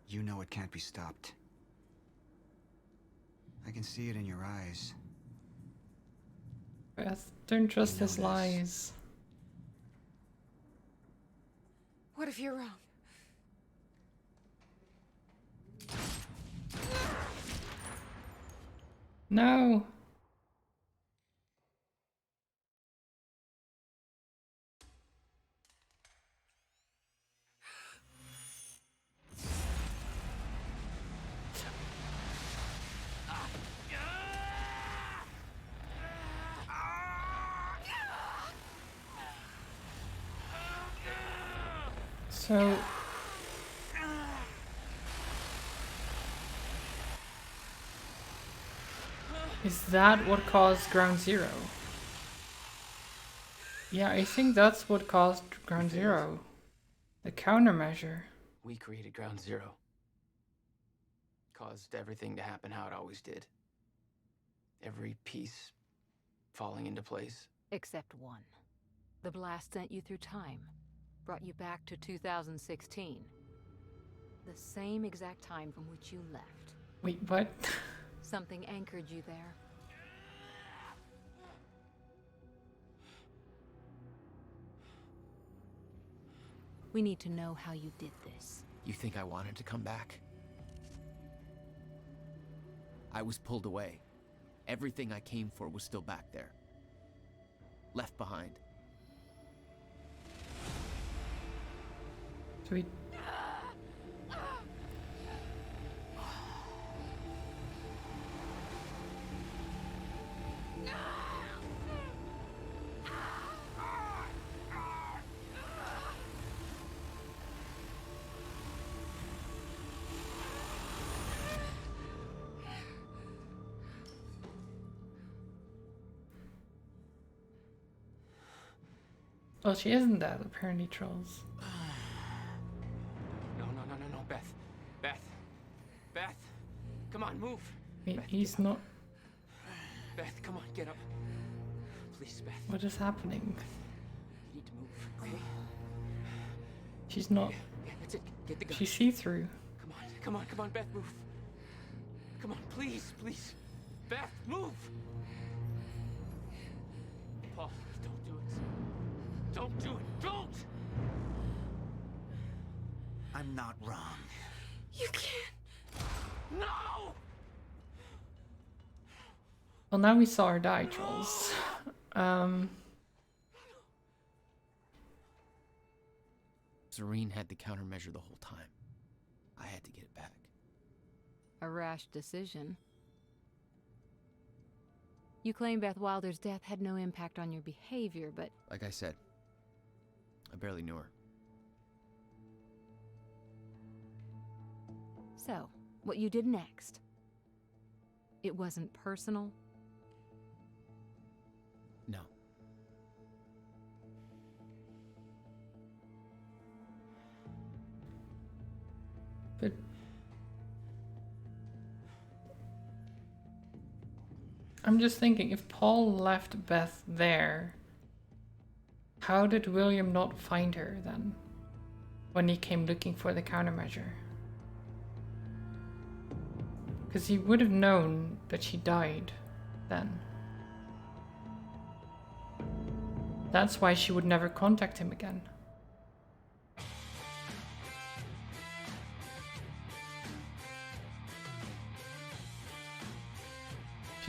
You know it can't be stopped. I can see it in your eyes. Beth, don't trust You know his this. lies. What if you're wrong? No. So is that what caused Ground Zero? Yeah, I think that's what caused Ground Zero. The countermeasure. We created Ground Zero. Caused everything to happen how it always did. Every piece falling into place. Except one. The blast sent you through time. Brought you back to 2016. The same exact time from which you left. Wait, what? Something anchored you there. We need to know how you did this. You think I wanted to come back? I was pulled away. Everything I came for was still back there. Left behind. Sweet. Well, she isn't dead, apparently, trolls. No, Beth. Beth. Come on, move. Wait, Beth, he's get up. not. Beth, come on, get up. Please, Beth. What is happening? You need to move, okay? She's not. Yeah, that's it. Get the gun. She's see-through. Come on, Beth, move. Come on, please. Beth, move! Paul, don't do it. Don't do it, don't! I'm not wrong. You can't. No! Well, now we saw her die, trolls. Serene had the countermeasure the whole time. I had to get it back. A rash decision. You claim Beth Wilder's death had no impact on your behavior, but... Like I said, I barely knew her. So, what you did next? It wasn't personal? No. But I'm just thinking, if Paul left Beth there, how did William not find her then? When he came looking for the countermeasure? Because he would have known that she died then. That's why she would never contact him again.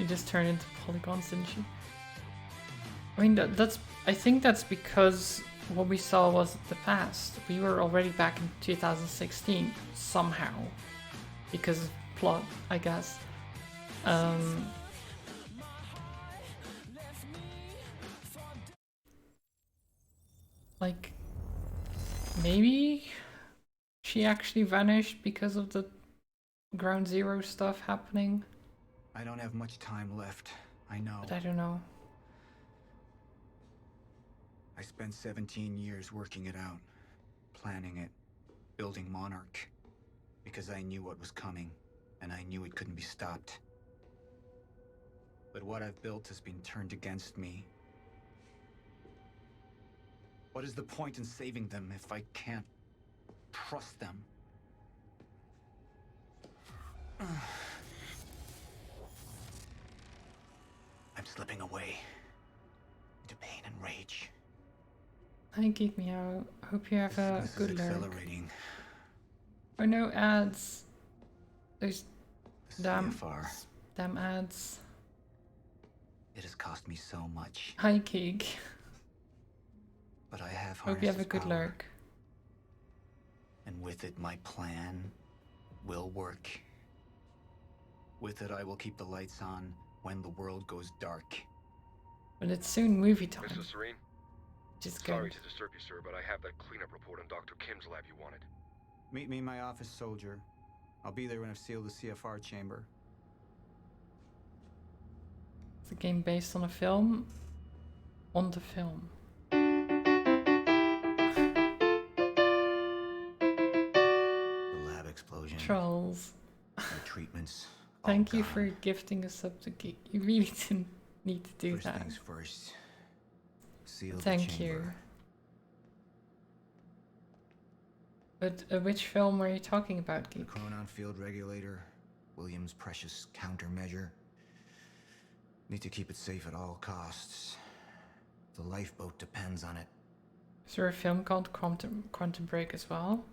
She just turned into polygons, didn't she? I mean, that's. I think that's because what we saw was the past. We were already back in 2016 somehow, because of plot, I guess. Like, maybe she actually vanished because of the Ground Zero stuff happening. I don't have much time left, I know. But I don't know. I spent 17 years working it out, planning it, building Monarch, because I knew what was coming, and I knew it couldn't be stopped. But what I've built has been turned against me. What is the point in saving them if I can't trust them? I'm slipping away into pain and rage. Hi, Geek Meow. Hope you have a This good is lurk. accelerating. Oh no, ads. There's The damn CFR. ads. It has cost me so much, Hi, Geek. but I have Hope you have a harnessed good power. lurk. And with it, my plan will work. With it, I will keep the lights on when the world goes dark. But it's soon movie time. Mrs. Serene? Just Sorry good. to disturb you, sir, but I have that cleanup report on Dr. Kim's lab you wanted. Meet me in my office, soldier. I'll be there when I've sealed the CFR chamber. It's a game based on a film. On the film. The lab explosion. Trolls. My treatments. Thank you for gifting us up to Geek. You really didn't need to do First that. things first. Seal the Thank chamber. you. But which film are you talking about, The Geek? Chronon Field Regulator. Williams' precious countermeasure. Need to keep it safe at all costs. The lifeboat depends on it. Is there a film called Quantum Break as well?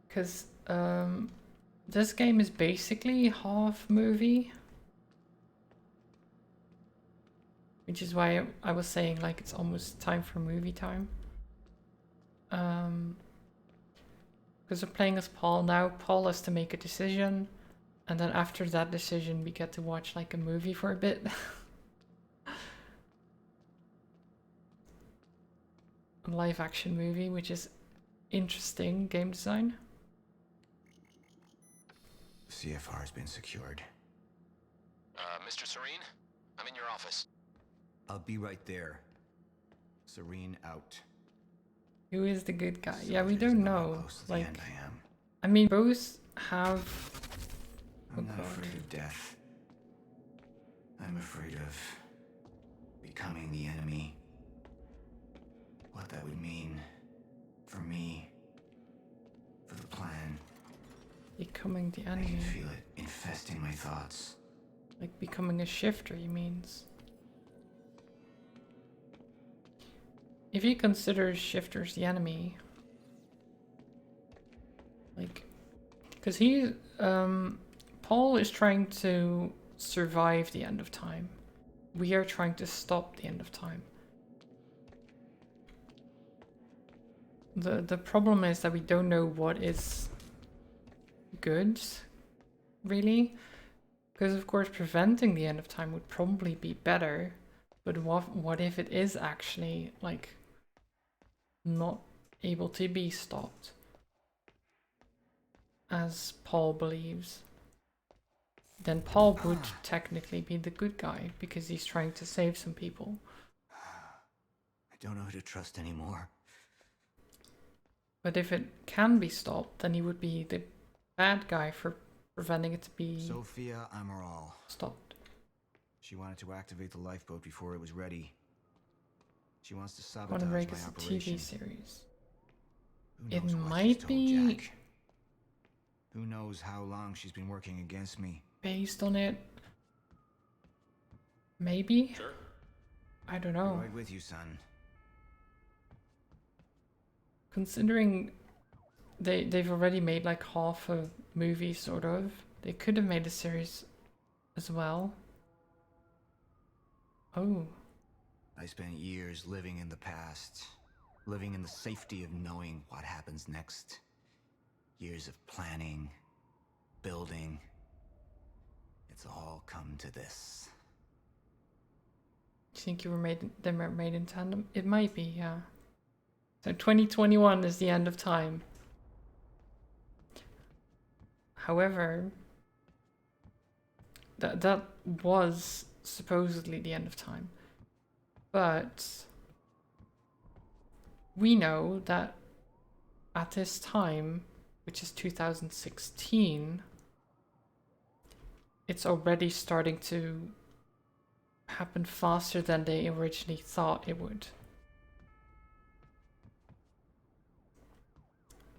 Because this game is basically half movie, which is why I was saying like it's almost time for movie time. Because we're playing as Paul now. Paul has to make a decision, and then after that decision we get to watch like a movie for a bit. A live action movie, which is interesting game design. CFR has been secured. Mr. Serene? I'm in your office. I'll be right there. Serene out. Who is the good guy? Yeah, we don't know. Close to the Like, end I am. I mean, both have. I'm not afraid of death. I'm afraid of becoming the enemy. What that would mean for me, for the plan. Becoming the I enemy. can feel it infesting my thoughts. Like becoming a shifter, he means. If he considers shifters the enemy, like, because Paul is trying to survive the end of time. We are trying to stop the end of time. The problem is that we don't know what is good, really. Because of course preventing the end of time would probably be better. But what if it is actually like not able to be stopped? As Paul believes. Then Paul would technically be the good guy because he's trying to save some people. I don't know who to trust anymore. But if it can be stopped, then he would be the bad guy for preventing it to be Sophia Amaral. stopped. She wanted to activate the lifeboat before it was ready. She wants to sabotage Quantum Break my is a operation. TV series. Who It knows what might she's told be Jack? Who knows how long she's been working against me? based on it. Maybe. Sir? I don't know. Right with you, son. Considering they've already made like half a movie, sort of. They could have made a series as well. Oh. I spent years living in the past, living in the safety of knowing what happens next. Years of planning, building. It's all come to this. You think they were made in tandem? It might be, yeah. So 2021 is the end of time. However, that was supposedly the end of time. But we know that at this time, which is 2016, it's already starting to happen faster than they originally thought it would.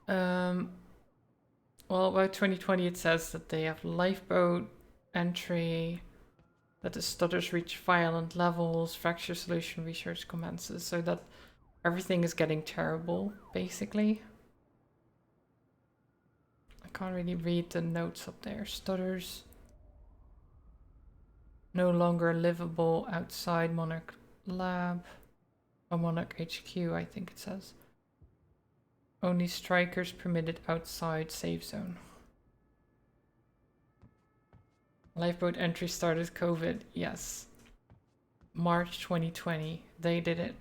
Well, about 2020 it says that they have lifeboat entry, that the stutters reach violent levels, fracture solution research commences, so that everything is getting terrible, basically. I can't really read the notes up there. Stutters no longer livable outside Monarch Lab, or Monarch HQ, I think it says. Only strikers permitted outside safe zone. Lifeboat entry started COVID, yes. March 2020, they did it.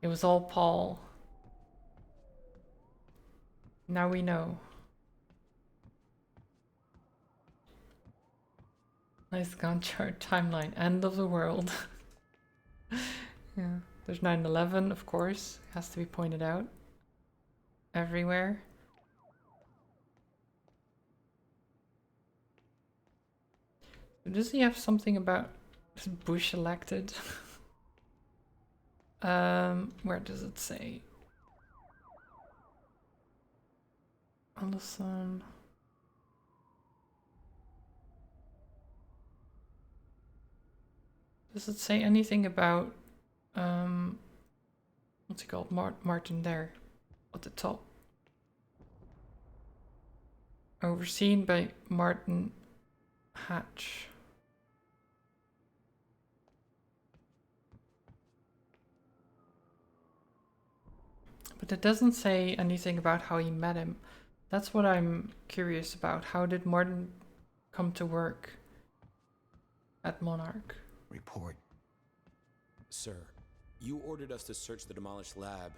It was all Paul. Now we know. Nice Gantt chart timeline, end of the world. Yeah, there's 9/11, of course, has to be pointed out. Everywhere. Does he have something about Bush elected? Where does it say? Allison. Does it say anything about what's he called? Martin there at the top. Overseen by Martin Hatch. But it doesn't say anything about how he met him. That's what I'm curious about. How did Martin come to work at Monarch? Report. Sir, you ordered us to search the demolished lab.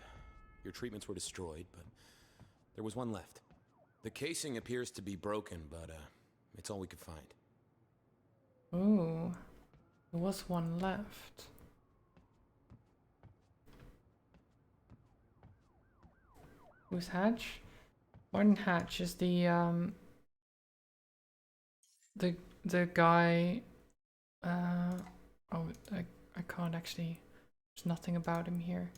Your treatments were destroyed, but there was one left. The casing appears to be broken, but it's all we could find. Ooh, there was one left. Who's Hatch? Martin Hatch is the guy. Oh, I can't actually. There's nothing about him here.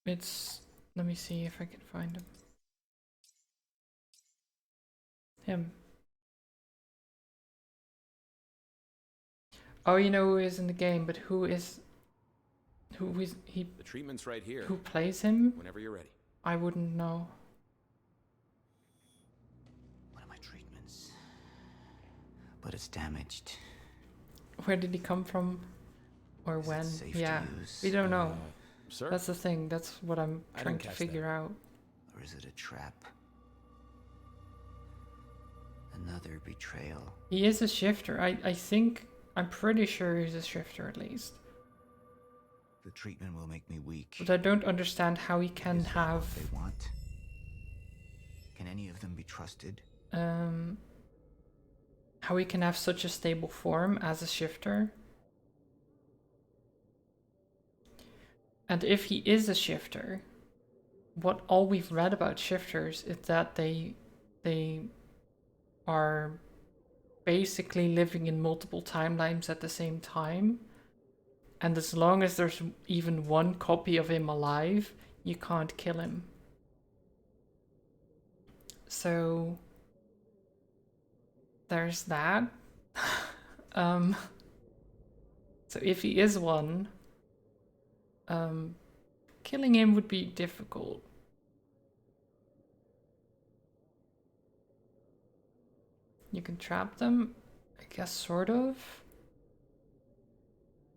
It's. Let me see if I can find him. Him. Oh, you know who is in the game, but who is he? The treatment's right here. Who plays him? Whenever you're ready. I wouldn't know. One of my treatments. But it's damaged. Where did he come from? Or when? Yeah, we don't know. Sir? That's the thing. That's what I'm trying to figure out. Or is it a trap? Another betrayal. He is a shifter. I think. I'm pretty sure he's a shifter at least. The treatment will make me weak. But I don't understand how he can have. What they want. Can any of them be trusted? How he can have such a stable form as a shifter. And if he is a shifter, what all we've read about shifters is that they are basically living in multiple timelines at the same time. And as long as there's even one copy of him alive, you can't kill him. So there's that. um, so if he is one, killing him would be difficult. You can trap them, I guess, sort of.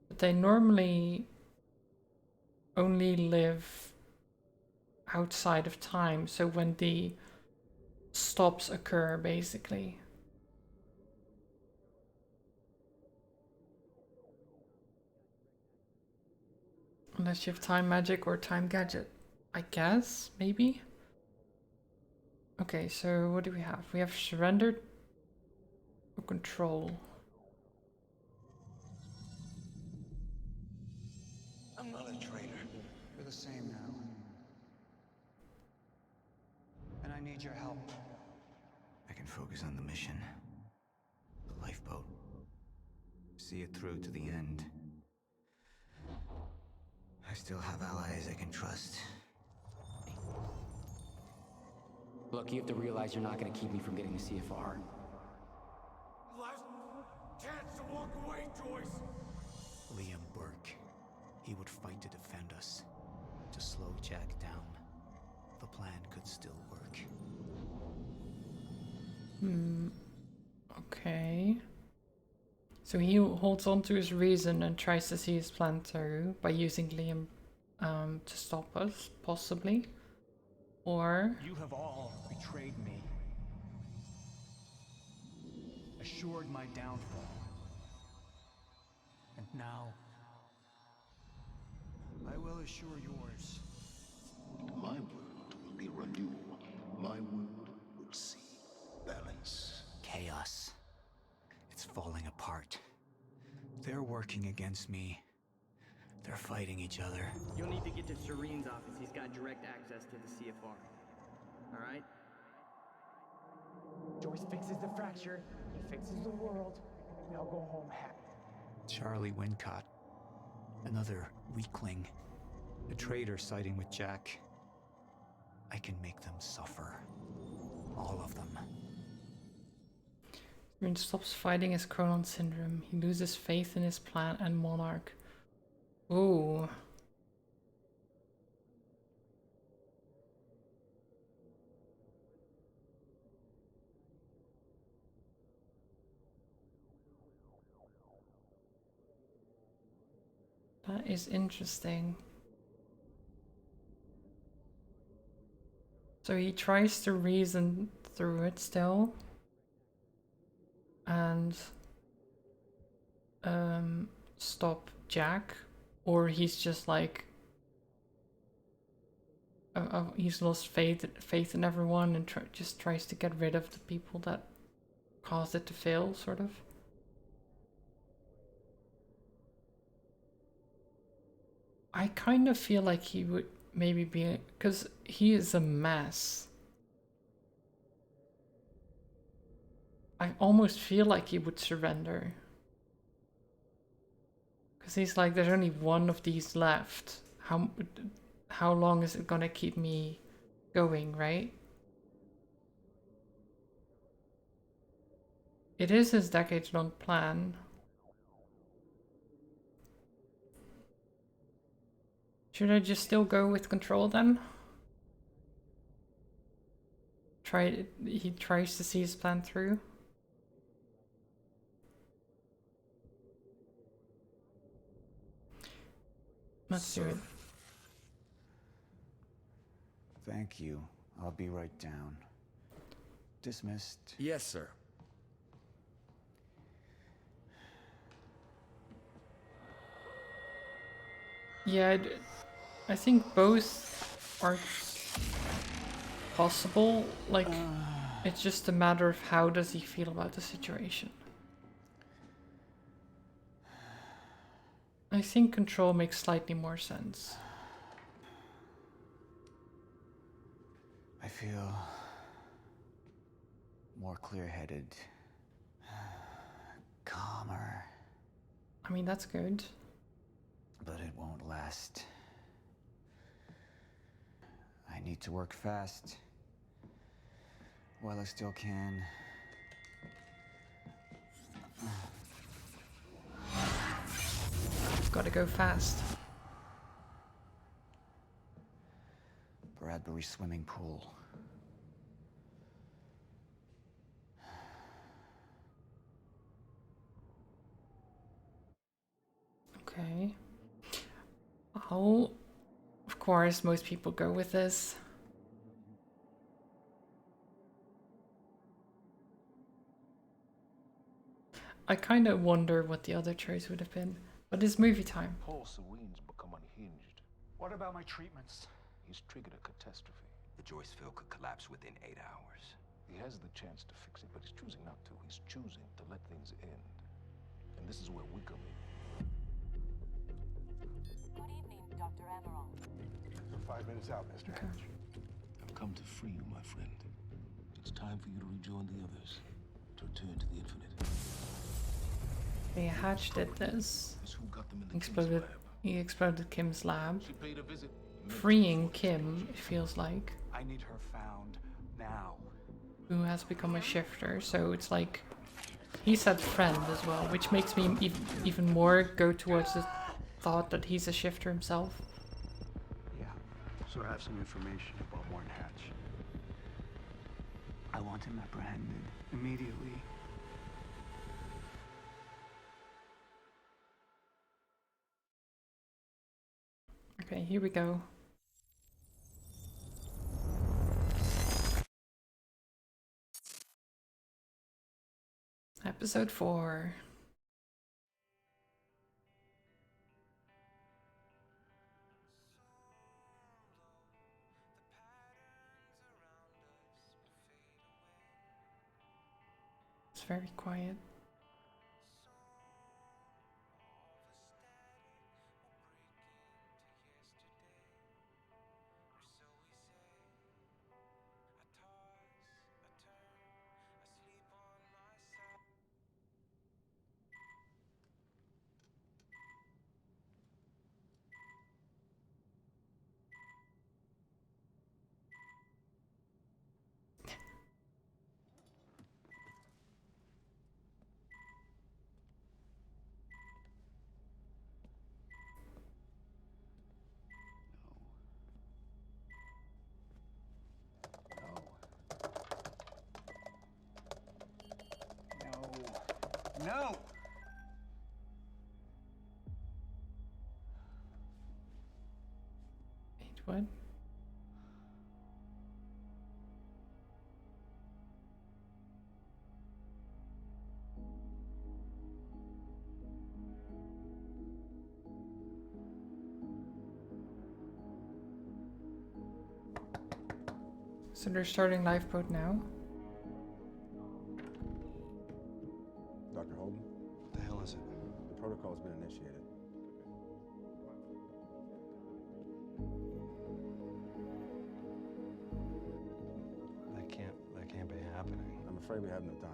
But they normally only live outside of time, so when the stops occur, basically. Unless you have time magic or time gadget, I guess, maybe? Okay, so what do we have? We have surrendered or control. I'm not a traitor. You're the same now. And I need your help. I can focus on the mission. The lifeboat. See it through to the end. I still have allies I can trust. Look, you have to realize you're not gonna keep me from getting the CFR. Last chance to walk away, Joyce. Liam Burke. He would fight to defend us. To slow Jack down. The plan could still work. Okay. So he holds on to his reason and tries to see his plan through by using Liam to stop us, possibly. Or... You have all betrayed me. Assured my downfall. And now... I will assure yours. My world will be renewal. My world will see balance. Chaos. It's falling apart. They're working against me. They're fighting each other. You'll need to get to Serene's office. He's got direct access to the CFR. Alright? Joyce fixes the fracture, he fixes the world, and they'll go home happy. Charlie Wincott. Another weakling. A traitor siding with Jack. I can make them suffer. All of them. Serene stops fighting his Cronon syndrome. He loses faith in his plan and Monarch. Ooh. That is interesting. So he tries to reason through it still. And stop Jack, or he's just like he's lost faith in everyone and just tries to get rid of the people that caused it to fail, sort of. I kind of feel like he would maybe be, because he is a mess. I almost feel like he would surrender. Because he's like, there's only one of these left. How long is it gonna keep me going, right? It is his decades-long plan. Should I just still go with control then? He tries to see his plan through. Let's do it. Thank you. I'll be right down. Dismissed. Yes, sir. Yeah, I think both are possible. Like, it's just a matter of how does he feel about the situation. I think control makes slightly more sense. I feel more clear-headed, calmer. I mean, that's good. But it won't last. I need to work fast while I still can. Gotta go fast. Bradbury swimming pool. Okay. Oh, of course, most people go with this. I kind of wonder what the other choice would have been, but it's movie time. Paul Serene's become unhinged. What about my treatments? He's triggered a catastrophe. The Joyce field could collapse within 8 hours. He has the chance to fix it, but he's choosing not to. He's choosing to let things end. And this is where we come in. Good evening, Dr. Amaral. You're 5 minutes out, Mr. Hatch. I've come to free you, my friend. It's time for you to rejoin the others, to return to the infinite. The Hatch did this. He exploded Kim's lab. Freeing Kim, it feels like. I need her found now. Who has become a shifter, so it's like he said friend as well, which makes me even more go towards the thought that he's a shifter himself. Yeah, so I have some information about Morton Hatch. I want him apprehended immediately. Okay, here we go. Episode 4. It's very quiet. No! Wait, what? So they're starting lifeboat now? Dr. Holden? What the hell is it? The protocol's been initiated. That can't be happening. I'm afraid we have no time.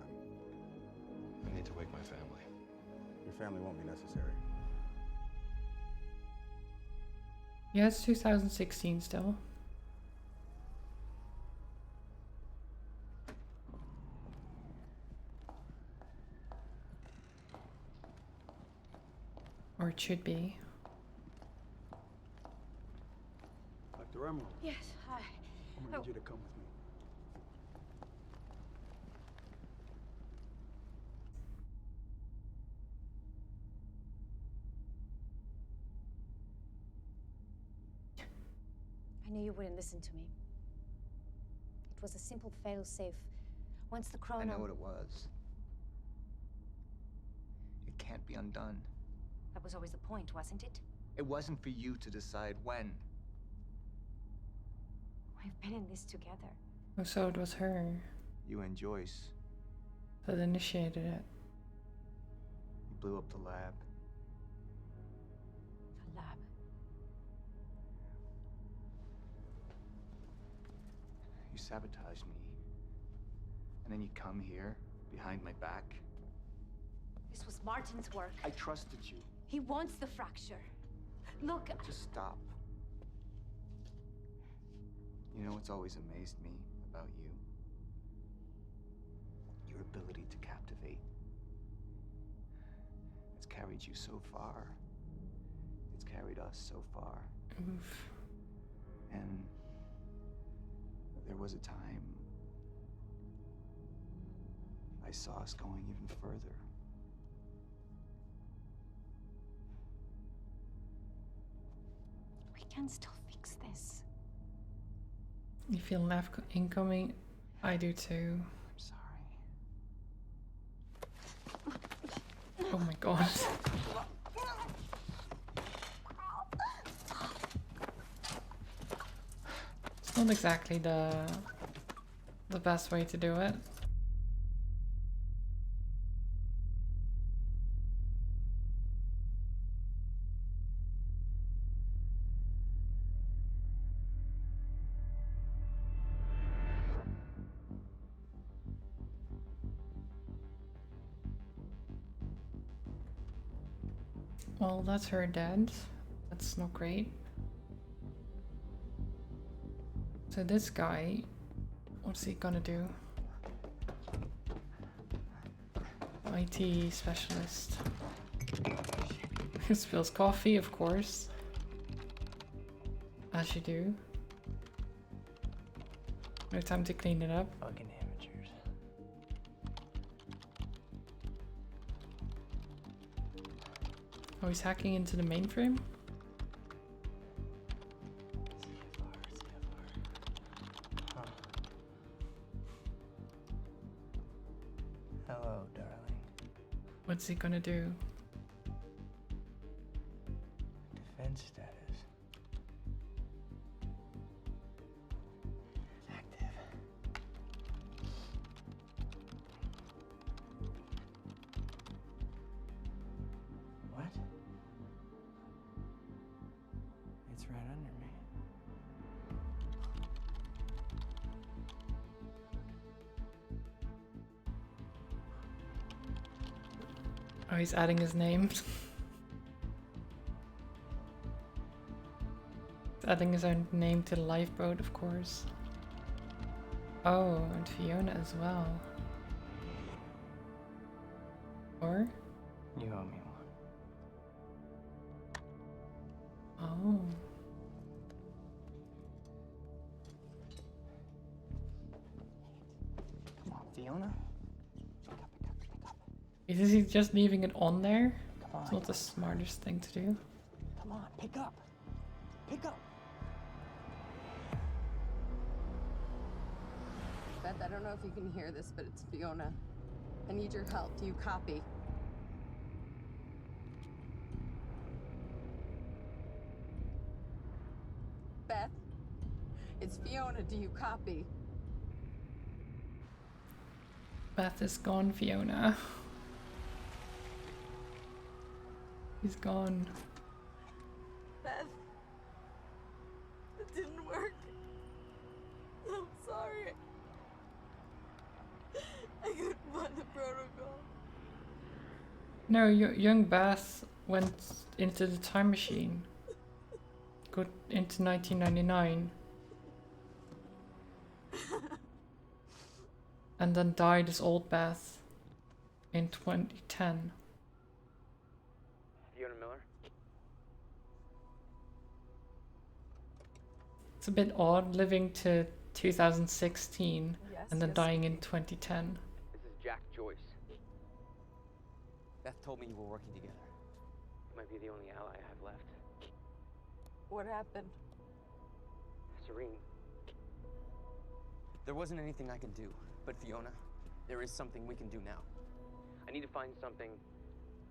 I need to wake my family. Your family won't be necessary. Yeah, it's 2016 still. Or it should be. Dr. Emerald. Yes, hi. I'm gonna need you to come with me. I knew you wouldn't listen to me. It was a simple fail-safe. Once the chrono... I know what it was. It can't be undone. That was always the point, wasn't it? It wasn't for you to decide when. We've been in this together. Oh, so it was her You and Joyce. that initiated it. You blew up the lab. The lab. You sabotaged me. And then you come here, behind my back. This was Martin's work. I trusted you. He wants the fracture. Look, Just stop. You know what's always amazed me about you? Your ability to captivate. carried you so far. It's carried us so far. Oof. And there was a time I saw us going even further. We can still fix this. You feel left incoming? I do too. I'm sorry. Oh my god. It's not exactly the best way to do it. Well, that's her dead. That's not great. So this guy, what's he gonna do? IT specialist. Who spills coffee, of course. As you do. No time to clean it up. Fucking amateurs. Oh, he's hacking into the mainframe? Hello, darling. What's he gonna do? Defense status. Active. What? It's right under me. Oh, he's adding his name. He's adding his own name to the lifeboat, of course. Oh, and Fiona as well. Or? You owe me one. Oh. Come on, Fiona. Is he just leaving it on there? Come on. It's not the smartest thing to do. Come on, pick up. Pick up. Beth, I don't know if you can hear this, but it's Fiona. I need your help. Do you copy? Beth, it's Fiona. Do you copy? Beth is gone, Fiona. He's gone. Beth, it didn't work. I'm sorry. I couldn't find the protocol. No, young Beth went into the time machine. Got into 1999. And then died as old Beth in 2010. Fiona Miller? It's a bit odd living to 2016 and then yes. dying in 2010. This is Jack Joyce. Beth told me you were working together. You might be the only ally I have left. What happened? Serene. There wasn't anything I could do, but Fiona, there is something we can do now. I need to find something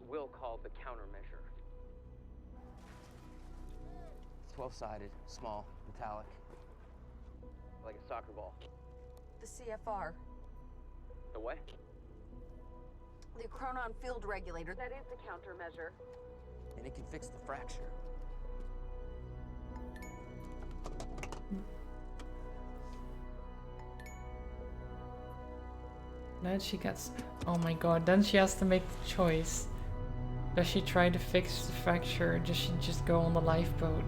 Will called the countermeasure. It's 12-sided, small, metallic, like a soccer ball. The CFR. The what? The Chronon Field Regulator. That is the countermeasure. And it can fix the fracture. Then she gets... Oh my god, then she has to make the choice. Does she try to fix the fracture or does she just go on the lifeboat?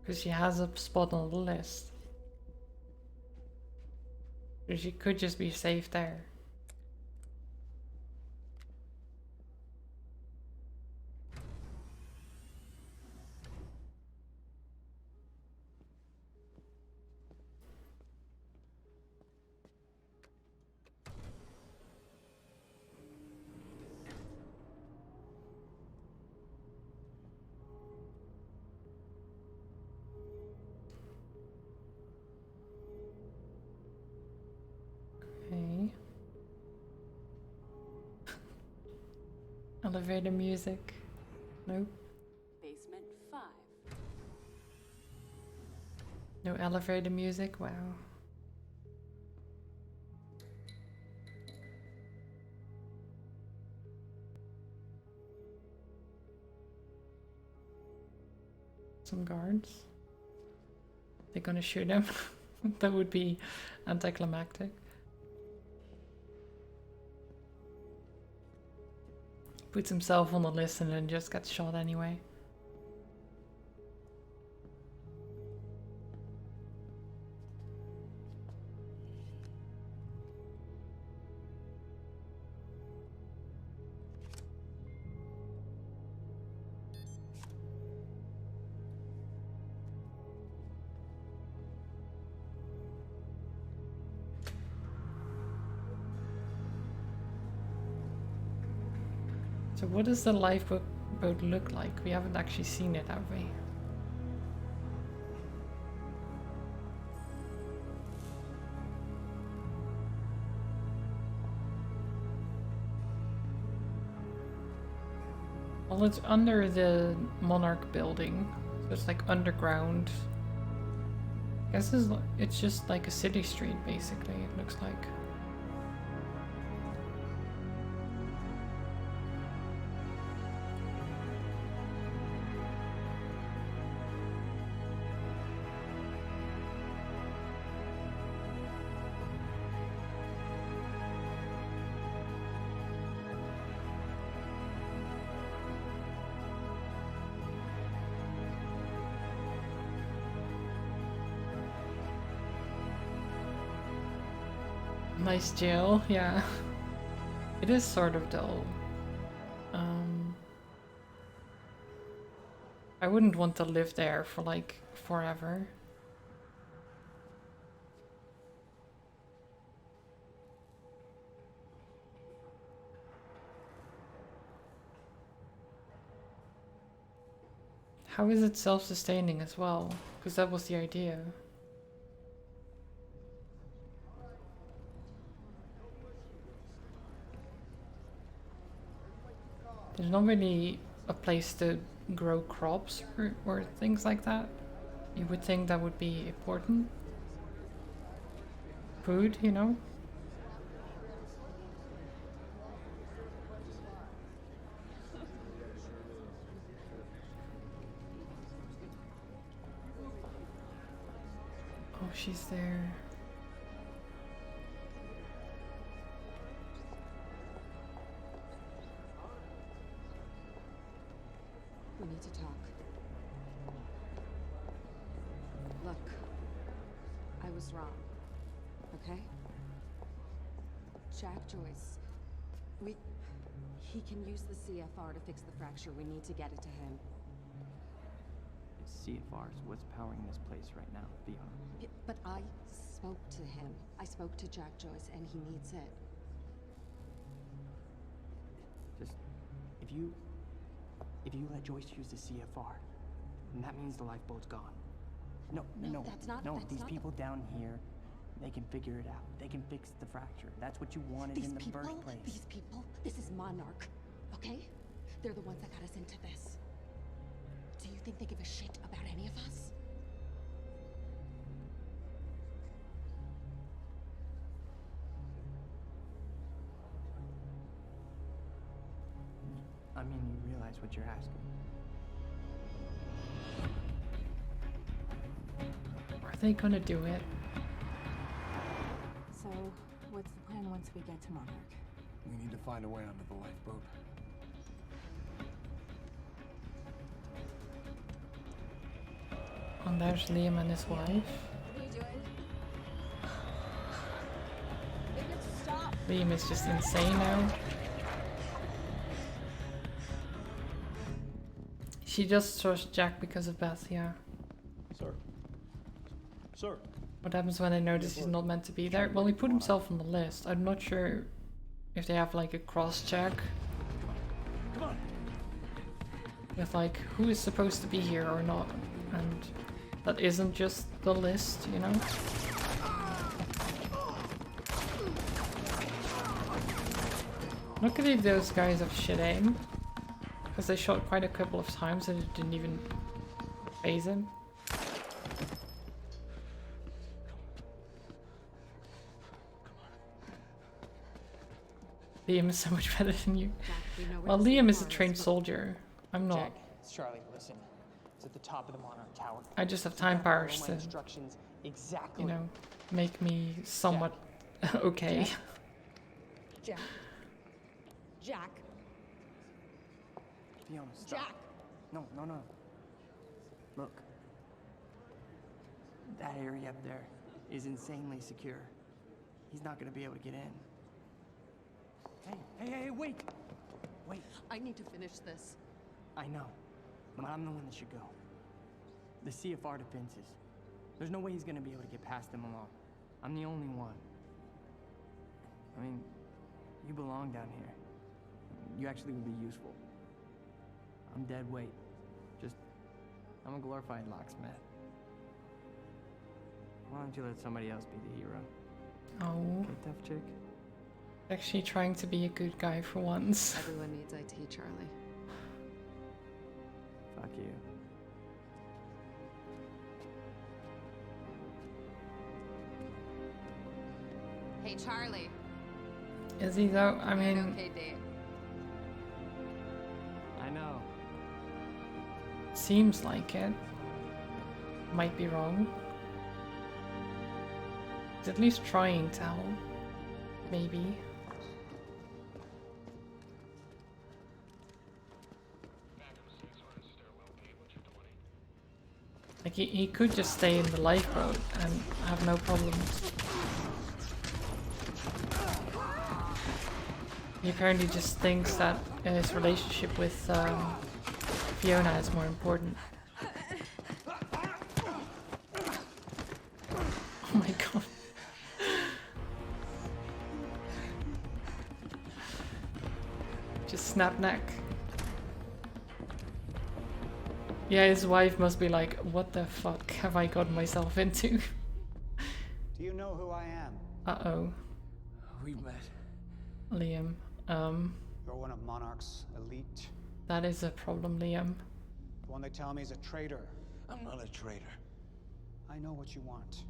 Because she has a spot on the list. She could just be safe there. Okay. Elevator music. Nope. Basement 5. No elevator music. Wow. Some guards. They're gonna shoot him. That would be anticlimactic. Puts himself on the list and then just gets shot anyway. So what does the lifeboat look like? We haven't actually seen it, have we? Well, it's under the Monarch building, so it's like underground. I guess it's just like a city street, basically, it looks like. Nice jail, yeah. It is sort of dull. I wouldn't want to live there for like forever. How is it self-sustaining as well? Because that was the idea. There's not really a place to grow crops or things like that. You would think that would be important. Food, you know? Oh, she's there. We need to talk. Look, I was wrong, okay? Jack Joyce, he can use the CFR to fix the fracture. We need to get it to him. CFRs, what's powering this place right now, Fiona? Yeah, but I spoke to him. I spoke to Jack Joyce, and he needs it. Just, if you let Joyce use the CFR, then that means the lifeboat's gone. No, that's not these the- people down here, they can figure it out. They can fix the fracture. That's what you wanted in the first place. These people, this is Monarch, okay? They're the ones that got us into this. Do you think they give a shit about any of us? I mean, you realize what you're asking. Are they gonna do it? So, what's the plan once we get to Monarch? We need to find a way onto the lifeboat. And there's Liam and his wife. What are you doing? Liam is just insane now. She just trusts Jack because of Beth, yeah. Sir. Sir. What happens when they notice he's not meant to be there? Well, he put himself on the list. I'm not sure if they have like a cross check. Come on. With like who is supposed to be here or not. And that isn't just the list, you know? Look at if those guys have shit aim. Because they shot quite a couple of times and it didn't even phase him. Liam is so much better than you. Well, Liam is a trained soldier. I'm not. Jack, it's Charlie. Listen, it's at the top of the Monarch Tower. I just have time powers to, exactly. you know, make me somewhat okay. Jack. Jack. Fiona, stop. Jack. No. Look. That area up there is insanely secure. He's not gonna be able to get in. Hey, wait! Wait. I need to finish this. I know, but I'm the one that should go. The CFR defenses. There's no way he's gonna be able to get past them alone. I'm the only one. I mean, you belong down here. You actually would be useful. I'm dead weight. I'm a glorified locksmith. Why don't you let somebody else be the hero? Oh. Okay, tough chick. Actually trying to be a good guy for once. Everyone needs IT, Charlie. Fuck you. Hey, Charlie. Is he though? I mean, Okay, date. I know. seems like it. Might be wrong. He's at least trying to help. Maybe. Like he could just stay in the lifeboat and have no problems. He apparently just thinks that his relationship with Fiona is more important. Oh my god. Just snap neck. Yeah, his wife must be like, what the fuck have I gotten myself into? Do you know who I am? Uh-oh. We met. Liam, You're one of Monarch's elite. that is a problem, Liam. The one they tell me is a traitor. I'm not a traitor. I know what you want.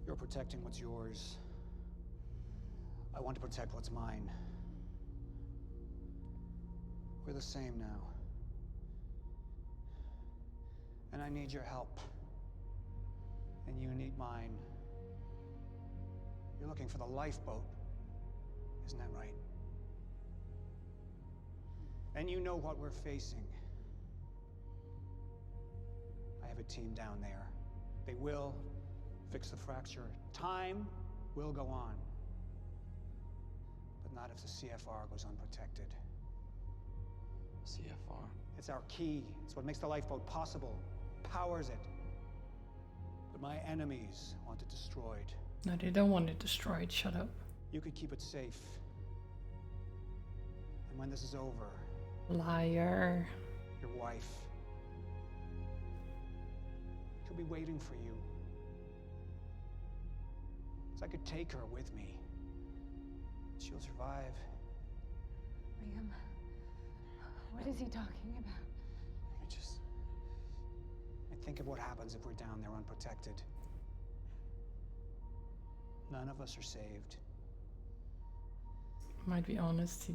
You're protecting what's yours. I want to protect what's mine. We're the same now. And I need your help. And you need mine. You're looking for the lifeboat. Isn't that right? And you know what we're facing. I have a team down there. They will fix the fracture. Time will go on. But not if the CFR goes unprotected. CFR? It's our key. It's what makes the lifeboat possible. Powers it. But my enemies want it destroyed. No, they don't want it destroyed. Shut up. You could keep it safe. And when this is over, Liar. your wife, she'll be waiting for you. So I could take her with me. She'll survive. Liam, what is he talking about? And think of what happens if we're down there unprotected. None of us are saved. Might be honest, he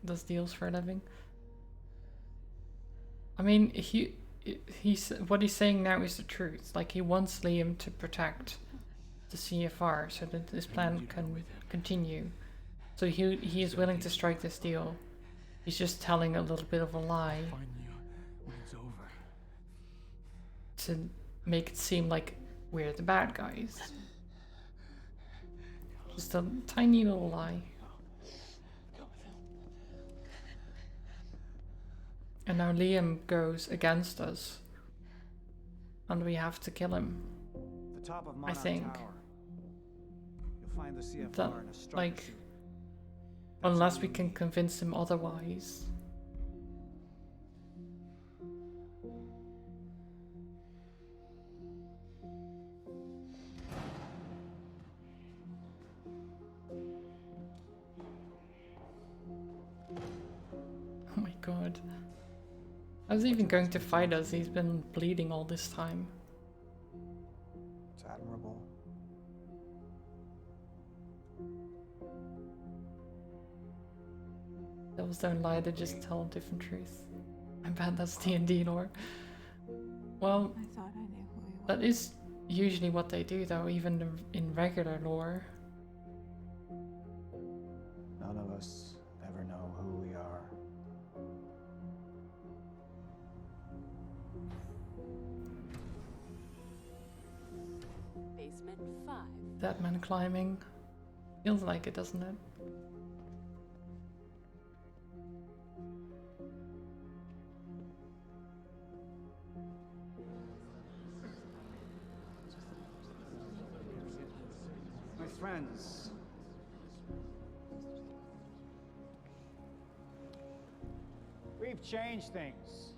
does deals for a living. I mean, he's what he's saying now is the truth. Like, he wants Liam to protect the CFR so that this plan can continue. So he is willing to strike this deal. He's just telling a little bit of a lie When it's over. to make it seem like we're the bad guys. Just a tiny little lie. And now Liam goes against us. And we have to kill him. The top of I Monarch think. Tower. You'll find the CFR That, in a striker like, suit. unless we can convince him otherwise. Oh my god. How's he even going to fight us? He's been bleeding all this time. It's admirable. Devils don't lie, they just tell different truths. I bet that's D&D lore. Well, I thought I knew who he was. that is usually what they do though, even in regular lore. None of us ever know who we are. Basement 5. That man climbing. Feels like it, doesn't it? My friends. We've changed things.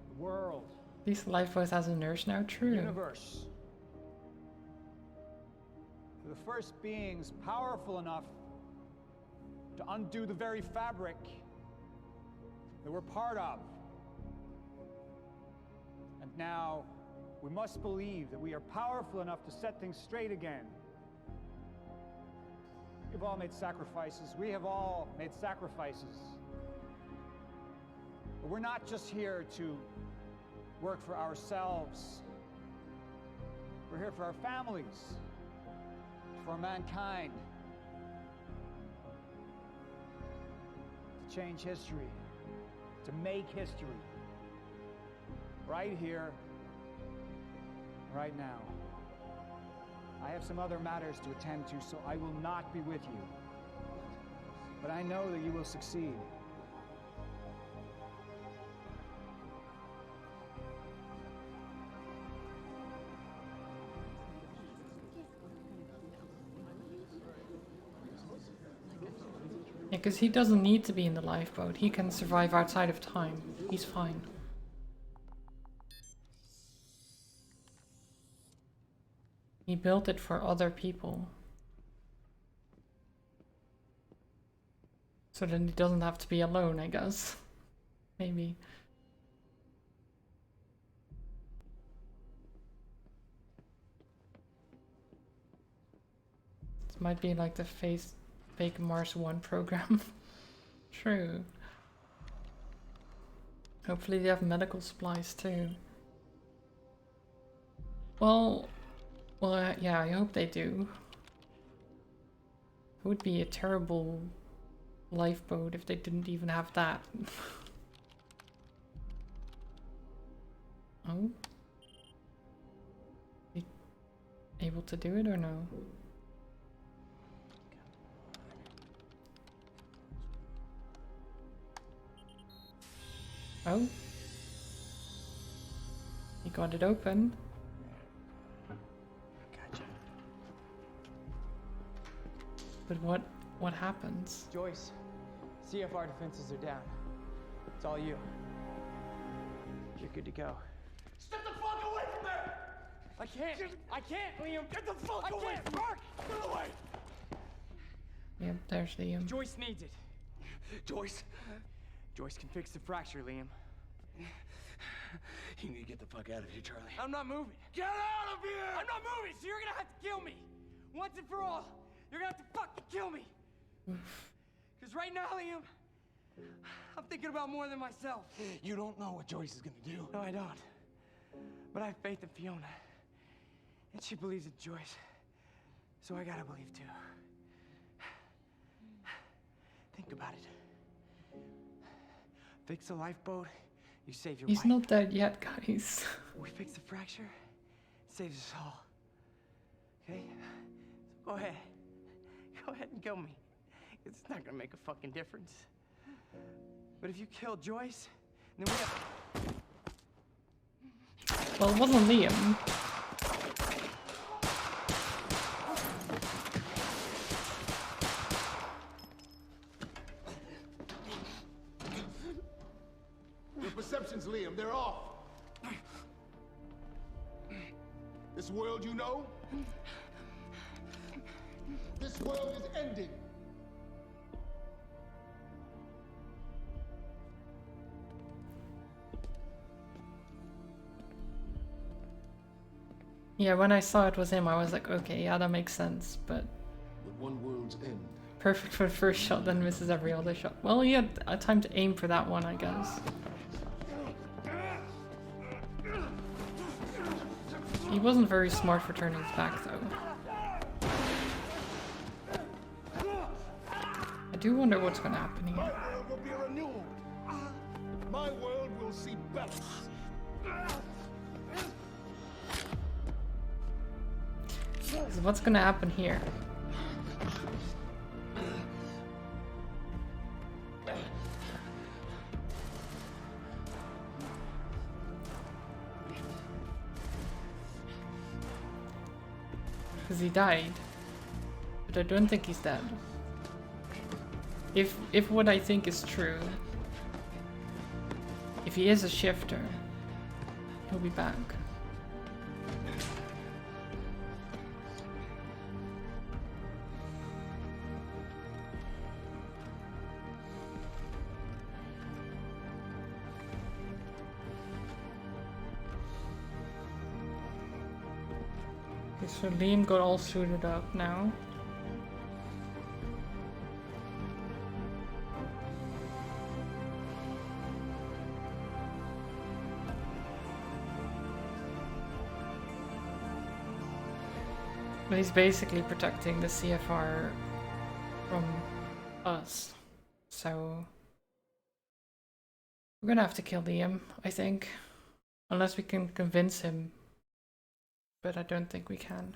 The world. These lifeboat has a nurse now, true. Universe. We're the first beings powerful enough to undo the very fabric that we're part of. And now, we must believe that we are powerful enough to set things straight again. We've all made sacrifices. We have all made sacrifices. But we're not just here to work for ourselves. We're here for our families, for mankind. To change history, to make history. Right here, right now. I have some other matters to attend to, so I will not be with you. But I know that you will succeed. Yeah, because he doesn't need to be in the lifeboat. He can survive outside of time. He's fine. He built it for other people. So then he doesn't have to be alone, I guess. Maybe. This might be like the fake Mars 1 program. True. Hopefully they have medical supplies too. Well, yeah, I hope they do. It would be a terrible lifeboat if they didn't even have that. Oh? Be able to do it or no? Oh? He got it open. But what happens? Joyce, CFR defenses are down. It's all you. You're good to go. Step the fuck away from there! I can't, Liam! Get the fuck away! Mark! Get away! Yep, there's Liam. Joyce needs it. Joyce? Joyce can fix the fracture, Liam. You need to get the fuck out of here, Charlie. I'm not moving. Get out of here! I'm not moving, so you're gonna have to kill me. Once and for all. You're gonna have to fucking kill me. Because right now, Liam, I'm thinking about more than myself. You don't know what Joyce is gonna do. No, I don't. But I have faith in Fiona. And she believes in Joyce. So I gotta believe too. Think about it. Fix the lifeboat, you save your He's wife. not dead yet, guys. We fix the fracture, it saves us all. Okay? So go Go ahead. Go ahead and kill me. It's not gonna make a fucking difference. But if you kill Joyce, then we have... Well, it wasn't Liam. Your perceptions, Liam, they're off. This world you know, this world is ending. Yeah, when I saw it was him, I was like, okay, yeah, that makes sense, but one world's end. perfect for the first shot, then misses every other shot. Well, he had a time to aim for that one, I guess. He wasn't very smart for turning his back, though. I do wonder what's going to happen here. My world will be renewed. My world will see balance. So what's going to happen here? Because he died, but I don't think he's dead. If what I think is true, if he is a shifter, he'll be back. So Liam got all suited up now. But he's basically protecting the CFR from us. So we're gonna have to kill Liam, I think. Unless we can convince him. But I don't think we can.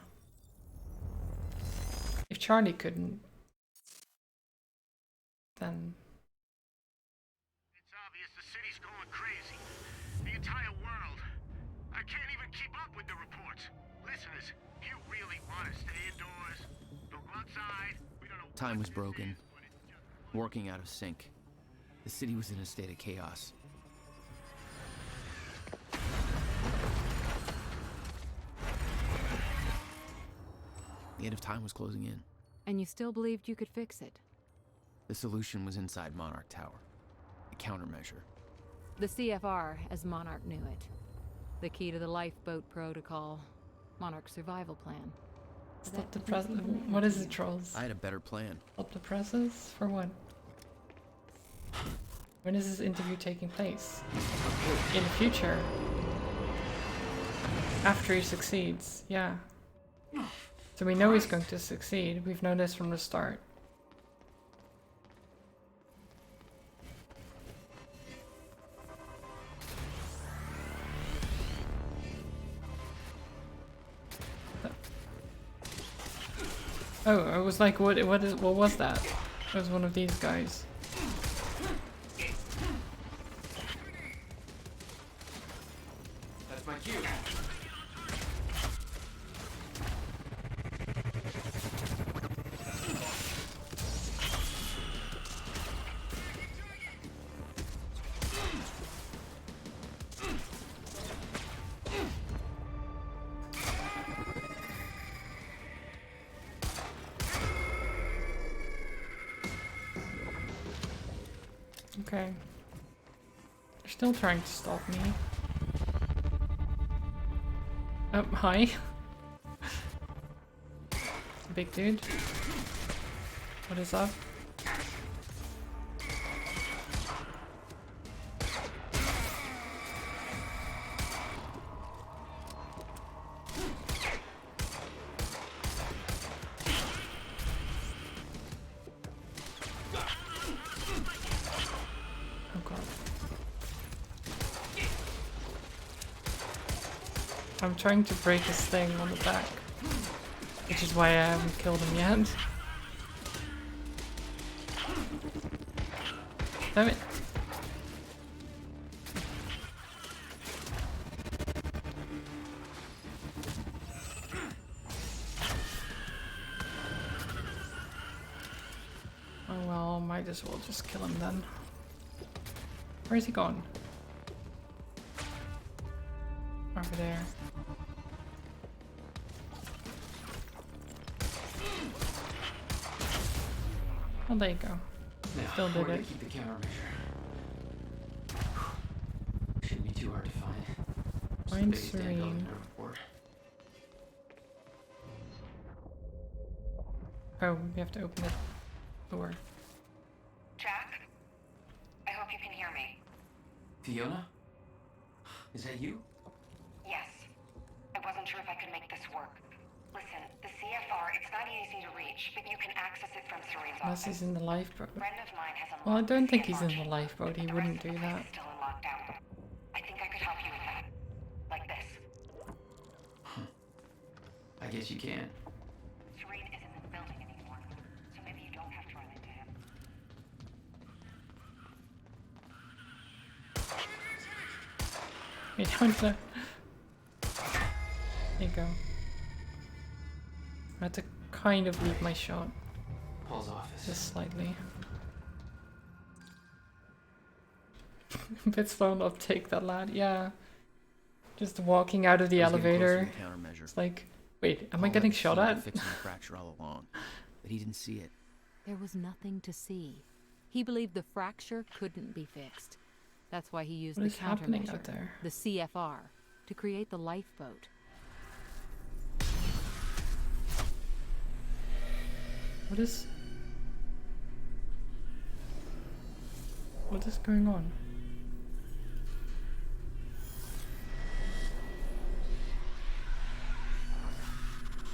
If Charlie couldn't, then... It's obvious the city's going crazy. The entire world. I can't even keep up with the reports. Listeners, you really want to stay indoors? Don't go outside. We don't know. Time was broken, working out of sync. The city was in a state of chaos. The end of time was closing in. And you still believed you could fix it? The solution was inside Monarch Tower. A countermeasure. The CFR, as Monarch knew it. The key to the lifeboat protocol. Monarch's survival plan. Stop the press. What is it, trolls? I had a better plan. Stop the presses? For what? When is this interview taking place? In the future. After he succeeds, yeah. So we know he's going to succeed. We've known this from the start. Oh, I was like, what was that? It was one of these guys. That's my cue. Okay. They're still trying to stop me. Oh, hi. Big dude. What is up? I'm trying to break his thing on the back. Which is why I haven't killed him yet. Damn it. Oh well, might as well just kill him then. Where's he gone? Over there. Oh, there you go. Now, Still did where it. to keep the countermeasure? Shouldn't be too hard to find. Just Find the biggest damn building Serene. in Riverport. Oh, we have to open the door. Jack? I hope you can hear me. Fiona? Is that you? Yes. I wasn't sure if I could make this work. Listen, the CFR, it's not easy to reach, but you can access it from Serene's Unless office. he's in the lifeboat. A friend of mine has Well, I unlocked don't the think he's CFR in the lifeboat. He The wouldn't rest of do the place that. is still in lockdown. I think I could help you with that. Like this. I guess you can. Serene isn't in the building anymore, so maybe you don't have to run into him. Wait, how the... There you go. I had to kind of leave my shot. Paul's office. Just slightly. Bit slow on uptake, that lad. Yeah. Just walking out of the I was getting close to elevator. the countermeasure. It's like, wait, am I Paul getting had the shot key to at? fixing the fracture all along, but he didn't see it. There was nothing to see. He believed the fracture couldn't be fixed. That's why he used What the is happening countermeasure, out there? the CFR, to create the lifeboat. What is going on?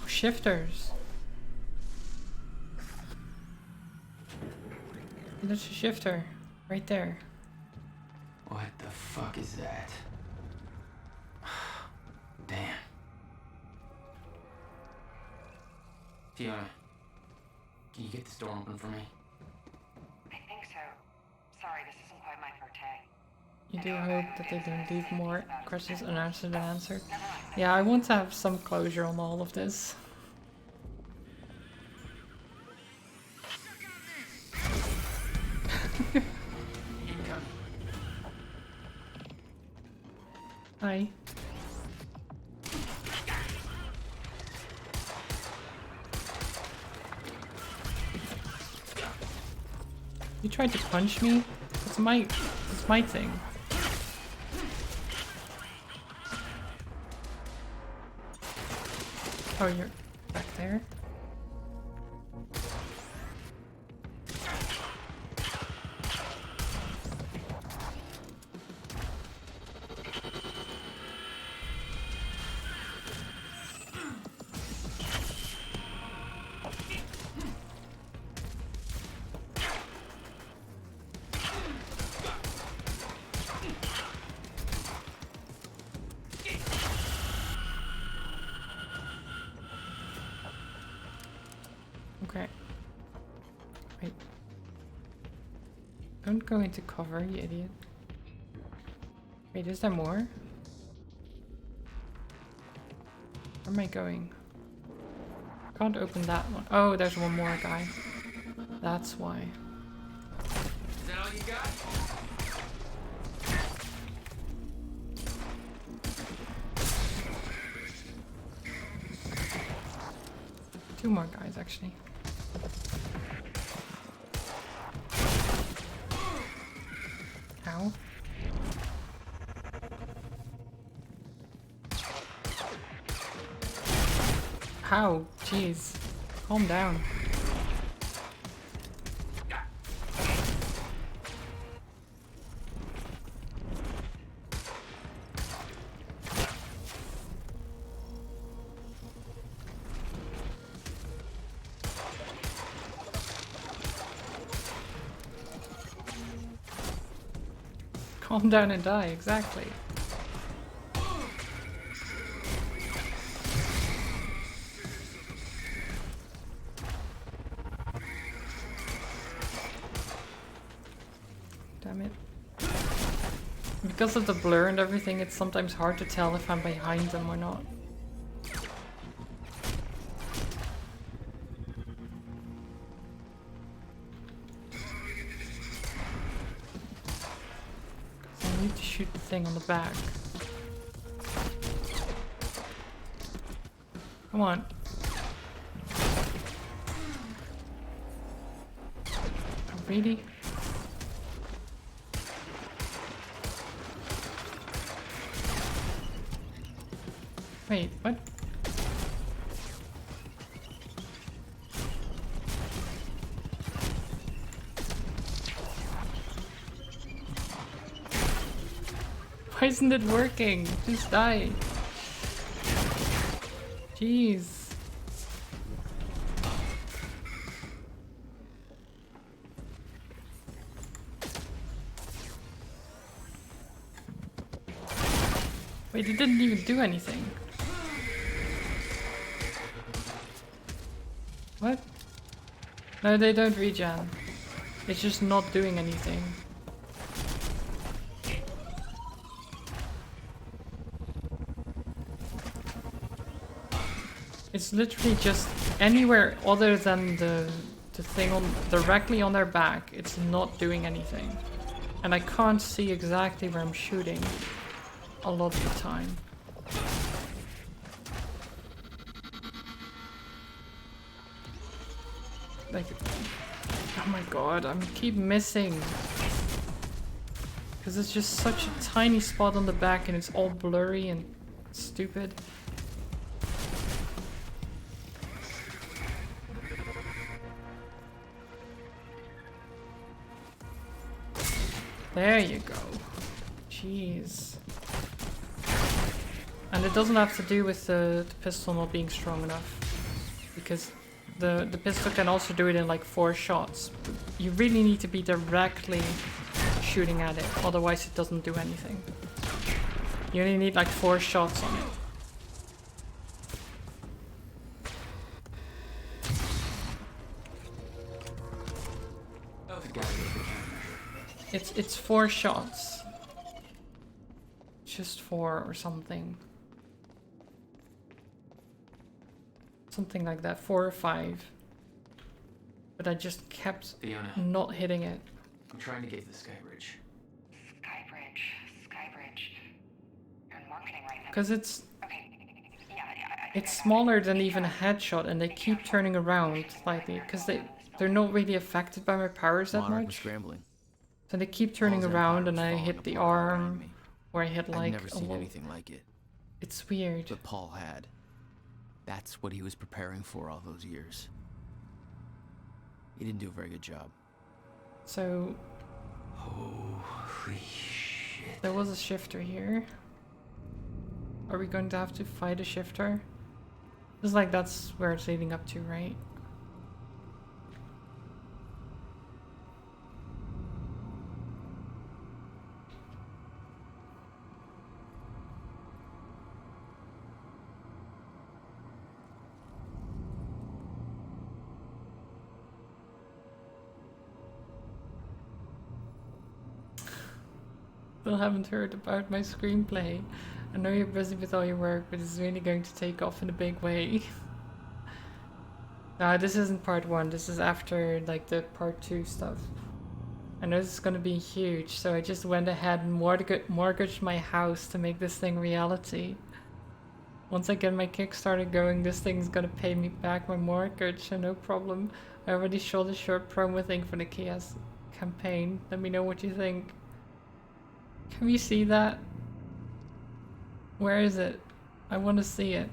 Oh, shifters. There's a shifter right there. What the fuck is that? Damn. Fiona, can you get this door open for me? I think so. Sorry, this isn't quite my forte. You do hope that they don't leave more questions unanswered than answered. Yeah, I want to have some closure on all of this. Hi. You tried to punch me? It's my thing. Oh, you're back there? Okay. Wait. Don't go into cover, you idiot. Wait, is there more? Where am I going? Can't open that one. Oh, there's one more guy. That's why. Is that all you got? Two more guys, actually. Ow. Ow, jeez. Calm down. Calm down and die, exactly. Because of the blur and everything, it's sometimes hard to tell if I'm behind them or not. I need to shoot the thing on the back. Come on. Really? Wait, what? Why isn't it working? Just die. Jeez. Wait, it didn't even do anything. What? No, they don't regen. It's just not doing anything. It's literally just anywhere other than the thing on directly on their back. It's not doing anything. And I can't see exactly where I'm shooting a lot of the time. Like, oh my god, I keep missing. Because it's just such a tiny spot on the back and it's all blurry and stupid. There you go. Jeez. And it doesn't have to do with the pistol not being strong enough. Because the pistol can also do it in like 4 shots. You really need to be directly shooting at it, otherwise it doesn't do anything. You only need like 4 shots on it. It's 4 shots. Just 4 or something. Something like that, 4 or 5. But I just kept Fiona, not hitting it. I'm trying to get to the Skybridge. Skybridge. You're in marketing right now. Because it's Yeah, it's smaller than even a headshot, and they keep turning around slightly because they're not really affected by my powers that Monarch was much. scrambling. So they keep turning Paul's around, empire and was I falling hit the apart around arm, me. or I hit I've like never a seen little. anything like it. It's weird. But Paul had. That's what he was preparing for all those years. He didn't do a very good job. So holy shit. There was a shifter here. Are we going to have to fight a shifter? Just like that's where it's leading up to, right? Still haven't heard about my screenplay. I know you're busy with all your work, but it's really going to take off in a big way. No, this isn't part 1. This is after like the part 2 stuff. I know this is going to be huge, so I just went ahead and mortgaged my house to make this thing reality. Once I get my Kickstarter going, this thing's going to pay me back my mortgage, so no problem. I already shot a short promo thing for the Chaos campaign. Let me know what you think. Can we see that? Where is it? I want to see it.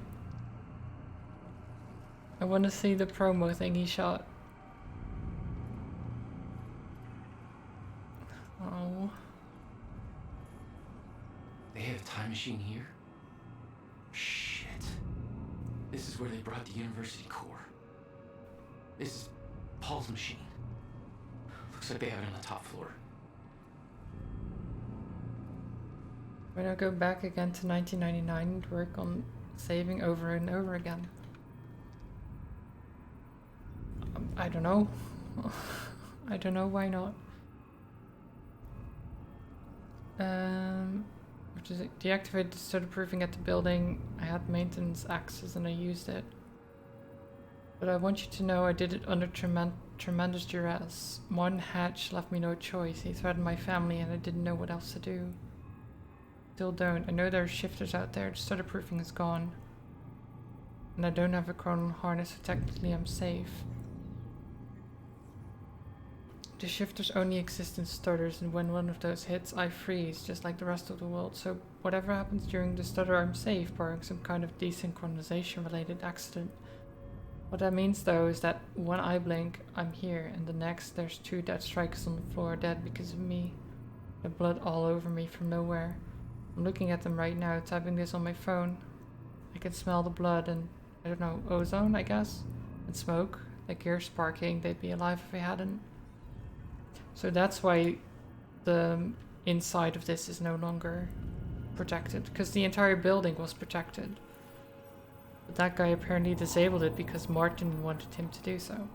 I want to see the promo thing he shot. Oh. They have a time machine here? Shit. This is where they brought the university core. This is Paul's machine. Looks like they have it on the top floor. When I go back again to 1999 and work on saving over and over again. I don't know. I don't know why not. Which is it? Deactivated the stutter proofing at the building. I had maintenance access and I used it. But I want you to know I did it under tremendous duress. Martin Hatch left me no choice. He threatened my family and I didn't know what else to do. Still don't. I know there are shifters out there. The stutter proofing is gone. And I don't have a chronon harness, so technically I'm safe. The shifters only exist in stutters, and when one of those hits, I freeze, just like the rest of the world. So whatever happens during the stutter, I'm safe, barring some kind of desynchronization-related accident. What that means, though, is that when I blink, I'm here, and the next, there's 2 dead strikers on the floor, dead because of me. The blood all over me from nowhere. I'm looking at them right now, typing this on my phone. I can smell the blood and, I don't know, ozone, I guess? And smoke. The gear sparking, they'd be alive if I hadn't. So that's why the inside of this is no longer protected, because the entire building was protected. But that guy apparently disabled it because Martin wanted him to do so.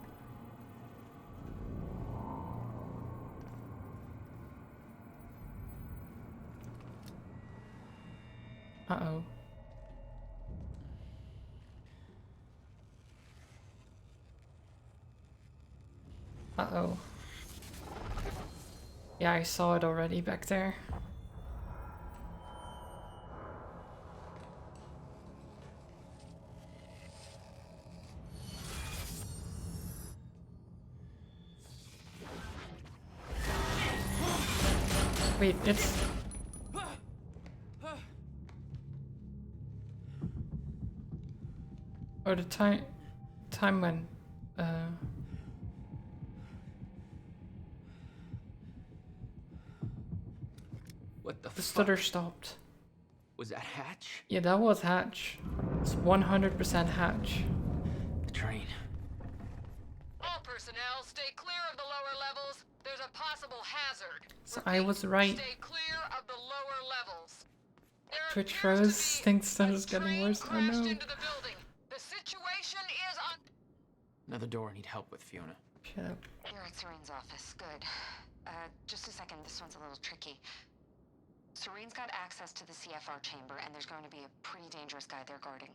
Uh-oh. Uh-oh. Yeah, I saw it already back there. Wait, it's... Oh, the time when... What the fuck? The stutter stopped. Was that Hatch? Yeah, that was Hatch. It's 100% Hatch. The train. All personnel, stay clear of the lower levels. There's a possible hazard. So I was right. Stay clear of the lower levels. Twitch froze. Thinks stuff is getting worse. Oh no. The situation is on. Another door I need help with, Fiona. Shut up. You're at Serene's office. Good. Just a second. This one's a little tricky. Serene's got access to the CFR chamber, and there's going to be a pretty dangerous guy there guarding.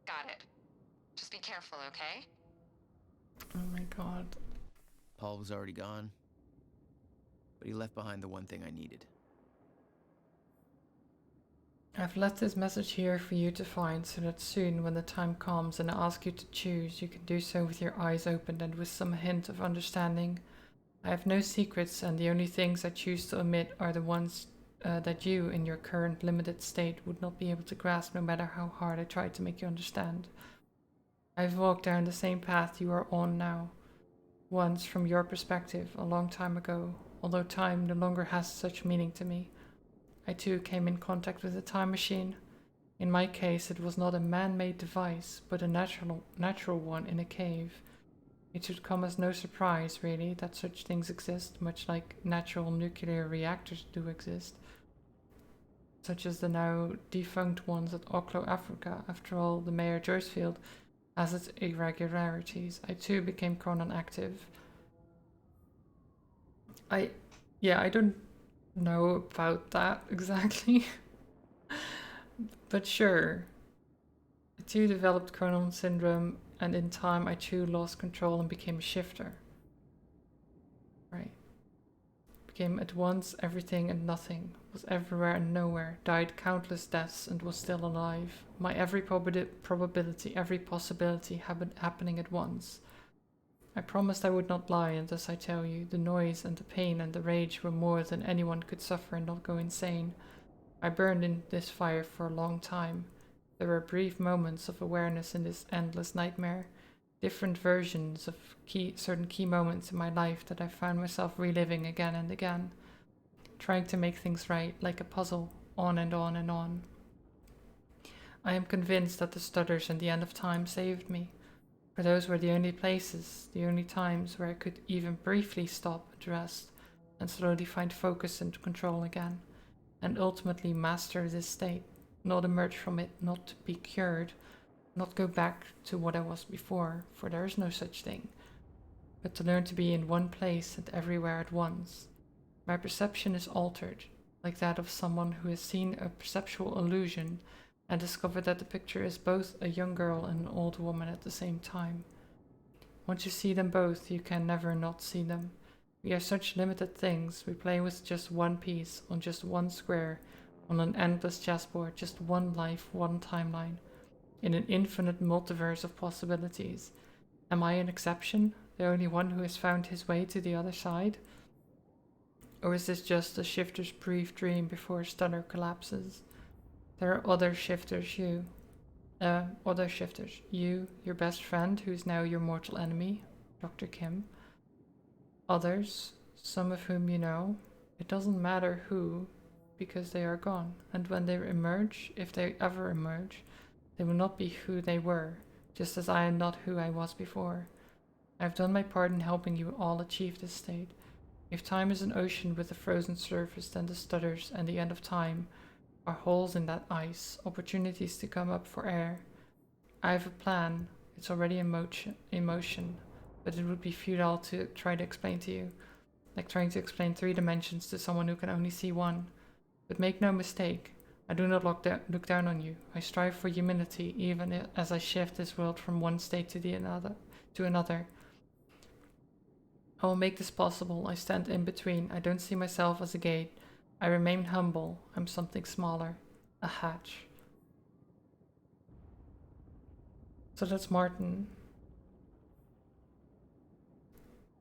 Got it. Just be careful, okay? Oh my god. Paul was already gone, but he left behind the one thing I needed. I've left this message here for you to find so that soon when the time comes and I ask you to choose, you can do so with your eyes open and with some hint of understanding. I have no secrets, and the only things I choose to omit are the ones that you, in your current limited state, would not be able to grasp no matter how hard I try to make you understand. I've walked down the same path you are on now. Once, from your perspective, a long time ago, although time no longer has such meaning to me. I too came in contact with a time machine. In my case, it was not a man-made device, but a natural one in a cave. It should come as no surprise, really, that such things exist, much like natural nuclear reactors do exist, such as the now defunct ones at Oklo, Africa. After all, the Mayor Joyce Field has its irregularities. I too became chronon active. I don't know about that exactly, but sure. I too developed chronon syndrome, and in time I too lost control and became a shifter. Right. Became at once everything and nothing, was everywhere and nowhere, died countless deaths and was still alive. My every probability, every possibility happening at once. I promised I would not lie, and thus I tell you, the noise and the pain and the rage were more than anyone could suffer and not go insane. I burned in this fire for a long time. There were brief moments of awareness in this endless nightmare, different versions of certain key moments in my life that I found myself reliving again and again, trying to make things right, like a puzzle, on and on and on. I am convinced that the stutters and the end of time saved me, for those were the only places, the only times where I could even briefly stop and rest, and slowly find focus and control again, and ultimately master this state. Not emerge from it, not to be cured, not go back to what I was before, for there is no such thing, but to learn to be in one place and everywhere at once. My perception is altered, like that of someone who has seen a perceptual illusion and discovered that the picture is both a young girl and an old woman at the same time. Once you see them both, you can never not see them. We are such limited things. We play with just one piece, on just one square, on an endless chessboard, just one life, one timeline, in an infinite multiverse of possibilities. Am I an exception, the only one who has found his way to the other side? Or is this just a shifter's brief dream before a stunner collapses? There are other shifters, you, your best friend, who's now your mortal enemy, Dr. Kim. Others, some of whom you know. It doesn't matter who, because they are gone. And when they emerge, if they ever emerge, they will not be who they were, just as I am not who I was before. I have done my part in helping you all achieve this state. If time is an ocean with a frozen surface, then the stutters and the end of time are holes in that ice, opportunities to come up for air. I have a plan. It's already in motion, but it would be futile to try to explain to you, like trying to explain 3 dimensions to someone who can only see one. But make no mistake, I do not look down on you. I strive for humility, even as I shift this world from one state to another. I will make this possible. I stand in between. I don't see myself as a gate. I remain humble. I'm something smaller. A hatch. So that's Martin.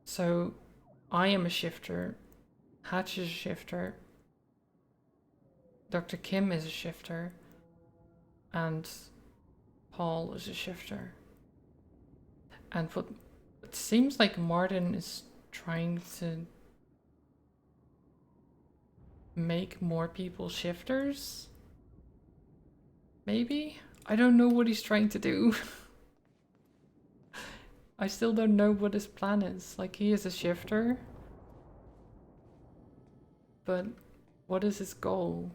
So I am a shifter. Hatch is a shifter. Dr. Kim is a shifter. And Paul is a shifter. And what it seems like Martin is trying to make more people shifters? Maybe? I don't know what he's trying to do. I still don't know what his plan is. Like, he is a shifter. But what is his goal?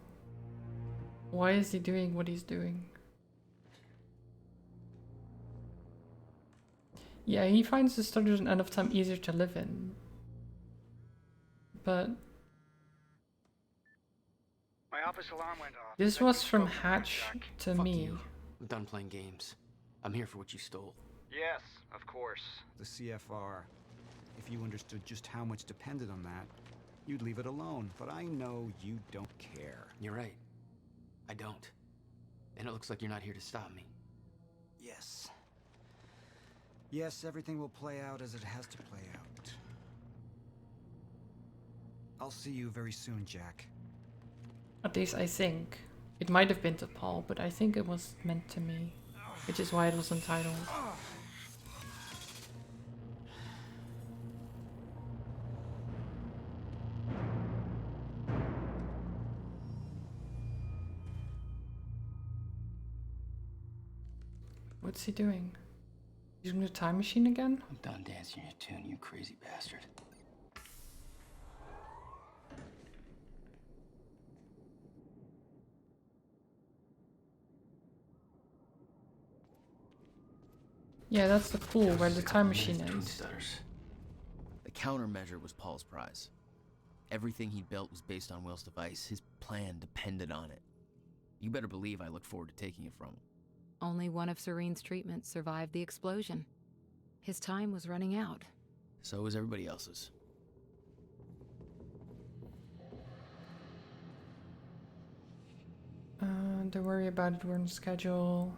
Why is he doing what he's doing? Yeah, he finds the stutters and end of time easier to live in. But my office alarm went off. This was from Hatch to me. You. I'm done playing games. I'm here for what you stole. Yes, of course. The CFR. If you understood just how much depended on that, you'd leave it alone. But I know you don't care. You're right. I don't. And it looks like you're not here to stop me. Yes. Yes, everything will play out as it has to play out. I'll see you very soon, Jack. At least I think. It might have been to Paul, but I think it was meant to me. Which is why it was untitled. What's he doing? Using the time machine again? I'm done dancing your tune, you crazy bastard. Yeah, that's the pool where the time machine is. The countermeasure was Paul's prize. Everything he built was based on Will's device. His plan depended on it. You better believe I look forward to taking it from him. Only one of Serene's treatments survived the explosion. His time was running out. So was everybody else's. Don't worry about it, we're on schedule.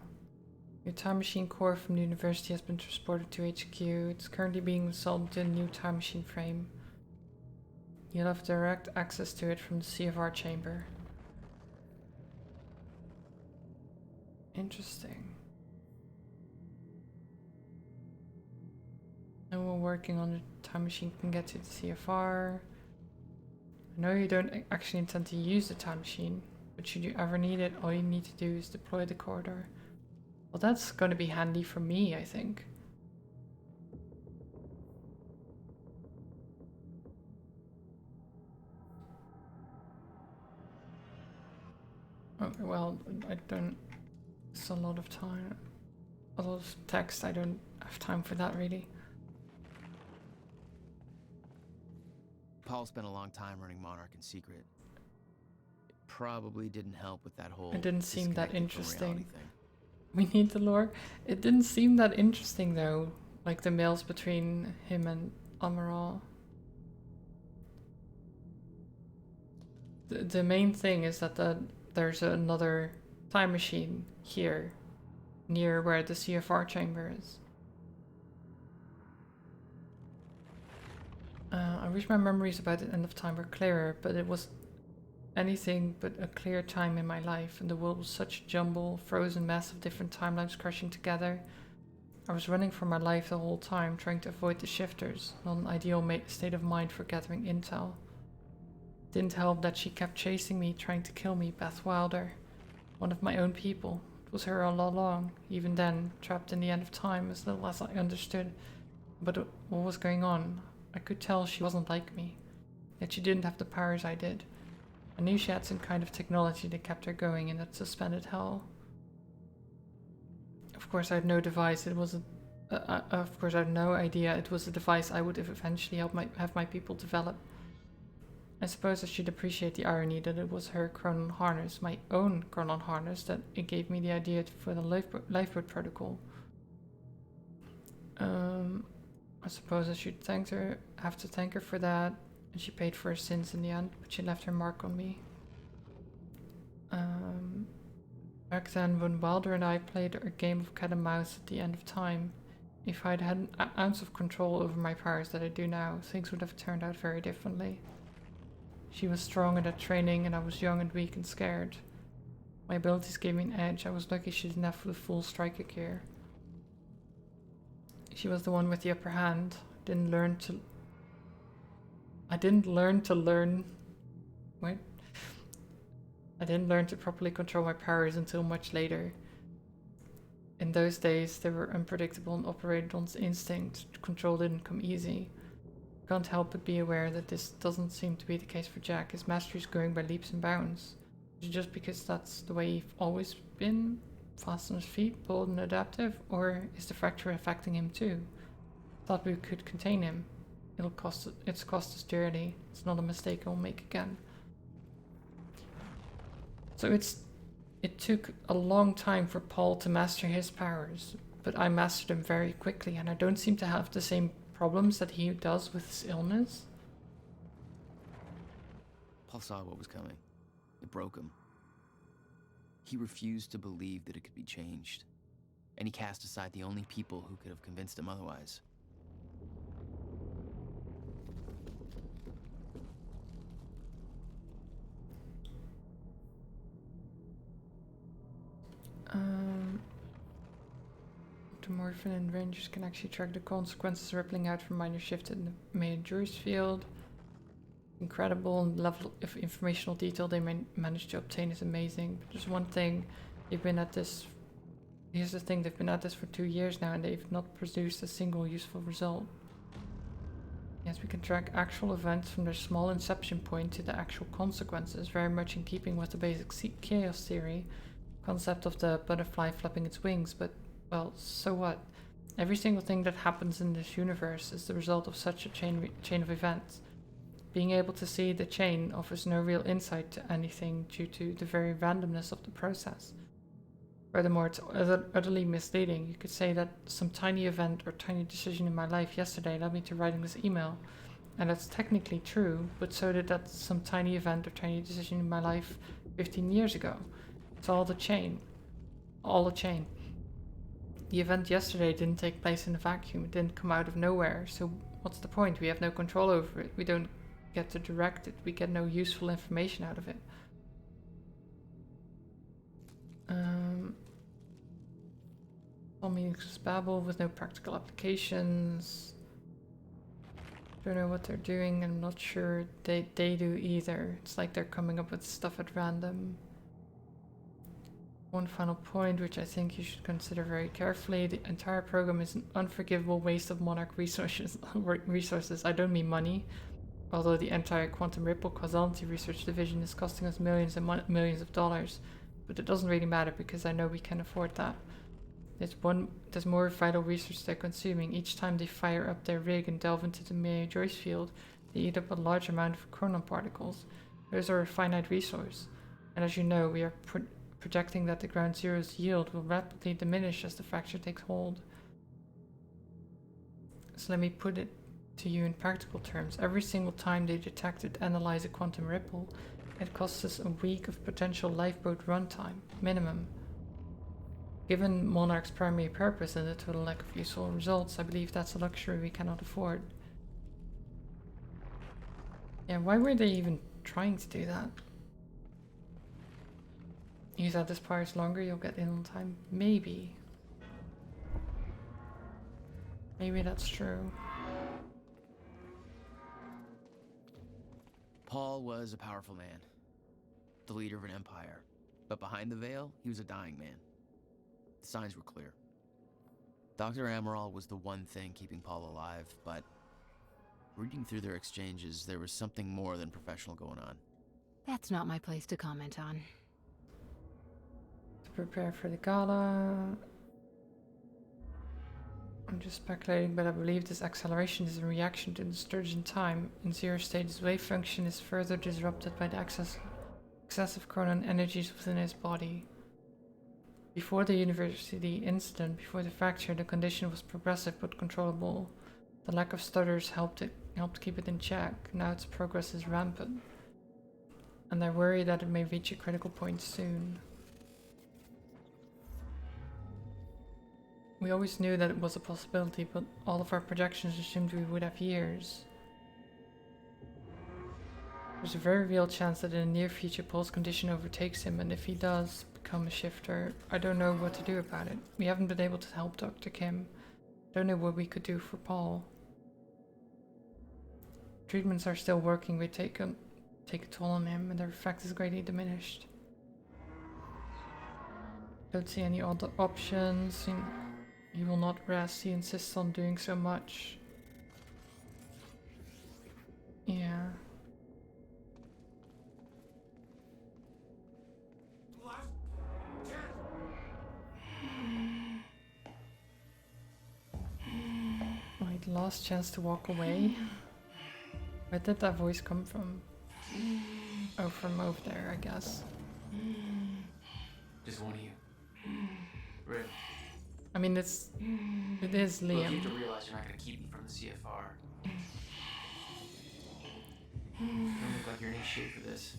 Your time machine core from the university has been transported to HQ. It's currently being installed into a new time machine frame. You'll have direct access to it from the CFR chamber. Interesting. No one working on the time machine can get to the CFR. I know you don't actually intend to use the time machine, but should you ever need it, all you need to do is deploy the corridor. Well, that's going to be handy for me, I think. Oh, well, I don't... It's a lot of time. A lot of text, I don't have time for that, really. Paul spent a long time running Monarch in secret. It probably didn't help with that whole It didn't seem that disconnected from reality interesting. thing. We need the lore. It didn't seem that interesting though, like the mails between him and Amaral. The main thing is that there's another time machine here, near where the CFR chamber is. I wish my memories about the end of time were clearer, but it was anything but a clear time in my life, and the world was such a jumble, frozen mess of different timelines crashing together. I was running for my life the whole time, trying to avoid the shifters, not an ideal state of mind for gathering intel. Didn't help that she kept chasing me, trying to kill me, Beth Wilder. One of my own people. It was her all along, even then, trapped in the end of time, as little as I understood. But what was going on? I could tell she wasn't like me, yet she didn't have the powers I did. I knew she had some kind of technology that kept her going in that suspended hell. Of course, I had no device. Of course, I had no idea it was a device I would eventually have my people develop. I suppose I should appreciate the irony that it was her Chronon harness, my own Chronon harness, that it gave me the idea for the lifeboat protocol. I suppose I should have to thank her for that, and she paid for her sins in the end, but she left her mark on me. Back then, when Wilder and I played a game of cat and mouse at the end of time, if I'd had an ounce of control over my powers that I do now, things would have turned out very differently. She was strong at training, and I was young and weak and scared. My abilities gave me an edge. I was lucky she didn't have the full striker gear. She was the one with the upper hand. I didn't learn to properly control my powers until much later. In those days, they were unpredictable and operated on instinct. Control didn't come easy. I can't help but be aware that this doesn't seem to be the case for Jack. His mastery is going by leaps and bounds. Is it just because that's the way he's always been? Fast on his feet, bold and adaptive? Or is the fracture affecting him too? Thought we could contain him. It's cost us dearly. It's not a mistake I'll make again. So it took a long time for Paul to master his powers, but I mastered them very quickly, and I don't seem to have the same problems that he does with his illness. Paul saw what was coming. It broke him. He refused to believe that it could be changed, and he cast aside the only people who could have convinced him otherwise. The Morphin and Rangers can actually track the consequences rippling out from minor shift in the main Joyce field. Incredible, and the level of informational detail they managed to obtain is amazing. But there's one thing, they've been at this. Here's the thing, they've been at this for 2 years now, and they've not produced a single useful result. Yes, we can track actual events from their small inception point to the actual consequences, very much in keeping with the basic chaos theory concept of the butterfly flapping its wings, but, well, so what? Every single thing that happens in this universe is the result of such a chain of events. Being able to see the chain offers no real insight to anything due to the very randomness of the process. Furthermore, it's utterly misleading. You could say that some tiny event or tiny decision in my life yesterday led me to writing this email, and that's technically true, but so did that some tiny event or tiny decision in my life 15 years ago. It's all the chain. All a chain. The event yesterday didn't take place in a vacuum. It didn't come out of nowhere. So what's the point? We have no control over it. We don't get to direct it. We get no useful information out of it. All meaningless babble with no practical applications. Don't know what they're doing. I'm not sure they do either. It's like they're coming up with stuff at random. One final point, which I think you should consider very carefully. The entire program is an unforgivable waste of Monarch resources. I don't mean money. Although the entire quantum ripple causality research division is costing us millions and millions of dollars. But it doesn't really matter because I know we can afford that. There's more vital research they're consuming. Each time they fire up their rig and delve into the Maya Joyce field, They eat up a large amount of chronon particles. Those are a finite resource. And as you know, we are projecting that the Ground Zero's yield will rapidly diminish as the fracture takes hold. So let me put it to you in practical terms. Every single time they detect and analyze a quantum ripple, it costs us a week of potential lifeboat runtime, minimum. Given Monarch's primary purpose and the total lack of useful results, I believe that's a luxury we cannot afford. Yeah, why were they even trying to do that? Use out this powers longer, you'll get in on time. Maybe. Maybe that's true. Paul was a powerful man, the leader of an empire. But behind the veil, he was a dying man. The signs were clear. Dr. Amaral was the one thing keeping Paul alive, but reading through their exchanges, there was something more than professional going on. That's not my place to comment on. To prepare for the gala... I'm just speculating, but I believe this acceleration is in reaction to the surge in time. In zero state, his wave function is further disrupted by the excessive chronon energies within his body. Before the university incident, before the fracture, the condition was progressive but controllable. The lack of stutters helped keep it in check. Now its progress is rampant, and I worry that it may reach a critical point soon. We always knew that it was a possibility, but all of our projections assumed we would have years. There's a very real chance that in the near future Paul's condition overtakes him, and if he does become a shifter, I don't know what to do about it. We haven't been able to help Dr. Kim. Don't know what we could do for Paul. Treatments are still working, we take a toll on him, and their effect is greatly diminished. Don't see any other options. He will not rest, he insists on doing so much. Yeah. Right, last chance to walk away. Where did that voice come from? Oh, from over there, I guess. Just one of you. Really? I mean, it is Look, Liam. you have to realize you're not going to keep me from the CFR. You don't look like you're in any shape for this.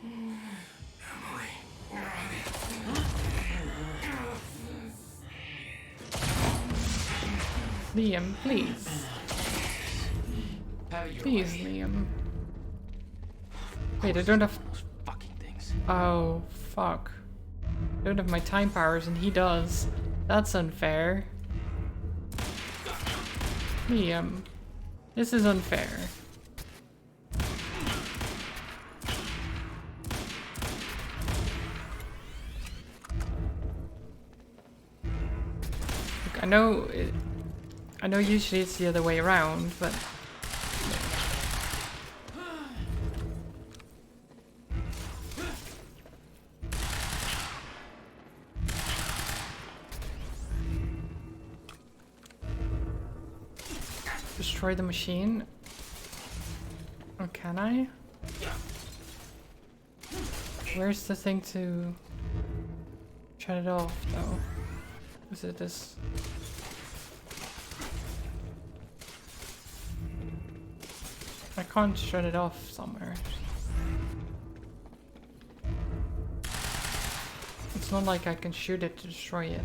Emily, Liam, please. Please, Liam. Wait, I don't have... Oh, fuck. I don't have my time powers and he does. That's unfair. Liam. This is unfair. Look, I know usually it's the other way around, but... Destroy the machine? Or can I? Where's the thing to shut it off, though? Is it this? I can't shut it off somewhere. It's not like I can shoot it to destroy it.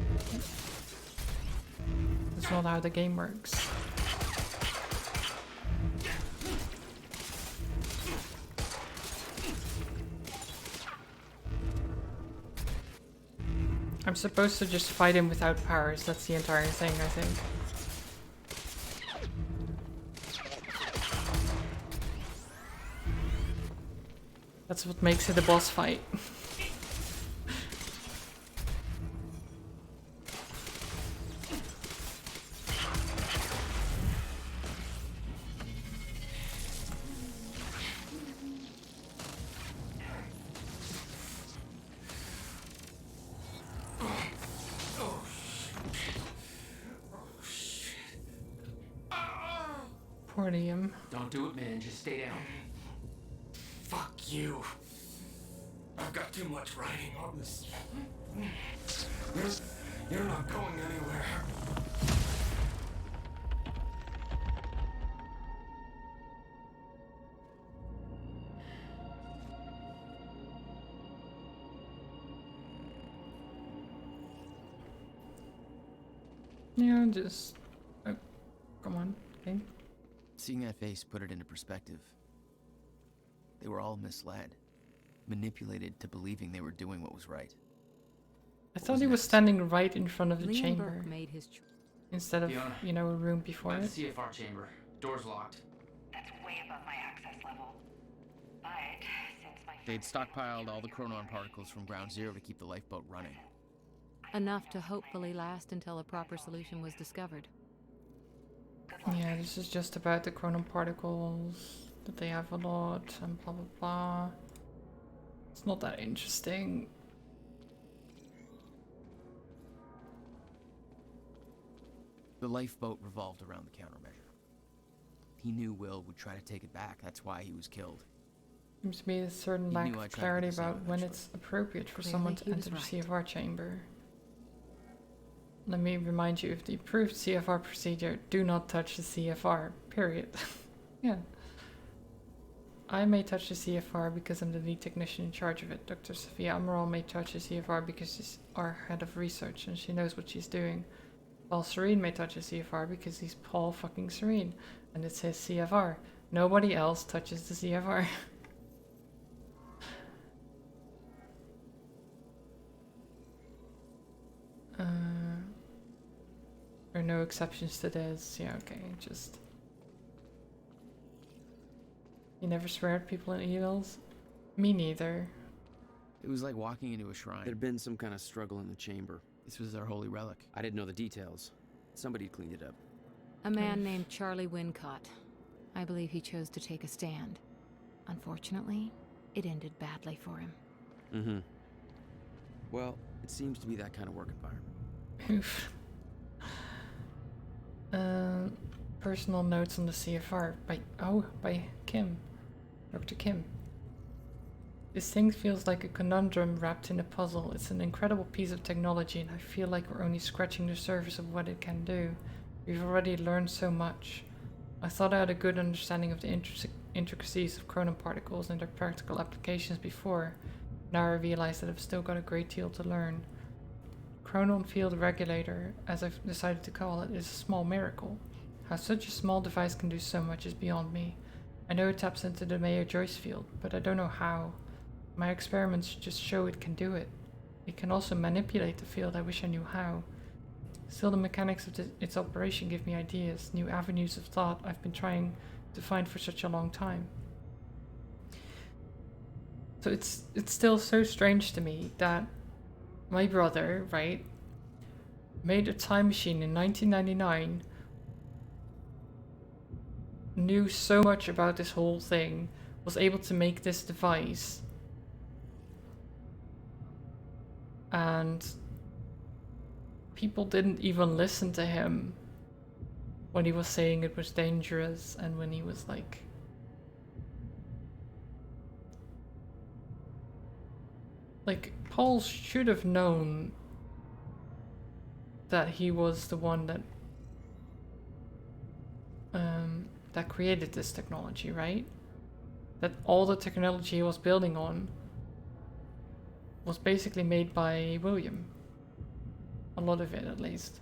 That's not how the game works. I'm supposed to just fight him without powers, that's the entire thing, I think. That's what makes it a boss fight. Poor Liam. Don't do it, man. Just stay down. Fuck you. I've got too much writing on this. You're not going anywhere. Yeah, just... Oh, come on, okay. Seeing that face put it into perspective. They were all misled, manipulated to believing they were doing what was right. I thought he was standing right in front of the Liam chamber. Burke made his Instead of, Fiona, you know, a room before By the it. CFR chamber. Door's locked. That's way above my access level. But since my They'd stockpiled all the chronon particles from Ground Zero to keep the lifeboat running. Enough to hopefully last until a proper solution was discovered. Yeah, this is just about the chronon particles, that they have a lot, and blah blah blah. It's not that interesting. The lifeboat revolved around the countermeasure. He knew Will would try to take it back, that's why he was killed. Seems to be a certain He lack knew I'd of try to clarity get the same about when it's appropriate for someone to Clearly he enter the was CFR chamber. Let me remind you of the approved CFR procedure. Do not touch the CFR. Period. Yeah. I may touch the CFR because I'm the lead technician in charge of it. Dr. Sophia Amaral may touch the CFR because she's our head of research and she knows what she's doing. Paul Serene may touch the CFR because he's Paul fucking Serene and it's his CFR. Nobody else touches the CFR. There are no exceptions to this. Yeah, okay, just... You never swear at people in emails? Me neither. It was like walking into a shrine. There'd been some kind of struggle in the chamber. This was their holy relic. I didn't know the details. Somebody cleaned it up. A man named Charlie Wincott. I believe he chose to take a stand. Unfortunately, it ended badly for him. Mm-hmm. Well, it seems to be that kind of work environment. Oof. Personal notes on the CFR by Kim. Dr. Kim. This thing feels like a conundrum wrapped in a puzzle. It's an incredible piece of technology and I feel like we're only scratching the surface of what it can do. We've already learned so much. I thought I had a good understanding of the intricacies of chronon particles and their practical applications before. Now I realize that I've still got a great deal to learn. Chronon field regulator, as I've decided to call it, is a small miracle. How such a small device can do so much is beyond me. I know it taps into the Mayo-Joyce field, but I don't know how. My experiments just show it can do it. It can also manipulate the field. I wish I knew how. Still, the mechanics of its operation give me ideas, new avenues of thought I've been trying to find for such a long time. So it's still so strange to me that my brother, right, made a time machine in 1999, knew so much about this whole thing, was able to make this device, and people didn't even listen to him when he was saying it was dangerous and when he was like... Like, Paul should have known that he was the one that that created this technology, right? That all the technology he was building on was basically made by William. A lot of it, at least.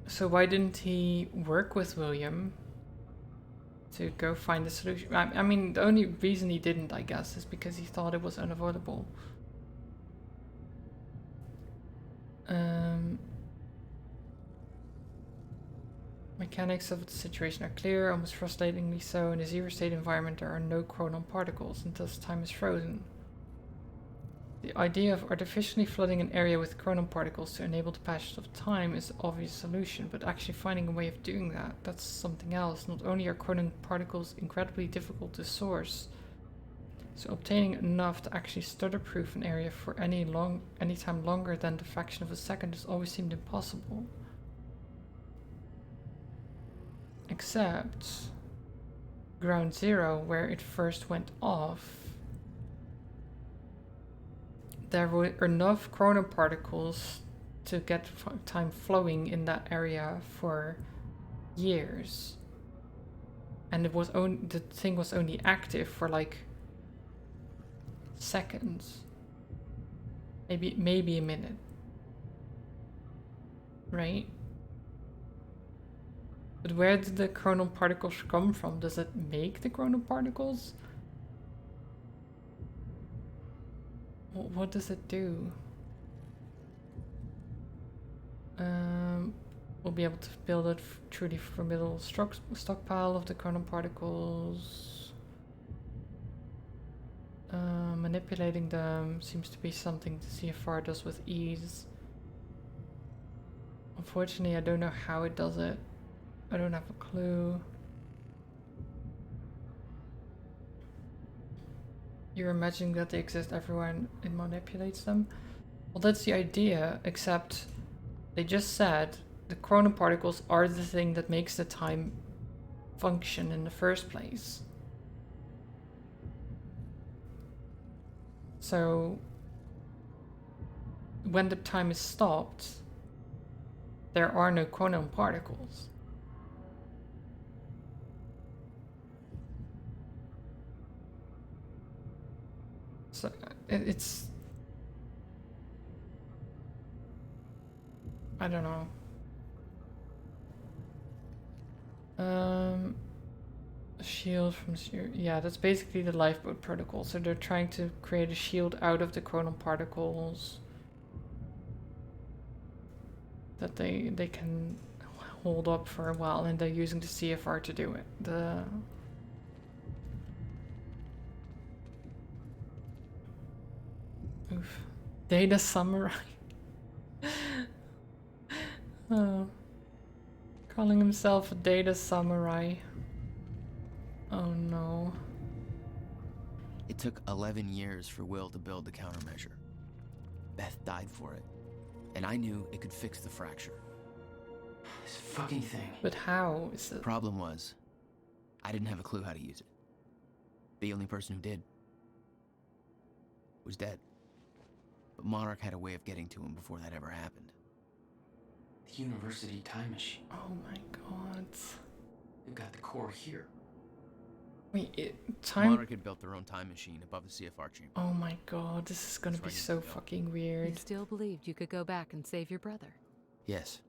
So why didn't he work with William to go find a solution? I mean, the only reason he didn't, I guess, is because he thought it was unavoidable. Mechanics of the situation are clear, almost frustratingly so. In a zero-state environment, there are no chronon particles, and thus time is frozen. The idea of artificially flooding an area with chronon particles to enable the passage of time is the obvious solution, but actually finding a way of doing that, that's something else. Not only are chronon particles incredibly difficult to source, so obtaining enough to actually stutter-proof an area for any time longer than the fraction of a second has always seemed impossible. Except Ground Zero, where it first went off, there were enough chronoparticles to get time flowing in that area for years. And it was the thing was only active for like seconds. Maybe a minute. Right? But where did the chronoparticles come from? Does it make the chronoparticles? What does it do? We'll be able to build it through the formidable stockpile of the chronoparticles. Manipulating them seems to be something the CFR does with ease. Unfortunately, I don't know how it does it. I don't have a clue. You're imagining that they exist everywhere and it manipulates them? Well, that's the idea, except they just said the chronoparticles are the thing that makes the time function in the first place. So when the time is stopped, there are no chronoparticles. So it's, I don't know. Shield from yeah, that's basically the lifeboat protocol. So they're trying to create a shield out of the chronoparticles that they can hold up for a while, and they're using the CFR to do it. Oof. Data Samurai. Oh. Calling himself a Data Samurai. Oh no. It took 11 years for Will to build the countermeasure. Beth died for it, and I knew it could fix the fracture. This fucking thing. But how is it? Problem was, I didn't have a clue how to use it. The only person who did was dead. But Monarch had a way of getting to him before that ever happened. The University time machine. Oh my god. They've got the core here. Wait, Monarch had built their own time machine above the CFR chamber. Oh my god, this is gonna be so fucking weird. You still believed you could go back and save your brother? Yes.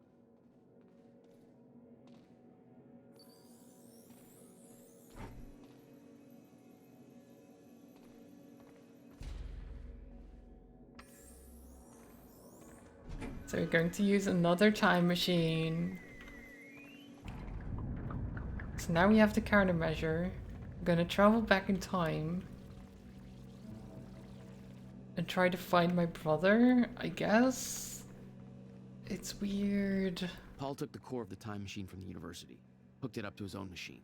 So we're going to use another time machine. So now we have the countermeasure. I'm gonna travel back in time and try to find my brother, I guess? It's weird. Paul took the core of the time machine from the university, hooked it up to his own machine.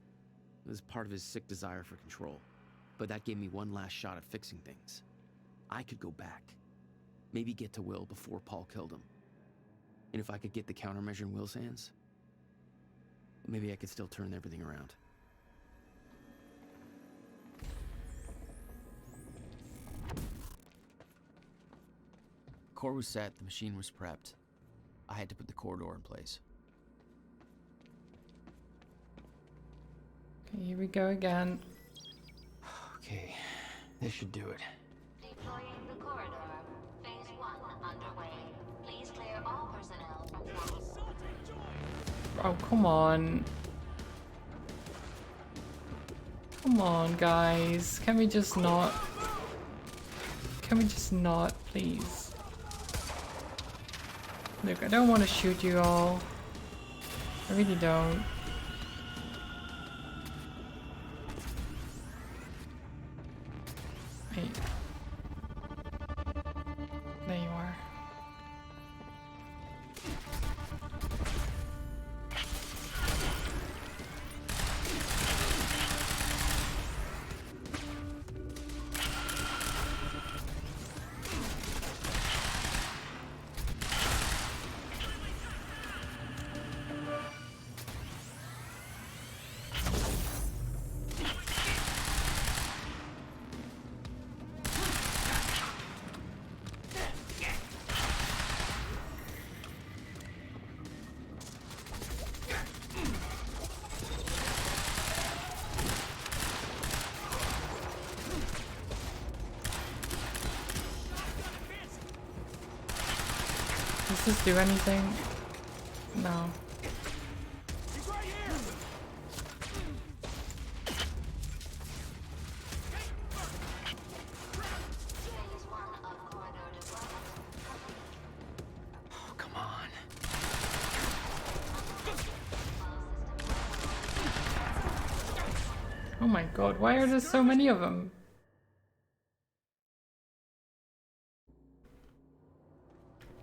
It was part of his sick desire for control. But that gave me one last shot at fixing things. I could go back. Maybe get to Will before Paul killed him. And if I could get the countermeasure in Will's hands, maybe I could still turn everything around. Core was set, the machine was prepped. I had to put the corridor in place. Okay, here we go again. Okay, this should do it. Deploying the corridor. Phase 1 underway. Please clear all personnel from Oh, come on. Come on, guys. Can we just not? Can we just not, please? Look, I don't want to shoot you all. I really don't. Wait. There you are. Does this do anything? No. Oh, come on. Oh my god, why are there so many of them?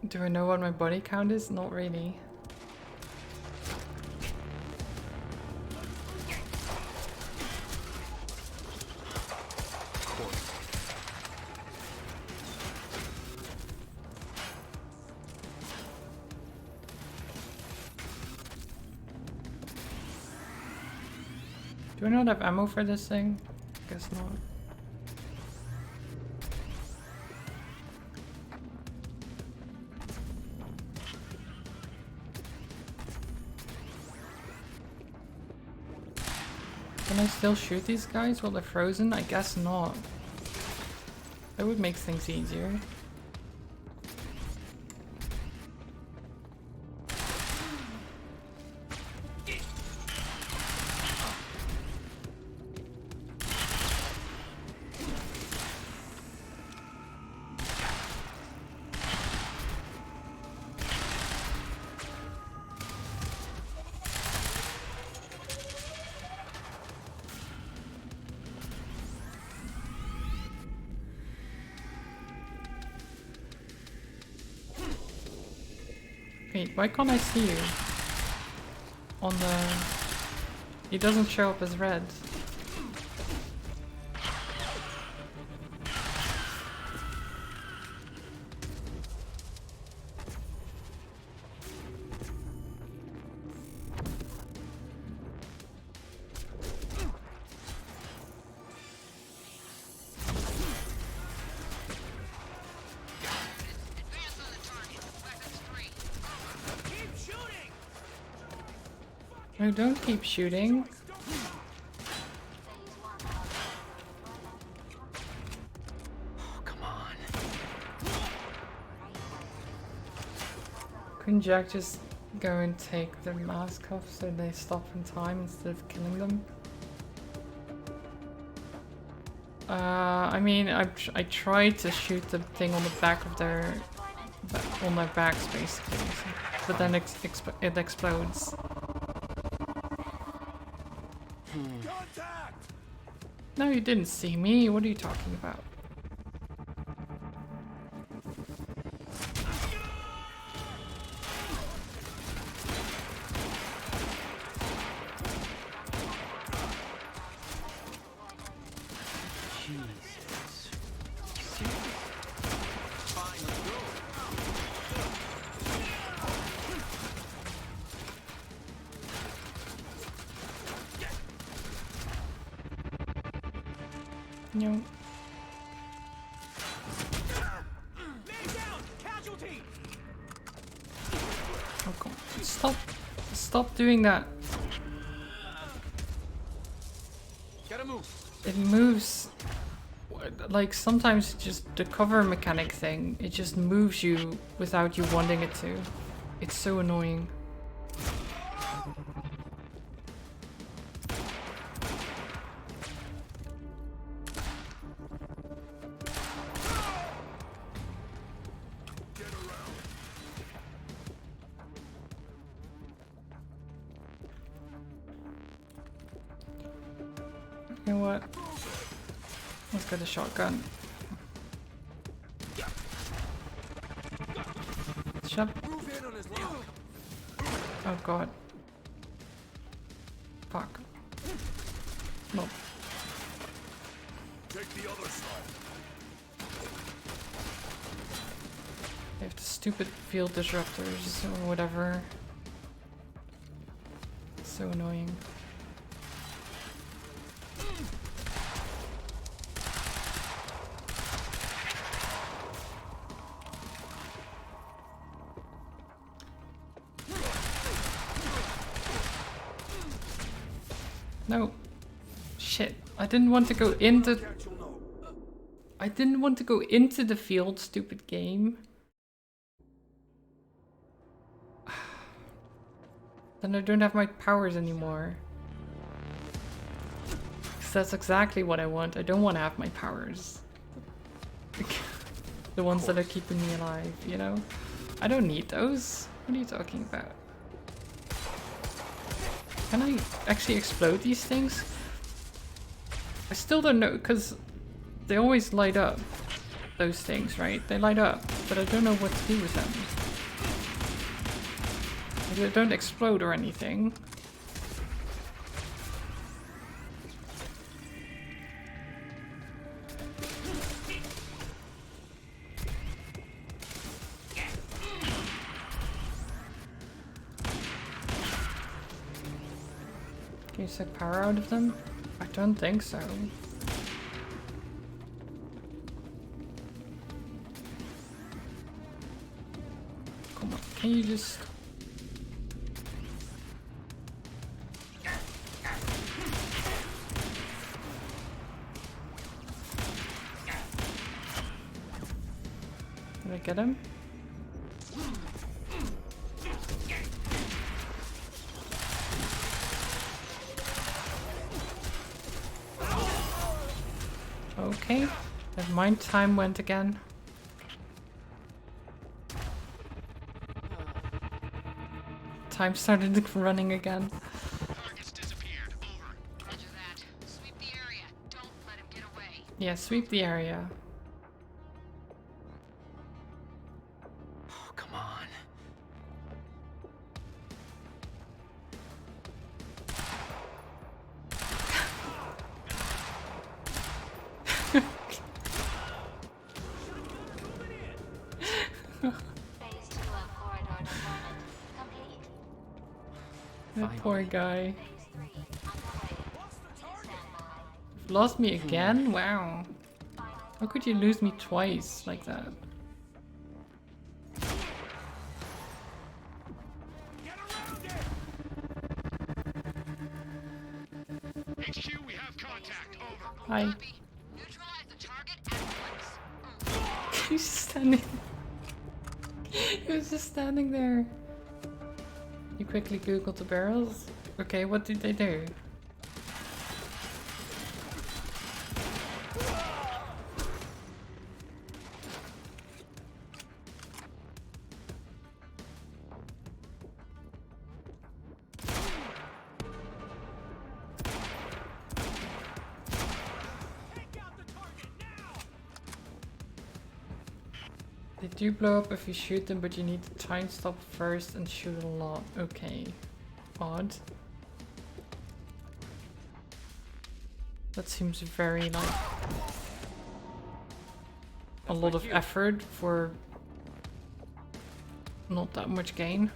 Do I know what my body count is? Not really. Do I not have ammo for this thing? Guess not. Can I still shoot these guys while they're frozen? I guess not. That would make things easier. Wait, why can't I see you? On the... He doesn't show up as red. No, don't keep shooting. Oh, come on. Couldn't Jack just go and take the mask off so they stop in time instead of killing them? I mean, I tried to shoot the thing on the back of their... on their backs, basically. But then it explodes. No, you didn't see me. What are you talking about? No. Oh god. Stop doing that. Gotta move. It moves like sometimes just the cover mechanic thing, it just moves you without you wanting it to. It's so annoying. You know what? Let's get a shotgun. Shut. Oh god. Fuck. No. Take the other side. They have the stupid field disruptors or whatever. So annoying. No. Shit. I didn't want to go into... I didn't want to go into the field, stupid game. Then I don't have my powers anymore. 'Cause that's exactly what I want. I don't want to have my powers. The ones that are keeping me alive, you know? I don't need those. What are you talking about? Can I actually explode these things? I still don't know, because they always light up. Those things, right? They light up, but I don't know what to do with them. They don't explode or anything. Can you suck power out of them? I don't think so. Come on, can you just... Did I get him? Okay, then my time went again. Time started running again. Yeah, sweep the area. Oh, come on. That poor guy. You've lost me again? Wow. How could you lose me twice like that? HQ, we have contact. Over. Hi. He's just standing. He was just standing there. You quickly googled the barrels? Okay, what did they do? They do blow up if you shoot them, but you need to time stop first and shoot a lot. Okay. Odd. That seems very like a lot of effort for not that much gain.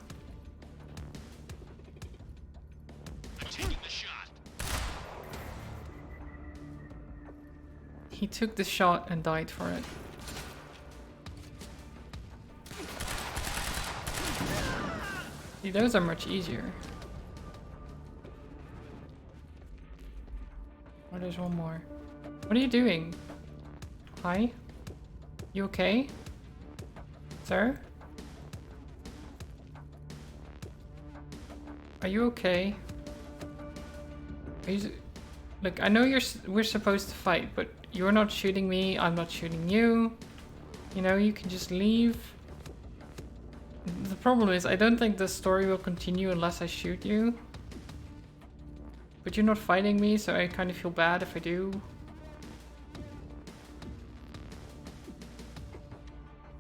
He took the shot and died for it. See, those are much easier. Oh, there's one more. What are you doing? Hi? You okay? Sir? Are you okay? Are you... Look, I know we're supposed to fight, but you're not shooting me, I'm not shooting you. You know, you can just leave. The problem is, I don't think the story will continue unless I shoot you. But you're not fighting me, so I kind of feel bad if I do. You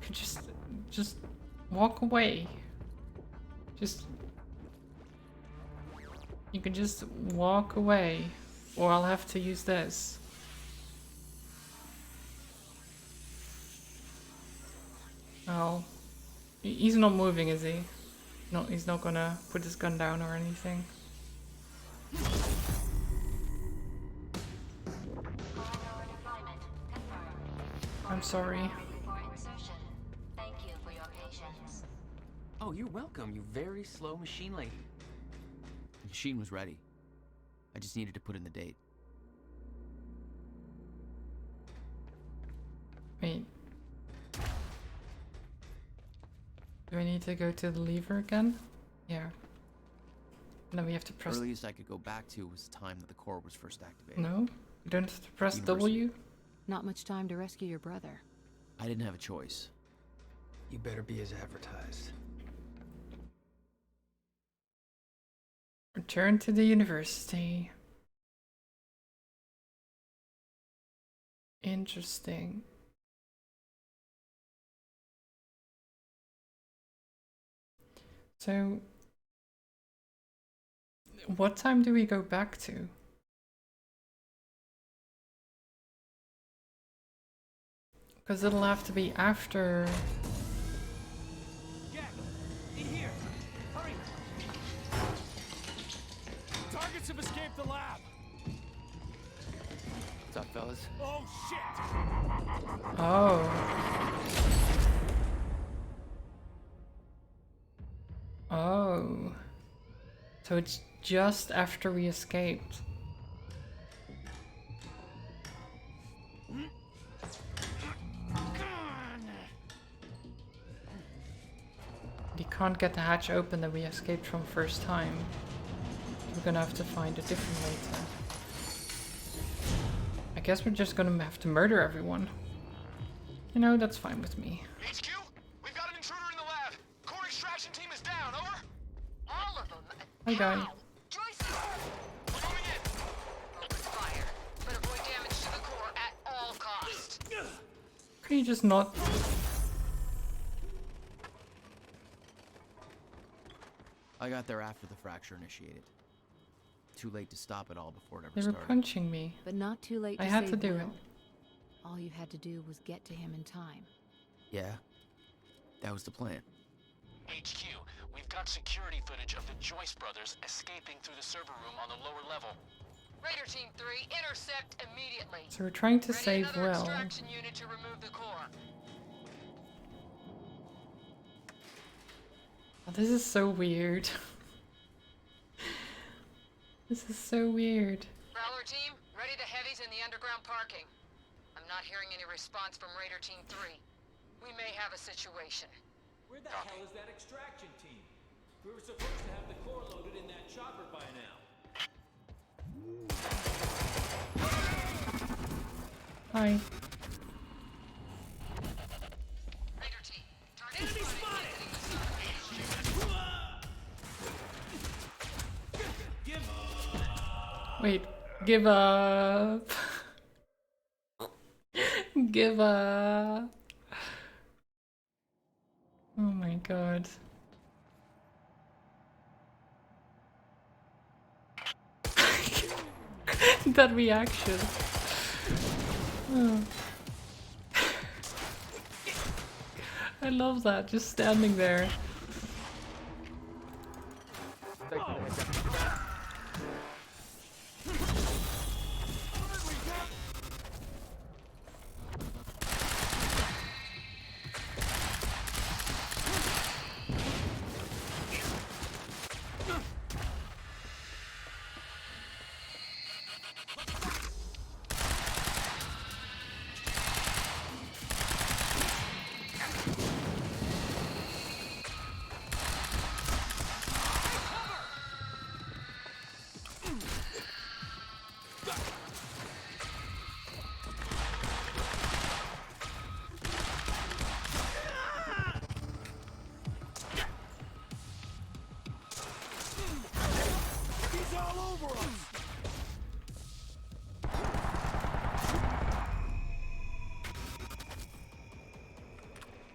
could just walk away. You can just walk away, or I'll have to use this. Oh. He's not moving, is he? No, he's not gonna put his gun down or anything. I'm sorry. Oh, you're welcome, you very slow machine lady. The machine was ready. I just needed to put in the date. Wait. Do I need to go to the lever again? Yeah. And then we have to press... Earliest I could go back to was the time that the core was first activated. No? You don't have to press University. W? Not much time to rescue your brother. I didn't have a choice. You better be as advertised. Return to the university. Interesting. So, what time do we go back to? Because it'll have to be after... Get! In here! Hurry! Targets have escaped the lab! What's up, fellas? Oh, shit! Oh. Oh. So it's just after we escaped. You can't get the hatch open that we escaped from first time. We're gonna have to find a different way to... I guess we're just gonna have to murder everyone. You know, that's fine with me. HQ, we've got an intruder in the lab. Core extraction team is down. Over. All of them? Hi, guy. Joyce! We're going in. Focus fire, but avoid damage to the core at all costs. Can you just not... I got there after the fracture initiated. Too late to stop it all before it ever They were started. punching me. But not too late to I had save to do Will. it. All you had to do was get to him in time. Yeah, that was the plan. HQ, we've got security footage of the Joyce brothers escaping through the server room on the lower level. Raider Team 3, intercept immediately. So we're trying to Ready save another Will. extraction unit to remove the core. Oh, this is so weird. This is so weird. Prowler Team, ready the heavies in the underground parking. I'm not hearing any response from Raider Team 3. We may have a situation. Where the hell is that extraction team? We were supposed to have the core loaded in that chopper by now. Hi. Raider Team, target Enemy spotted. Wait, give up. Give up. Oh my god. That reaction. Oh. I love that, just standing there. He's all over us!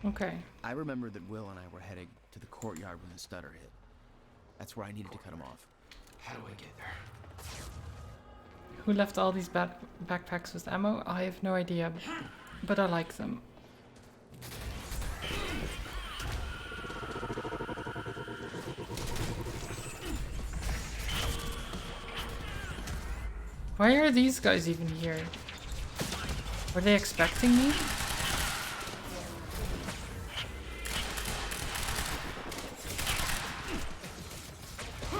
Okay. I remember that Will and I were heading to the courtyard when the stutter hit. That's where I needed to cut him off. How do I get there? Who left all these bad backpacks with ammo? I have no idea, but I like them. Why are these guys even here? Were they expecting me?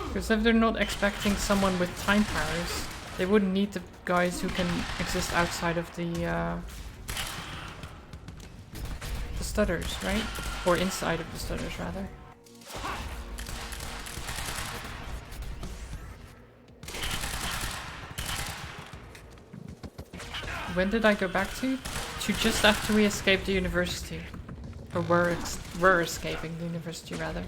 Because if they're not expecting someone with time powers, they wouldn't need the guys who can exist outside of the stutters, right? Or inside of the stutters, rather. when did I go back to? To just after we escaped the university. Or were escaping the university, rather.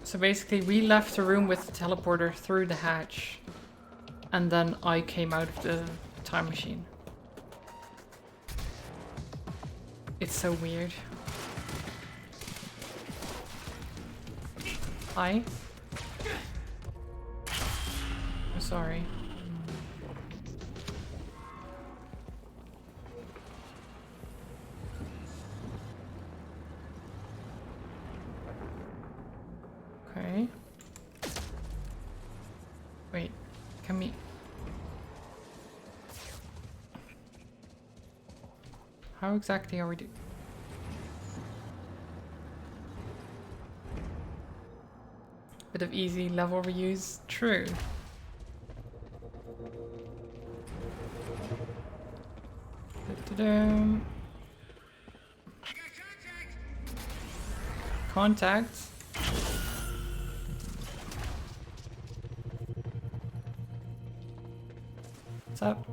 So basically, we left the room with the teleporter through the hatch. And then I came out of the time machine. It's so weird. Hi. I'm sorry. Okay. Wait, can we... How exactly are we doing? Bit of easy level reuse. True. Da-da-dum. Contact. What's up?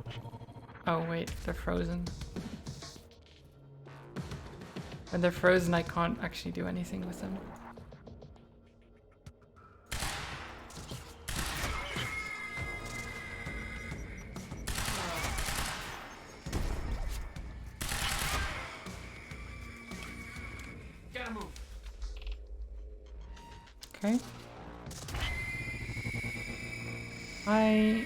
Oh wait, they're frozen. When they're frozen, I can't actually do anything with them. Gotta move. Okay. Hi.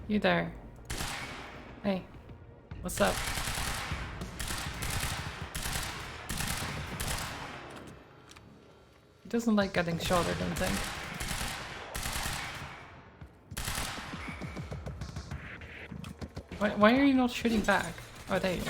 You there. Hey. What's up? He doesn't like getting shot, I don't think. Why are you not shooting back? Oh, there you are.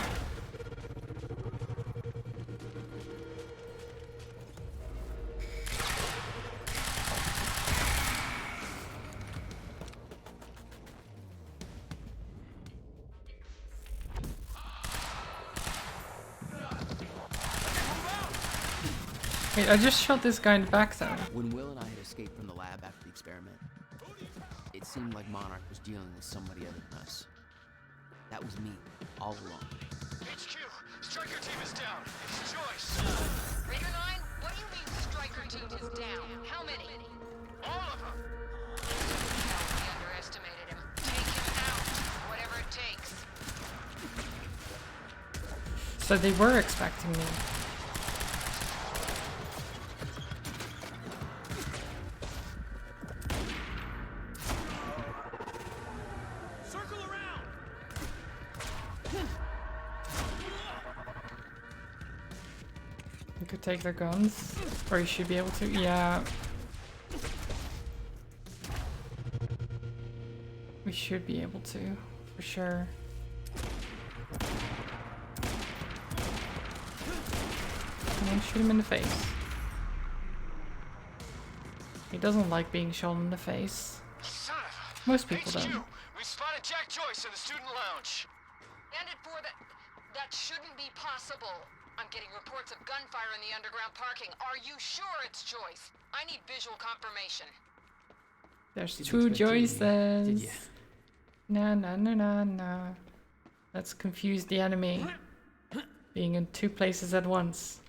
Wait, I just shot this guy in the back though. When Will and I had escaped from the lab after the experiment, it seemed like Monarch was dealing with somebody other than us. That was me, all along. HQ, Striker team is down. It's Joyce. Ranger 9, what do you mean Striker team is down? How many? All of them. We underestimated him. Take him out, whatever it takes. So they were expecting me. You could take their guns, or you should be able to. Yeah. We should be able to, for sure. Come on, shoot him in the face. He doesn't like being shot in the face. Son of a... Most people HQ, don't. we spotted Jack Joyce in the student lounge. Bandit 4, that shouldn't be possible. I'm getting reports of gunfire in the underground parking. Are you sure it's Joyce? I need visual confirmation. There's Didn't two expect you, Joyces. did ya? Nah, nah, nah, nah, nah. Let's confuse the enemy. Being in two places at once.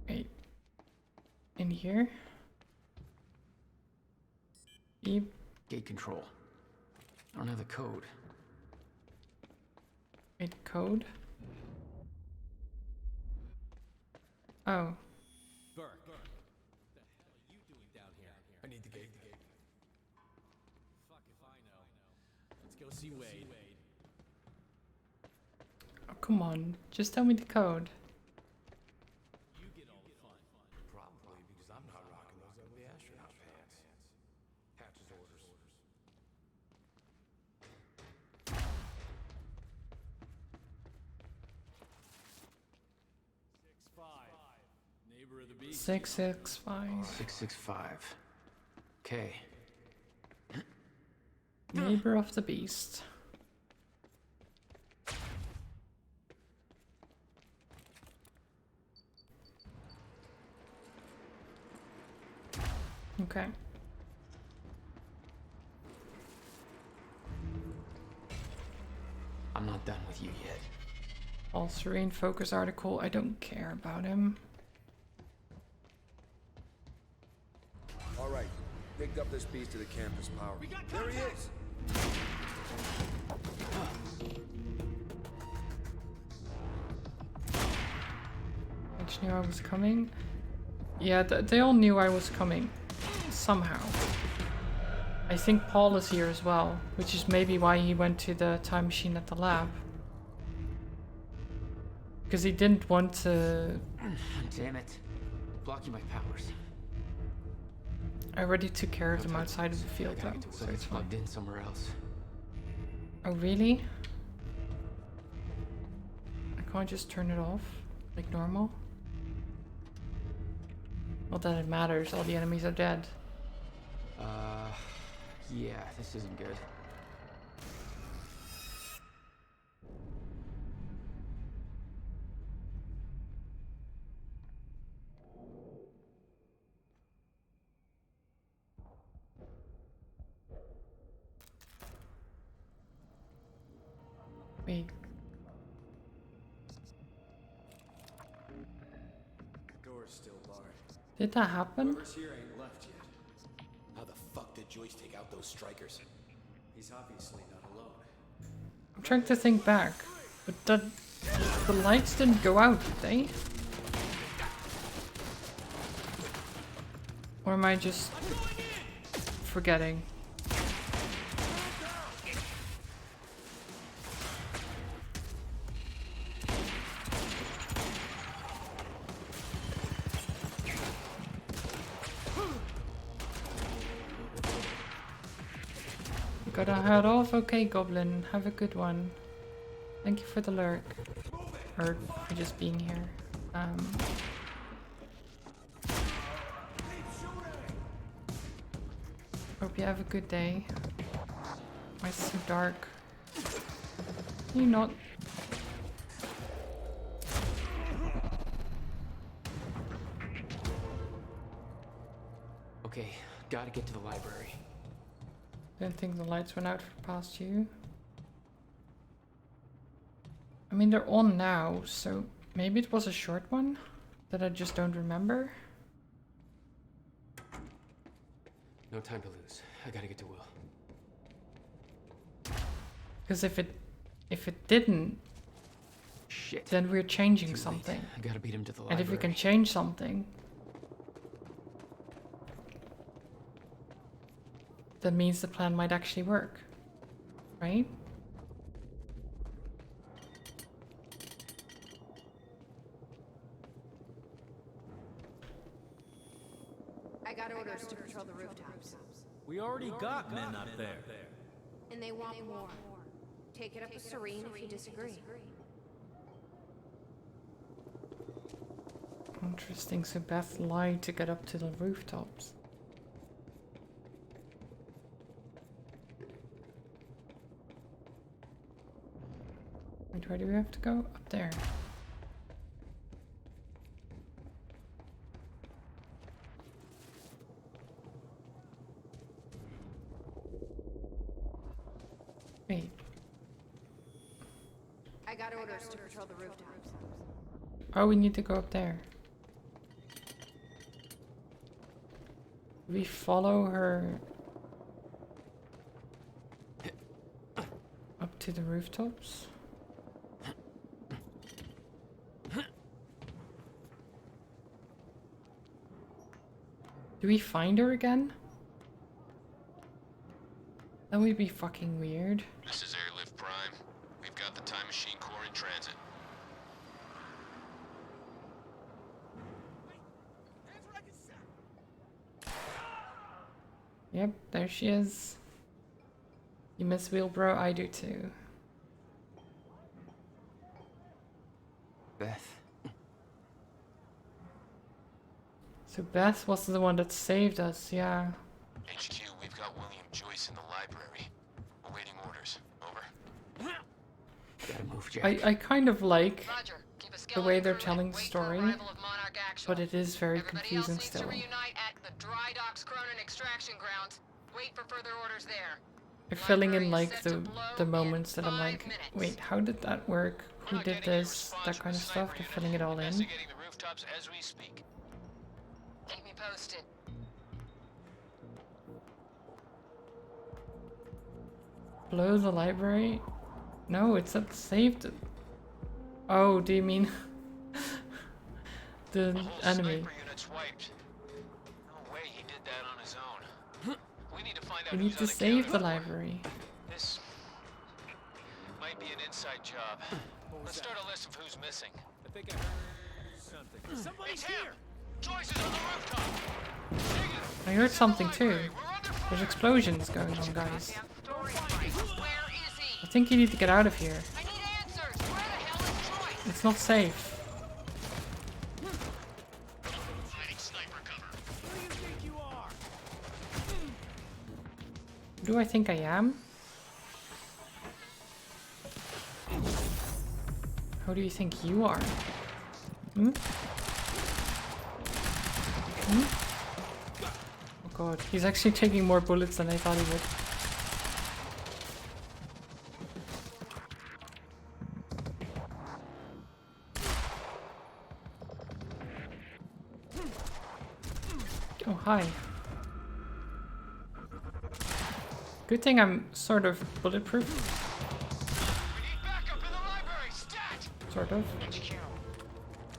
Wait. In here? Yep. Gate control. I don't have the code. Wait, code? Oh. Burke, what the hell are you doing down here? I need the gate. Fuck if I know. Let's go see Wade. Oh, come on. Just tell me the code. You get all the fun. Probably because I'm not rocking those ugly astronaut pants. Hatch's orders. Neighbor of the 665. 665. Okay. Neighbor of the beast. Okay. I'm not done with you yet. All Serene focus article. I don't care about him. All right, picked up this piece to the campus power. There he is. Which knew I was coming. Yeah, they all knew I was coming. Somehow. I think Paul is here as well, which is maybe why he went to the time machine at the lab. Because he didn't want to... Damn it. Blocking my powers. I already took care of them outside of the field though, So it's plugged in somewhere else. Oh really? I can't just turn it off like normal? Not that it matters, all the enemies are dead. Yeah, this isn't good. Wait. Door's still barred. Did that happen? Whoever's here ain't left yet. How the fuck did Joyce take out those strikers? He's obviously not alone. I'm trying to think back, but the lights didn't go out, did they? Or am I just forgetting? Gotta head off? Okay, Goblin. Have a good one. Thank you for the lurk. Or for just being here. Hope you have a good day. Why is it so dark? Can you not? Okay, gotta get to the library. Didn't think the lights went out past you. I mean, they're on now, so maybe it was a short one that I just don't remember. No time to lose. I gotta get to Will. Because if it didn't, shit, then we're changing Too late. something. I gotta beat him to the And library. if we can change something, that means the plan might actually work, right? I got orders to patrol the rooftops. We already got men up there. And they want more. Take it up with Serene if you disagree. Interesting, so Beth lied to get up to the rooftops. Wait, where do we have to go? Up there. Wait. I got orders to patrol the rooftops. Oh, we need to go up there. We follow her up to the rooftops. Do we find her again? That would be fucking weird. This is Airlift Prime. We've got the Time Machine Core in transit. Yep, there she is. You miss Wheelbro? I do too. Beth. So Beth was the one that saved us, yeah. HQ, we've got William Joyce in the library. Awaiting orders. Over. Gotta move, Jack. I kind of like the way they're telling the story, but it is very confusing still. They're filling in like the moments that I'm like, wait, how did that work? Who did this? That kind of stuff. They're filling it all in. Investigating the rooftops as we speak. Keep me posted. Blow the library? No, it's not saved. Oh, do you mean the enemy? No way he did that on his own. We need to find out We need who's to on save account. the library. This might be an inside job. Let's start a list of who's missing. I think I heard something. Somebody's here! Joyce is on the rooftop! I heard something too. There's explosions going on, guys. I think you need to get out of here. It's not safe. Who do I think I am? Who do you think you are? Hmm? Hmm? Oh god, he's actually taking more bullets than I thought he would. Oh, hi. Good thing I'm sort of bulletproof. Sort of. HQ,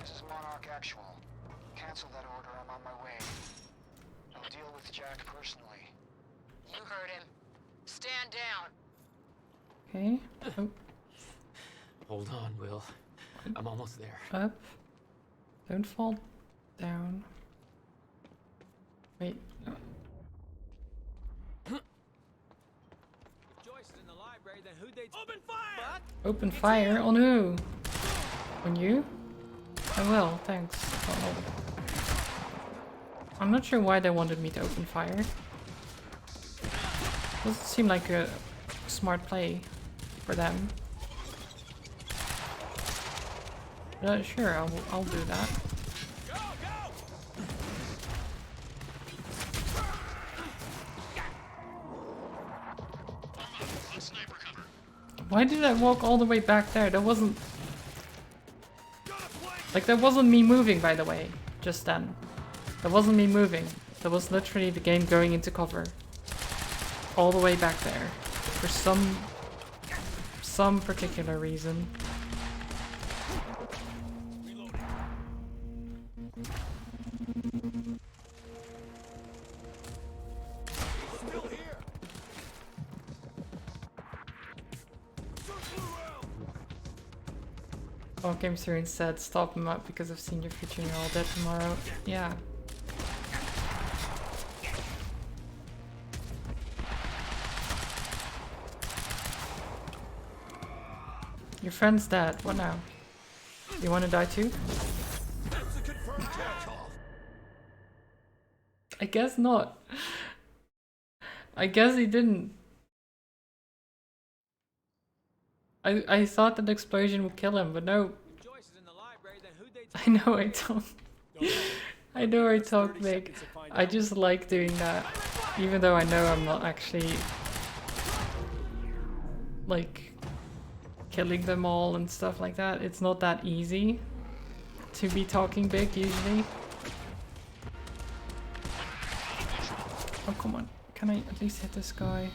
this is Monarch Actual. Cancel that order, I'm on my way. I'll deal with Jack personally. You heard him. Stand down. Okay. Oh, Hold on, Will. I'm almost there. up. Don't fall down. Wait. No. Joyce is in the library, then who'd they open fire? Open fire on who? On you? I will, thanks. Oh. I'm not sure why they wanted me to open fire. Doesn't seem like a smart play for them. But sure, I'll do that. Why did I walk all the way back there? That wasn't... Like, that wasn't me moving, by the way, just then. That wasn't me moving. That was literally the game going into cover. All the way back there. For some particular reason. Oh, Game Serene said, stop him up because I've seen your future and you're all dead tomorrow. Yeah. Your friend's dead. What now? You want to die too? I guess not. I guess he didn't. I thought that explosion would kill him, but no. I know I talk. I know I talk big. I just like doing that, even though I know I'm not actually like killing them all and stuff like that. It's not that easy to be talking big usually. Oh come on, can I at least hit this guy?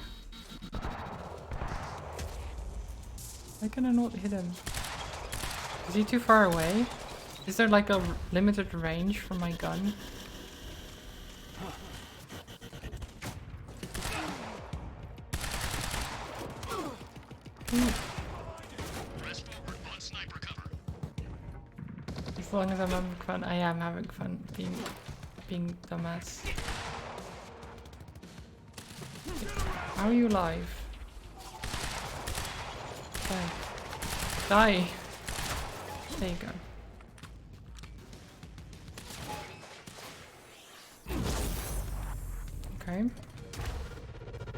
Why can I not hit him? Is he too far away? Is there like a limited range for my gun? As long as I'm having fun, I am having fun being dumbass. How are you alive? Die. Die! There you go. Okay.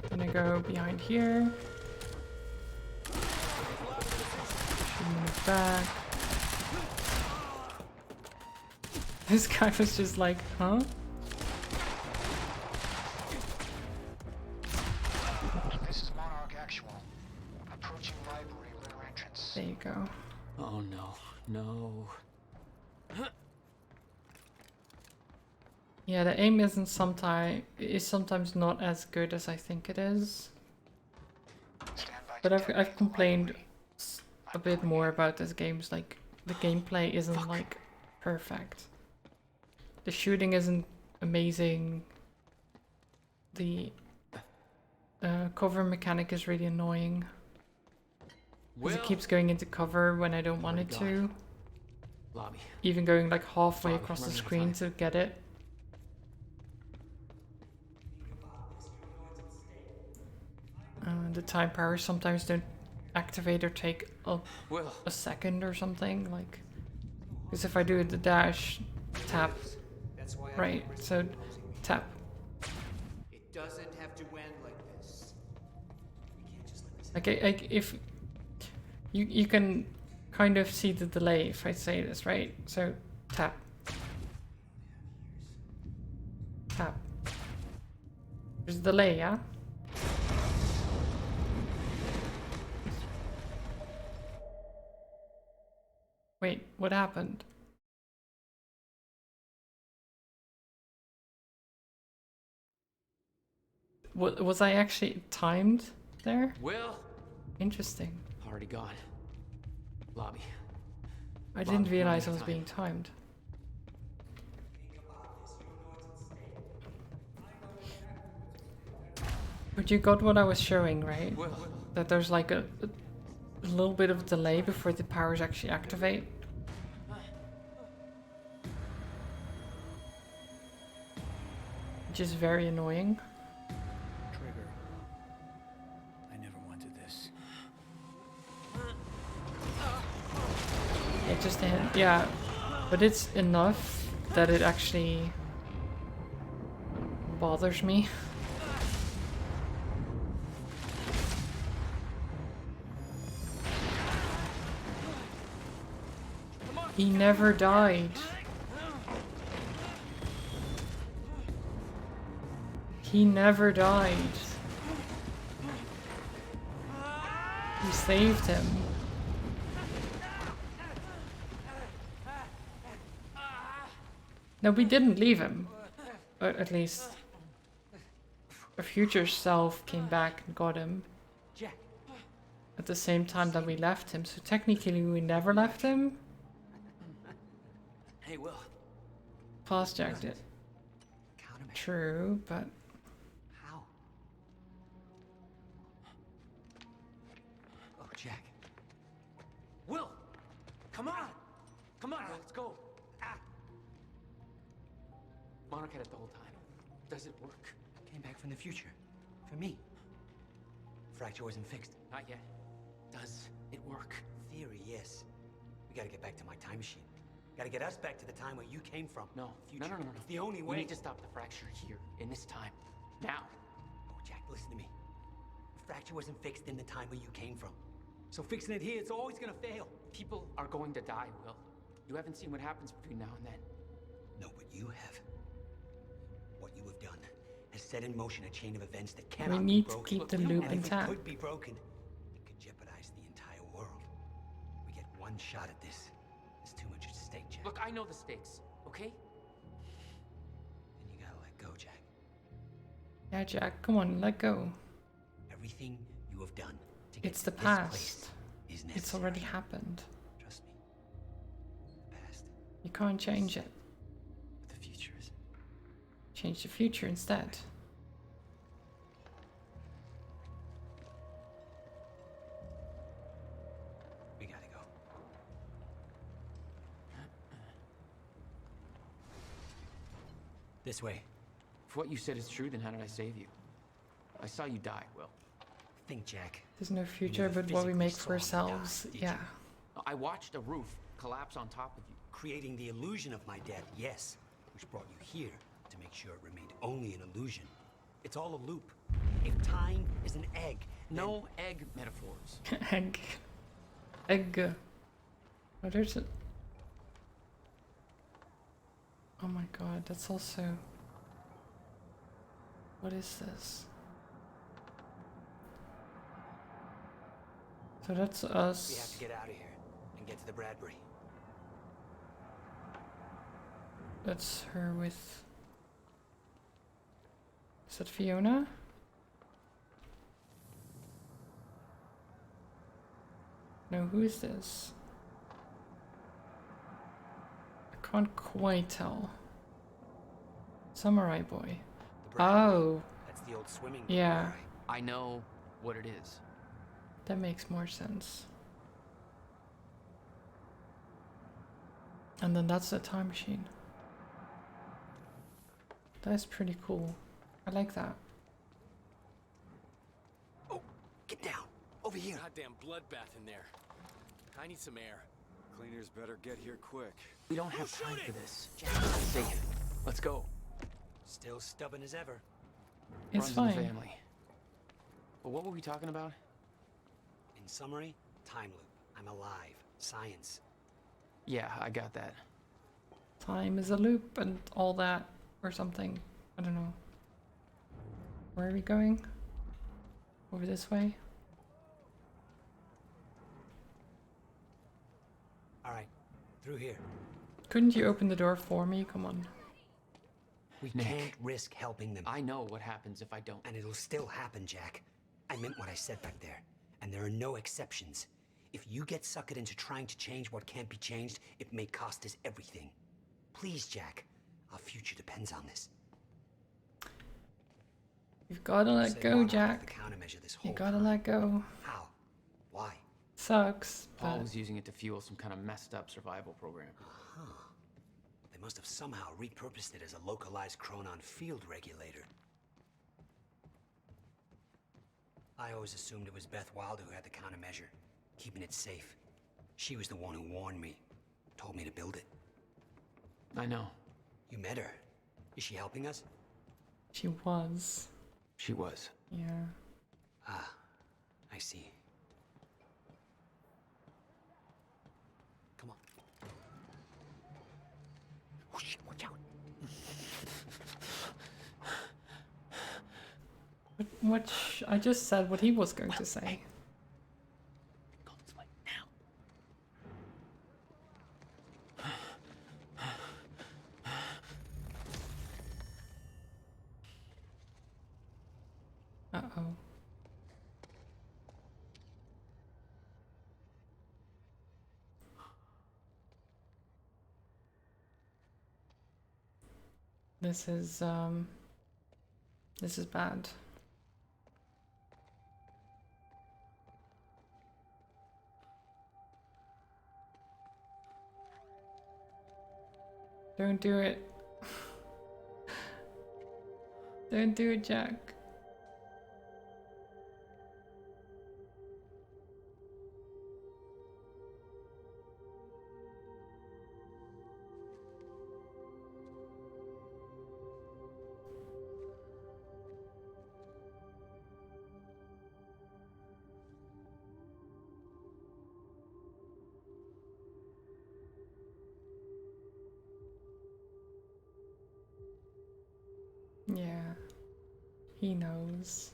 Then I go behind here. Move back. This guy was just like, huh? This is Monarch Actual. Approaching library rear entrance. There you go. Oh no, no. Yeah, the aim is sometimes not as good as I think it is. But I've complained a bit more about this game's like the gameplay isn't like perfect. The shooting isn't amazing. The cover mechanic is really annoying. Because it keeps going into cover when I don't want it to. Lobby. Even going like halfway across the screen to get it. The time powers sometimes don't activate or take a second or something. Like, because if I do the dash, tap, right? So tap. It doesn't have to end like this. We can't just let this. Like if you can kind of see the delay if I say this, right? So tap, tap. There's a delay, yeah. Wait, what happened? Was I actually timed there? Will. Interesting. Already gone. Lobby. I didn't realize I was being timed. But you got what I was showing, right? That there's like a little bit of delay before the powers actually activate. Which is very annoying. Trigger. I never wanted this. It just hit, yeah. But it's enough that it actually bothers me. He never died. He never died. We saved him. No, we didn't leave him. Or at least a future self came back and got him. At the same time that we left him. So technically we never left him. Hey, Will. Fast jacked it. True, but How? Oh, Jack. Will! Come on! Come on, let's go. Monarch had it the whole time. Does it work? Came back from the future. For me. Fracture wasn't fixed. Not yet. Does it work? Theory, yes. We gotta get back to my time machine. Gotta get us back to the time where you came from. No. Future. No. It's the only way. We need to stop the fracture here, in this time. Now. Oh, Jack, listen to me. The fracture wasn't fixed in the time where you came from. So fixing it here, it's always gonna fail. People are going to die, Will. You haven't seen what happens between now and then. No, but you have. What you have done has set in motion a chain of events that cannot we be need to broken. keep the loop And if it intact. could be broken, it could jeopardize the entire world. We get one shot at this. There's too much at stake, Jack. Look, I know the stakes, okay? And you gotta let go, Jack. yeah, Jack, come on, let go. Everything you have done to get It's to the this past. place is necessary. It's already happened. Trust me. The past. You can't change it. But the future is. Change the future instead. We gotta go. This way. If what you said is true, then how did I save you? I saw you die, Will. Think, Jack. There's no future but what we make for ourselves. Yeah. I watched a roof collapse on top of you. Creating the illusion of my death, yes. Which brought you here to make sure it remained only an illusion. It's all a loop. If time is an egg, No egg metaphors. Egg. Egg. Oh, there's a... Oh my god, that's also... What is this? So that's us. We have to get out of here and get to the Bradbury. That's her with... Is that Fiona? No, who is this? I can't quite tell. Samurai boy. Oh. That's the old swimming. Yeah, I know what it is. that makes more sense. And then that's the time machine. That's pretty cool. I like that. Get down. Over here. Goddamn bloodbath in there. I need some air. Cleaners better get here quick. We don't have time for this. Safe. Let's go. Still stubborn as ever. It's Runs fine. in the family. But what were we talking about? In summary, time loop. I'm alive. Science. Yeah, I got that. Time is a loop and all that, or something. I don't know. Where are we going? Over this way? All right, through here. Couldn't you open the door for me? Come on. We Nick. can't risk helping them. I know what happens if I don't. And it'll still happen, Jack. I meant what I said back there. And there are no exceptions. If you get suckered into trying to change what can't be changed, it may cost us everything. Please, Jack. Our future depends on this. You've gotta let Said go, Monarch Jack. had the countermeasure this You whole gotta time. let go. How? Why? Sucks, Paul but was using it to fuel some kind of messed up survival program. Huh. They must have somehow repurposed it as a localized Chronon field regulator. I always assumed it was Beth Wilder who had the countermeasure, keeping it safe. She was the one who warned me, told me to build it. I know. You met her. Is she helping us? she was. She was. Yeah. Ah, I see. Come on. Oh shit, watch out. I just said what he was going to say. Go this way, now. Uh-oh. This is bad. Don't do it. Don't do it, Jack. Yeah, he knows.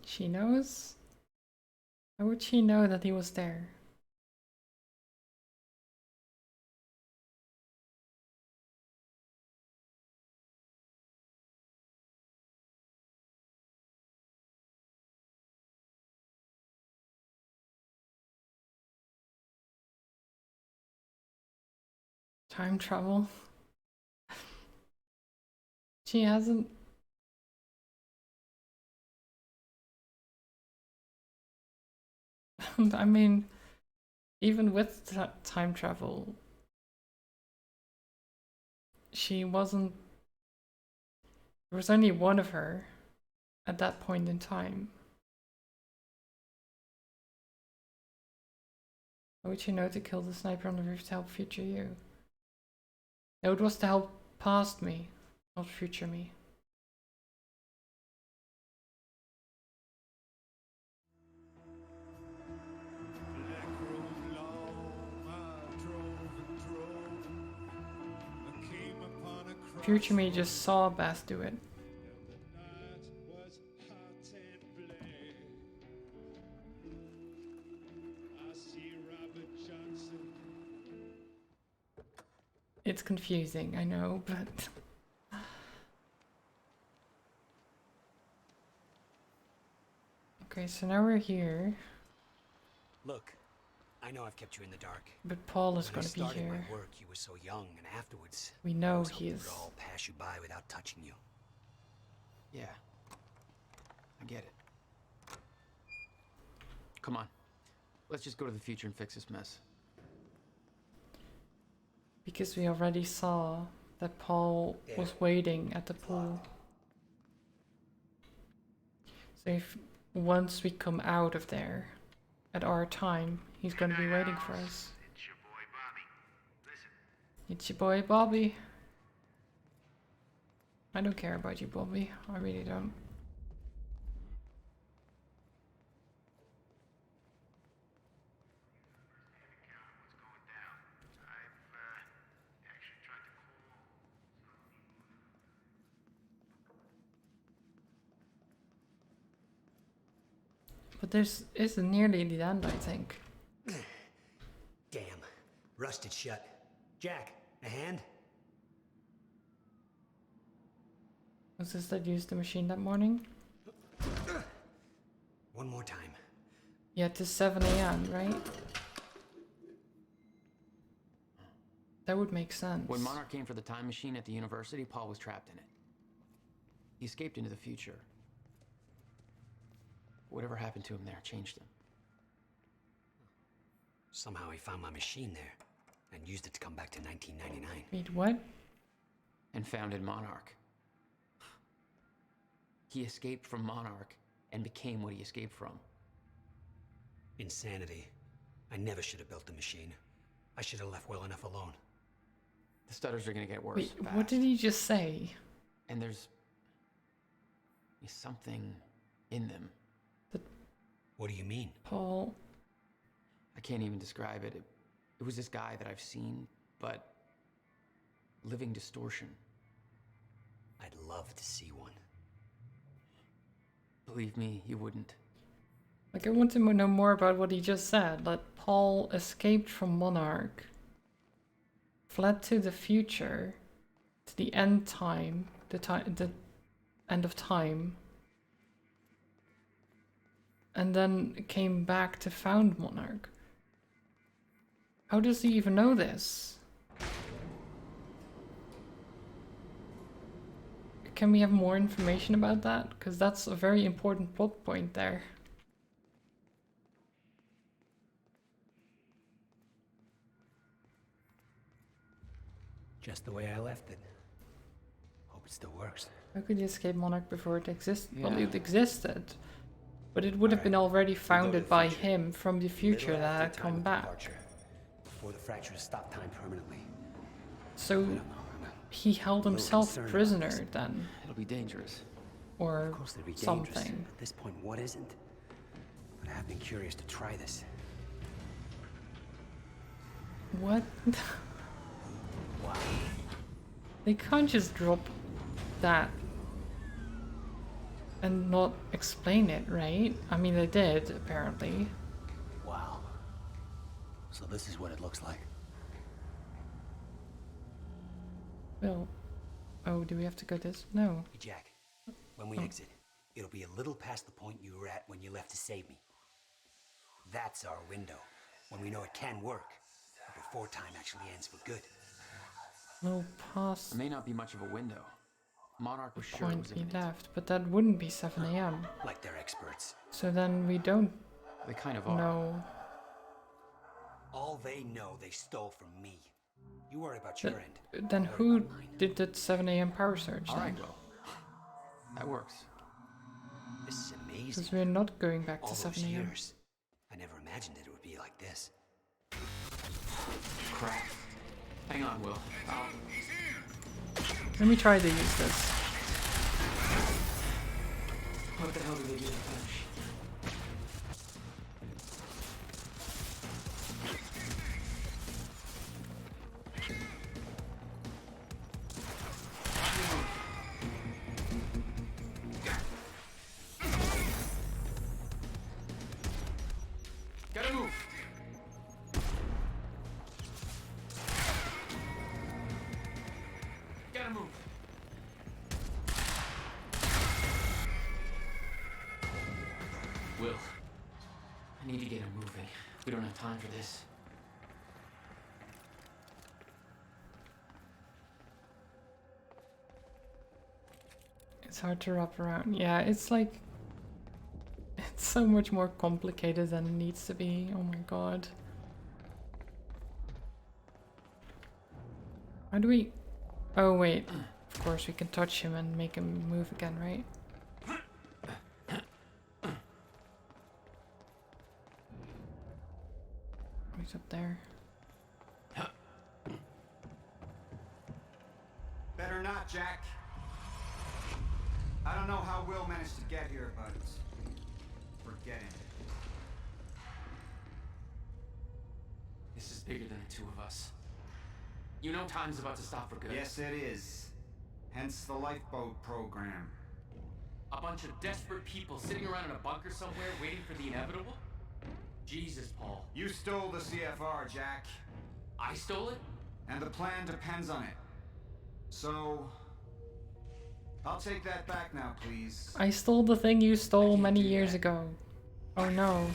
She knows? How would she know that he was there? Time travel? She hasn't... I mean, even with time travel, she wasn't. There was only one of her at that point in time. How would you know to kill the sniper on the roof to help future you? No, it was to help past me, not future me. Future me just saw Beth do it. It's confusing, I know, but... Okay, so now we're here. Look, I know I've kept you in the dark. But Paul is When I going to be started here. my work, you were so young, and afterwards, We I know was he hoping is. it would all pass you by without touching you. Yeah. I get it. Come on. Let's just go to the future and fix this mess. Because we already saw that Paul was waiting at the pool. So if once we come out of there at our time, he's going to be waiting for us. It's your boy Bobby. I don't care about you, Bobby. I really don't. But this is nearly the end, I think. Damn, rusted shut. Jack, a hand? Was this that used the machine that morning? One more time. Yeah, to 7 a.m., right? That would make sense. When Monarch came for the time machine at the university, Paul was trapped in it. He escaped into the future. Whatever happened to him there changed him. Somehow he found my machine there and used it to come back to 1999. Wait, what? And founded Monarch. He escaped from Monarch and became what he escaped from. Insanity. I never should have built the machine. I should have left well enough alone. The stutters are gonna get worse. Wait, fast. what did he just say? And there's something in them. What do you mean? Paul. I can't even describe it. It was this guy that I've seen, but living distortion. I'd love to see one. Believe me, you wouldn't. Like, I want to know more about what he just said. That Paul escaped from Monarch, fled to the future, to the end time, the end of time, and then came back to found Monarch. How does he even know this? Can we have more information about that? Because that's a very important plot point there. Just the way I left it. Hope it still works. How could you escape Monarch before it existed? Well, Yeah. it existed. But it would have been already founded by him from the future Little that after had time come of back. departure, before the fractures stopped time permanently. So he held little himself concerned about prisoner this. then, It'll be dangerous. or Of course it'd be dangerous. something. At this point, what isn't? But I have been curious to try this. What? Wow. They can't just drop that and not explain it, right? I mean, they did, apparently. Wow. So this is what it looks like. Well, oh, do we have to go this? No. Hey, Jack, when we Oh. exit, it'll be a little past the point you were at when you left to save me. That's our window, when we know it can work, but before time actually ends for good. No past It may not be much of a window. Monarch the was sure it point was we imminent. left, but that wouldn't be 7 a.m. Like they're experts. So then we don't They kind of are. know. All they know they stole from me. You You worry about your end. Then who did that 7 a.m. power surge? All right, then? Will. That works. This is amazing. Because we're not going back All to 7 those a.m. years. I never imagined it would be like this. Crap. Hang on, Will. Let me try to use this. What the hell do they do to finish? Gotta move. Gotta move. Will, I need to get him moving. We don't have time for this. It's hard to wrap around. Yeah, it's like... It's so much more complicated than it needs to be. Oh my god. How do we... Oh wait. Of course we can touch him and make him move again, right? He's up there. Better not, Jack. I don't know how Will managed to get here, but forget it. This is bigger than the two of us. You know time's about to stop for good. Yes, it is. Hence the lifeboat program. A bunch of desperate people sitting around in a bunker somewhere waiting for the inevitable? Jesus, Paul. You stole the CFR, Jack. I stole it? And the plan depends on it. So... I'll take that back now, please. I stole the thing you stole many years ago. Oh no.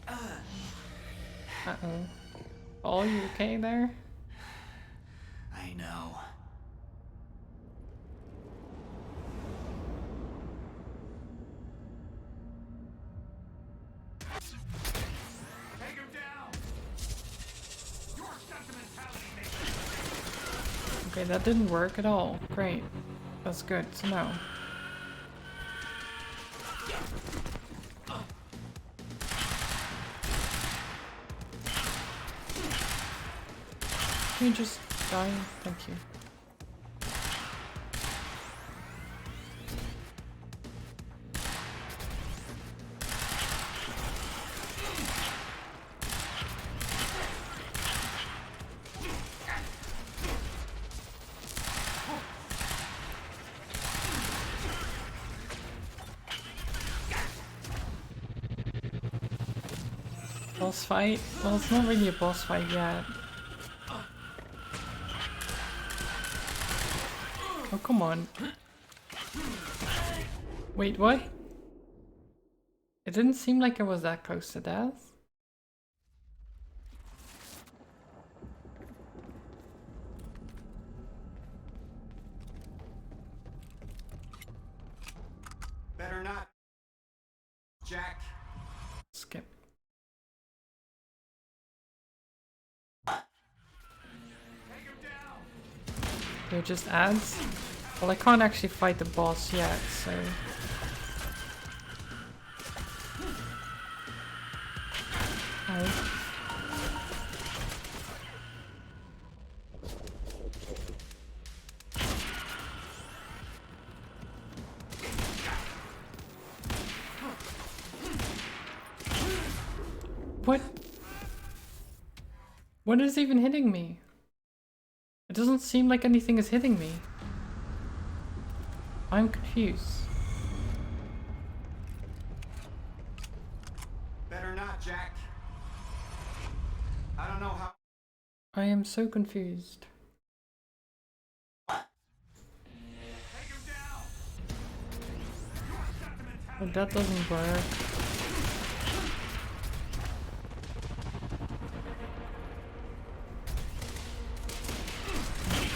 Uh-oh. Oh, you okay there? I know. Take him down! Your sentimentality makes Okay, that didn't work at all. Great. That's good to know. Can you just die? Thank you. Boss fight? Well, it's not really a boss fight yet. Oh, come on. Wait, what? It didn't seem like I was that close to death. Better not, Jack. Skip. They're just ads? Well, I can't actually fight the boss yet, so... Oh. What? What is even hitting me? It doesn't seem like anything is hitting me. I'm confused. Better not, Jack. I don't know how. I am so confused. But that doesn't work.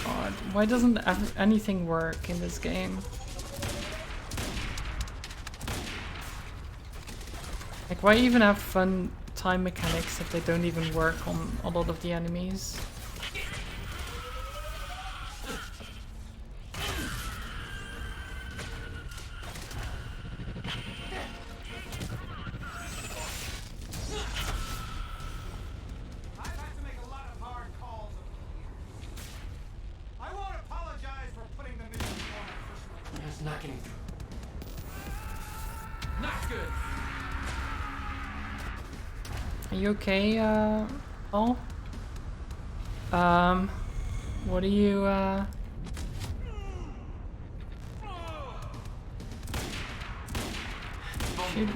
God, why doesn't anything work in this game? Like, why even have fun time mechanics if they don't even work on a lot of the enemies. It's not getting through. Not good. Are you okay, Paul? What are you, shoot.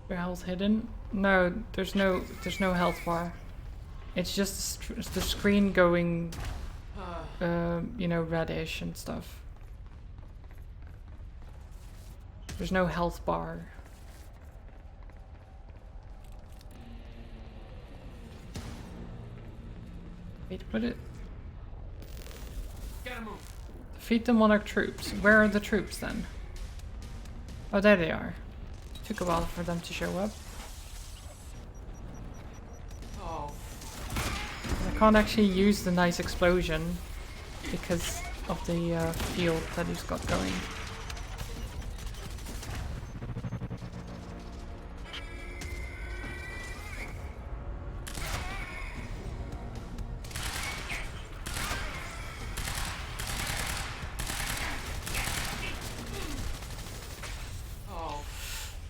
Your health hidden? No, there's no health bar. It's just the screen going, you know, reddish and stuff. There's no health bar. Wait, what it? Gotta move. Defeat the Monarch troops. Where are the troops then? Oh, there they are. Took a while for them to show up. Oh. I can't actually use the nice explosion because of the field that he's got going.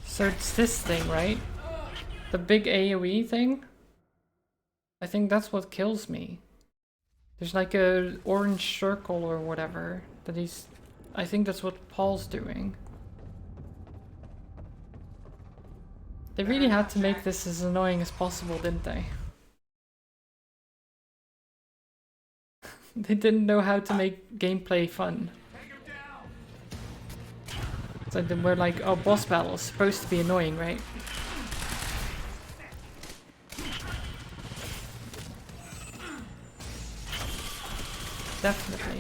So it's this thing, right? The big AoE thing? I think that's what kills me. There's like a orange circle or whatever that he's... I think that's what Paul's doing. They really had to make this as annoying as possible, didn't they? They didn't know how to make gameplay fun. So then we're like, oh, boss battle is supposed to be annoying, right? Definitely.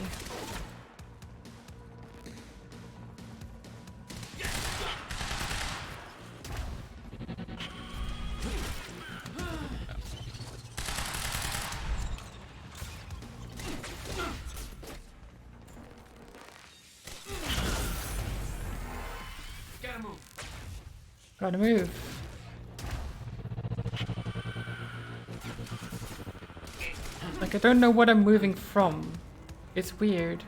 Gotta move. Like, I don't know what I'm moving from. It's weird.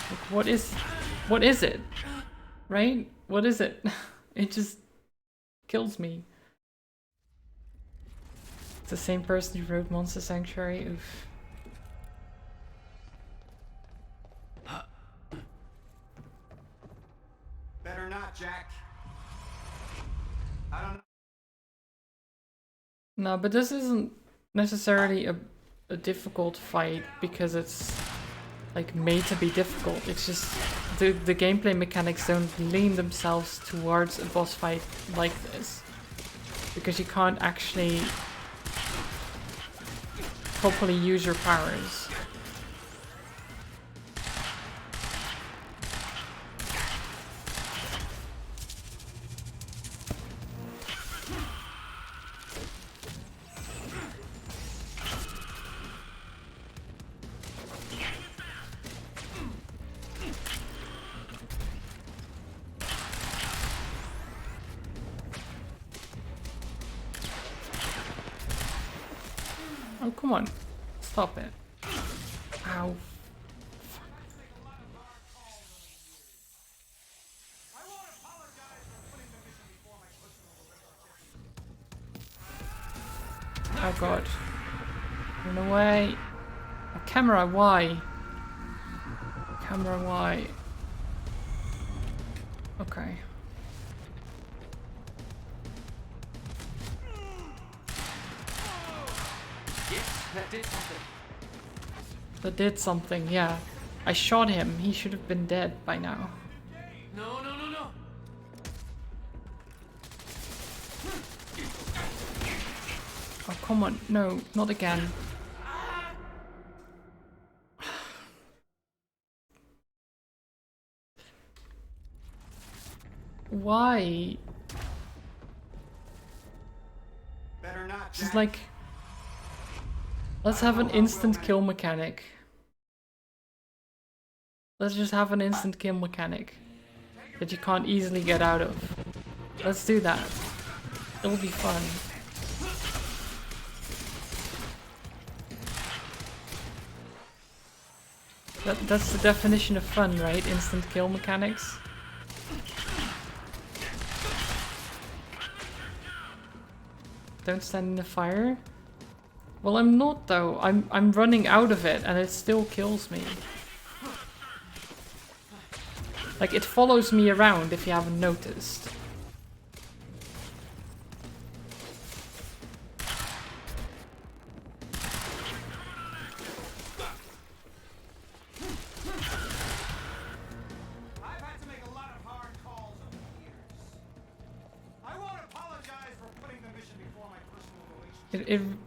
Like, what is it? Right? What is it? It just kills me. It's the same person who wrote Monster Sanctuary. Oof. Better not, Jack. I don't know. No, but this isn't necessarily a difficult fight because it's like made to be difficult. It's just the gameplay mechanics don't lean themselves towards a boss fight like this because you can't actually properly use your powers. Oh, come on. Stop it. Ow. Oh god. Run away. Oh, camera, why? Camera, why? Okay. That did something. That did something, yeah. I shot him. He should have been dead by now. No, no, no, no. Oh, come on. No, not again. why? Better not, Just like, let's have an instant kill mechanic. Let's just have an instant kill mechanic that you can't easily get out of. Let's do that. It'll be fun. That's the definition of fun, right? Instant kill mechanics. Don't stand in the fire. Well, I'm not though. I'm running out of it and it still kills me. Like, it follows me around if you haven't noticed.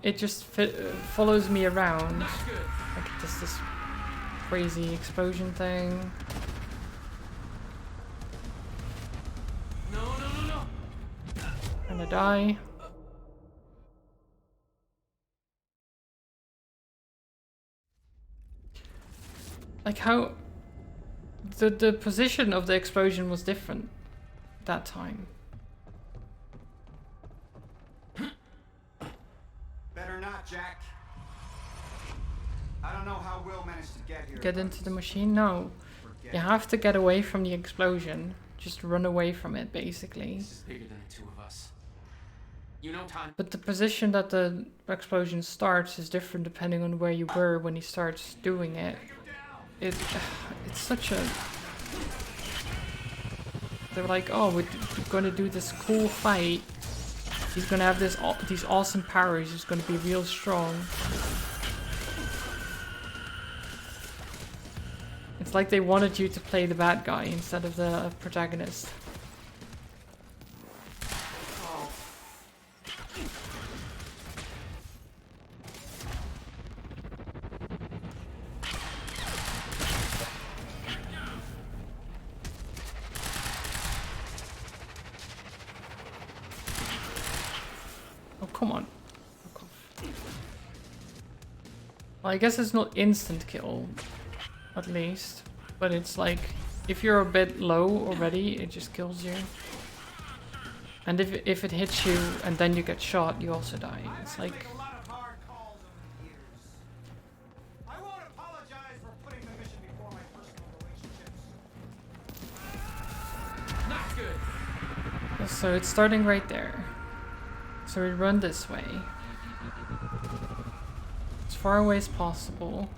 It just follows me around. Like just this crazy explosion thing. No. Gonna die. Like how the position of the explosion was different that time. Better not, Jack. I don't know how Will managed to get here. Get into the machine? No. You have to get away from the explosion. Just run away from it, basically. This is bigger than the two of us. You know time. But the position that the explosion starts is different depending on where you were when he starts doing it. It's such a... They're like, oh, we're gonna do this cool fight. He's gonna have these awesome powers. He's gonna be real strong. It's like they wanted you to play the bad guy instead of the protagonist. Oh, come on. Well, I guess it's not instant kill, at least. But it's like, if you're a bit low already, it just kills you. And if it hits you and then you get shot, you also die. It's like... So it's starting right there. So we run this way. As far away as possible.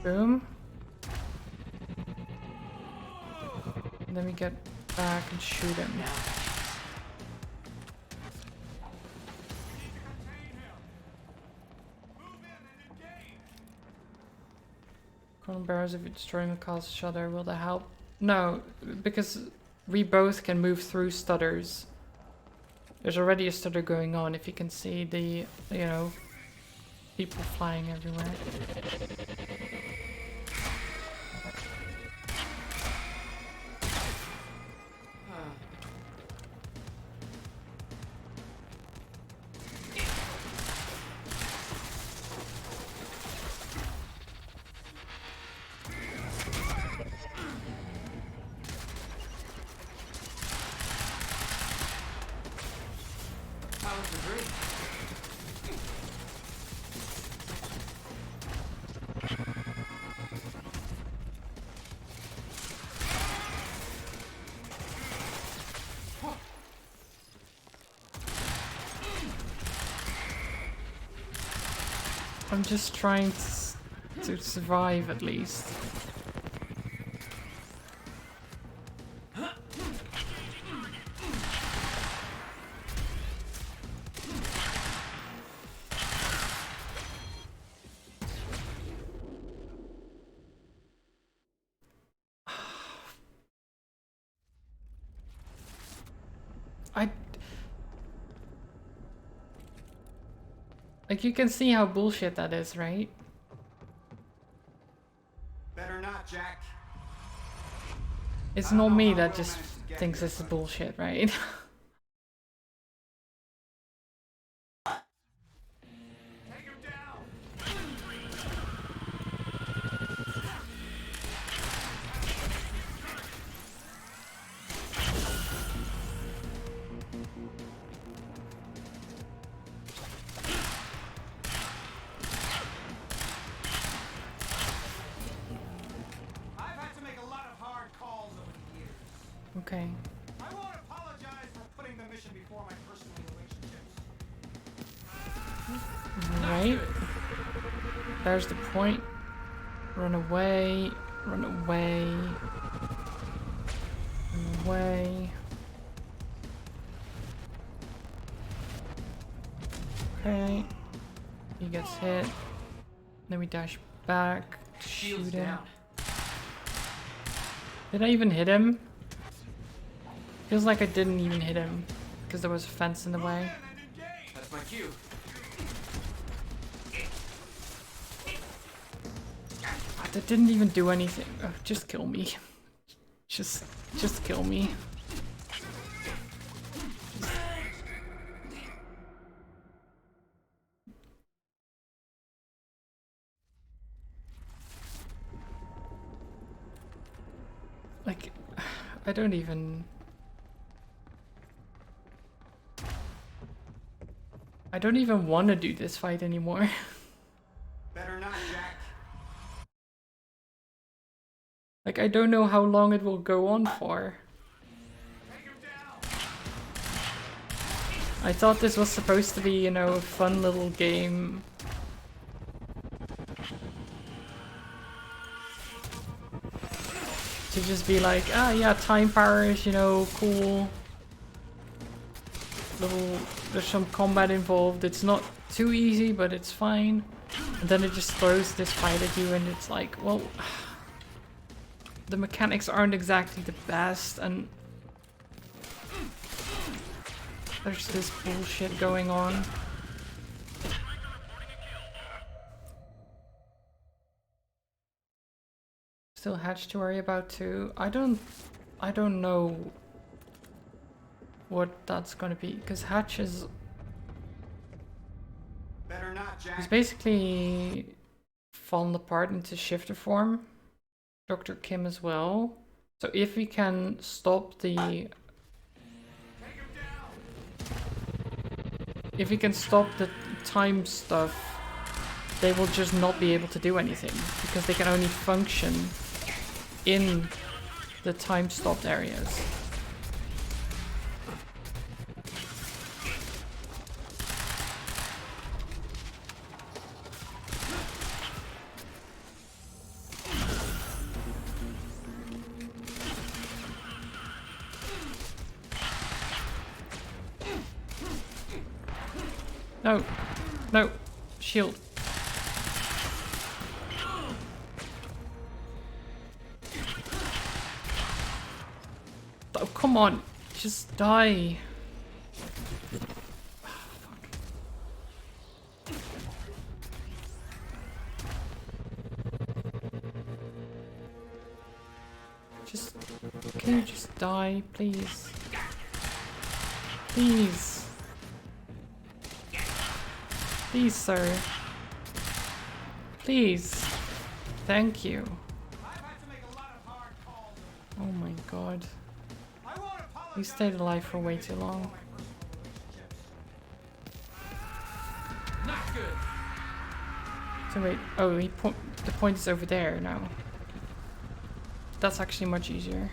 Boom. And then we get back and shoot him. Colonel Barrows, if you destroy him, cause shudder, will that help? No, because we both can move through stutters. There's already a stutter going on if you can see the, you know, people flying everywhere. I'm just trying to survive at least. Like, you can see how bullshit that is, right? Better not, Jack. It's not me that just thinks this is bullshit, right? Okay. I won't apologize for putting the mission before my personal relationships. Right. There's the point. Run away. Run away. Run away. Okay. He gets hit. Then we dash back. Shoot him. Did I even hit him? Feels like I didn't even hit him because there was a fence in the way. That's my cue. That didn't even do anything. Oh, just kill me. Just kill me. Like, I don't even want to do this fight anymore. Better not, Jack. Like, I don't know how long it will go on for. I thought this was supposed to be, you know, a fun little game. To just be like, ah yeah, time powers, you know, cool. There's some combat involved. It's not too easy, but it's fine. And then it just throws this fight at you and it's like, well, the mechanics aren't exactly the best and there's this bullshit going on. Still Hatch to worry about too. I don't know what that's gonna be, because Hatch is Better not, Jack. he's basically fallen apart into shifter form. Dr. Kim as well. So if we can stop the time stuff, they will just not be able to do anything because they can only function in the time stopped areas. No, no, shield. Oh, come on, just die. Just, can you just die, please? Please. Please, sir. Please. Thank you. Oh my god. We stayed alive for way too long. Not good. So wait, oh, the point is over there now. That's actually much easier.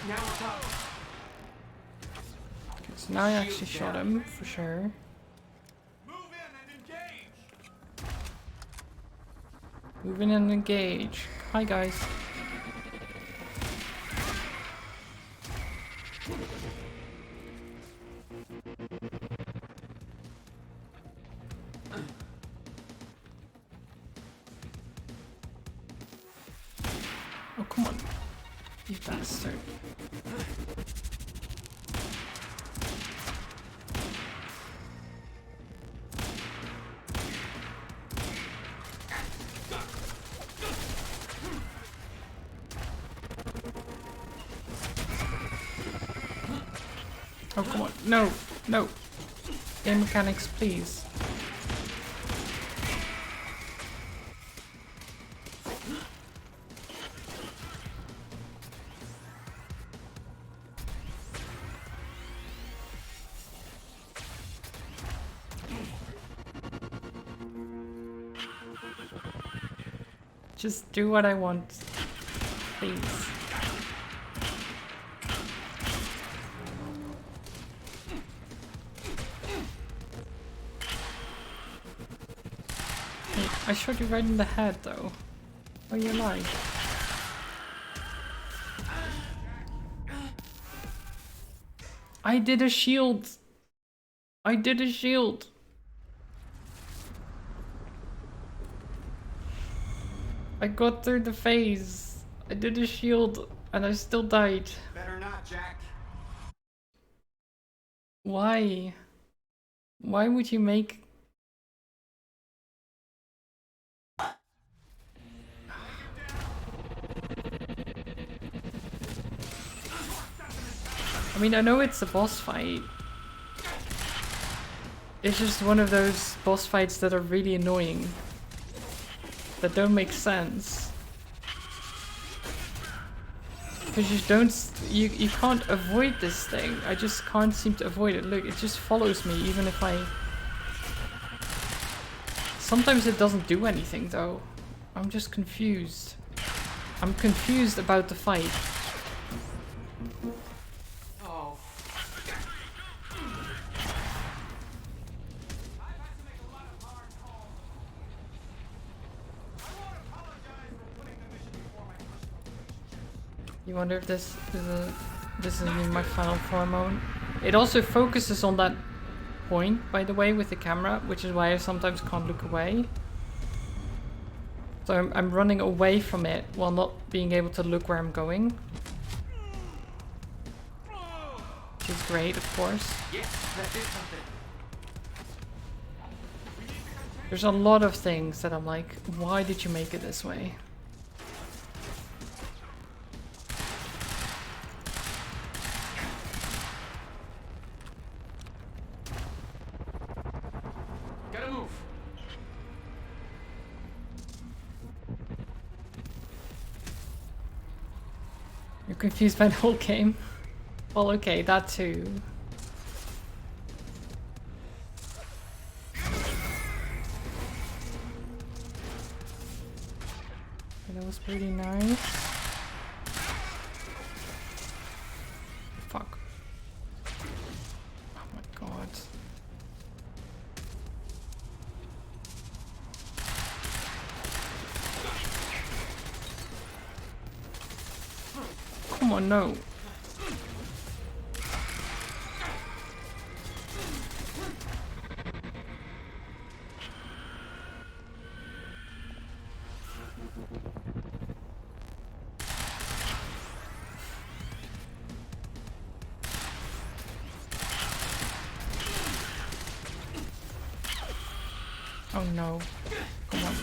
Now we're talking. Okay, so now I actually shot him for sure. Move in and engage. Hi guys. Oh, come on. You bastard. Oh, come on. No, no. Game mechanics, please. Just do what I want, please. Hey, I shot you right in the head, though. Oh, you're lying. I did a shield. I did a shield. I got through the phase. I did a shield and I still died. Better not, Jack. Why? Why would you make... I mean, I know it's a boss fight. It's just one of those boss fights that are really annoying. That don't make sense. Because you can't avoid this thing. I just can't seem to avoid it. Look, it just follows me even if I... Sometimes it doesn't do anything though. I'm just confused. I'm confused about the fight. Oh. You wonder if this is my final form mode. It also focuses on that point, by the way, with the camera, which is why I sometimes can't look away. So I'm running away from it while not being able to look where I'm going. Which is great, of course. Yes, that did something. There's a lot of things that I'm like, why did you make it this way? Gotta move. You're confused by the whole game? Well, okay, that too. That was pretty nice. Fuck. Oh my god. Come on, no. Oh no. Come on.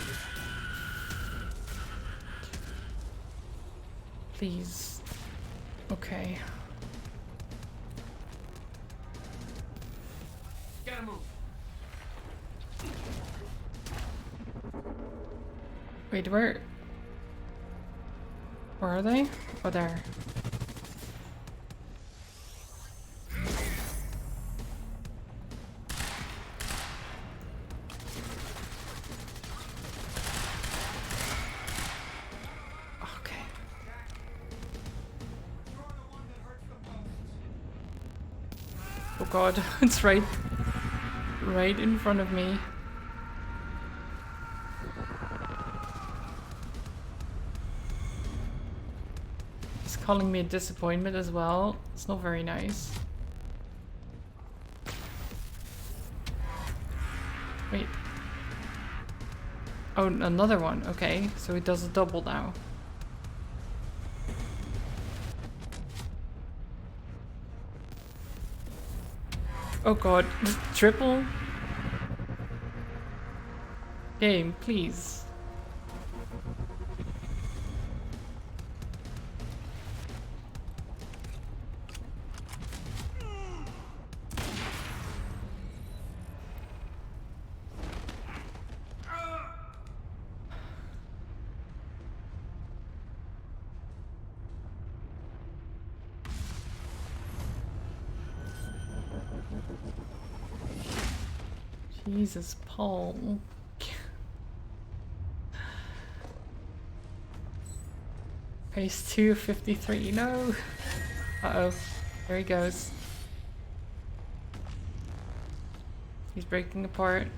Please. Okay. Gotta move. Wait, where are they? Oh, there. Okay. Oh god, it's right in front of me. He's calling me a disappointment as well. It's not very nice. Wait. Oh, another one. Okay, so it does a double now. Oh god, triple? Game, please. Jesus, Paul. Phase 253, no! Uh-oh, there he goes. He's breaking apart.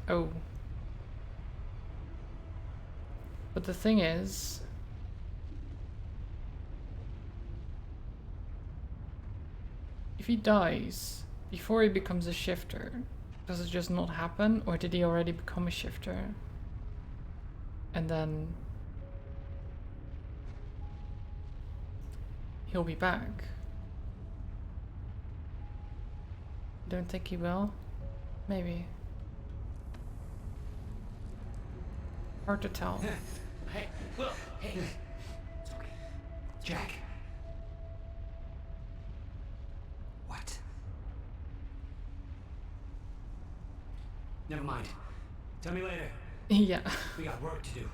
Oh. But the thing is... if he dies before he becomes a shifter, does it just not happen? Or did he already become a shifter? And then... he'll be back. Don't think he will? Maybe. Hard to tell. Hey, Will, hey. It's okay. Jack. What? Never mind. Tell me later. Yeah. We got work to do.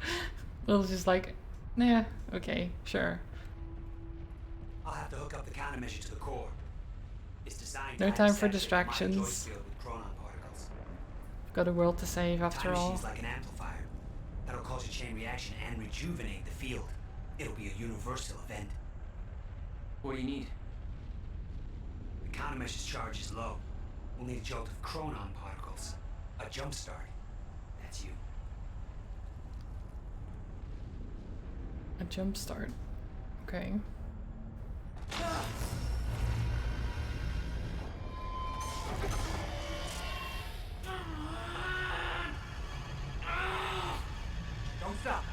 Will's just like, nah, okay, sure. I'll have to hook up the countermeasure to the core. It's designed No to time for intercept the minor distractions. joist field with chronon particles. I've got a world to save after Time all. machine's like an amplifier. That'll cause a chain reaction and rejuvenate the field. It'll be a universal event. What do you need? The countermeasure's charge is low. We'll need a jolt of chronon particles. A jump start. That's you. A jump start. Okay. Don't stop.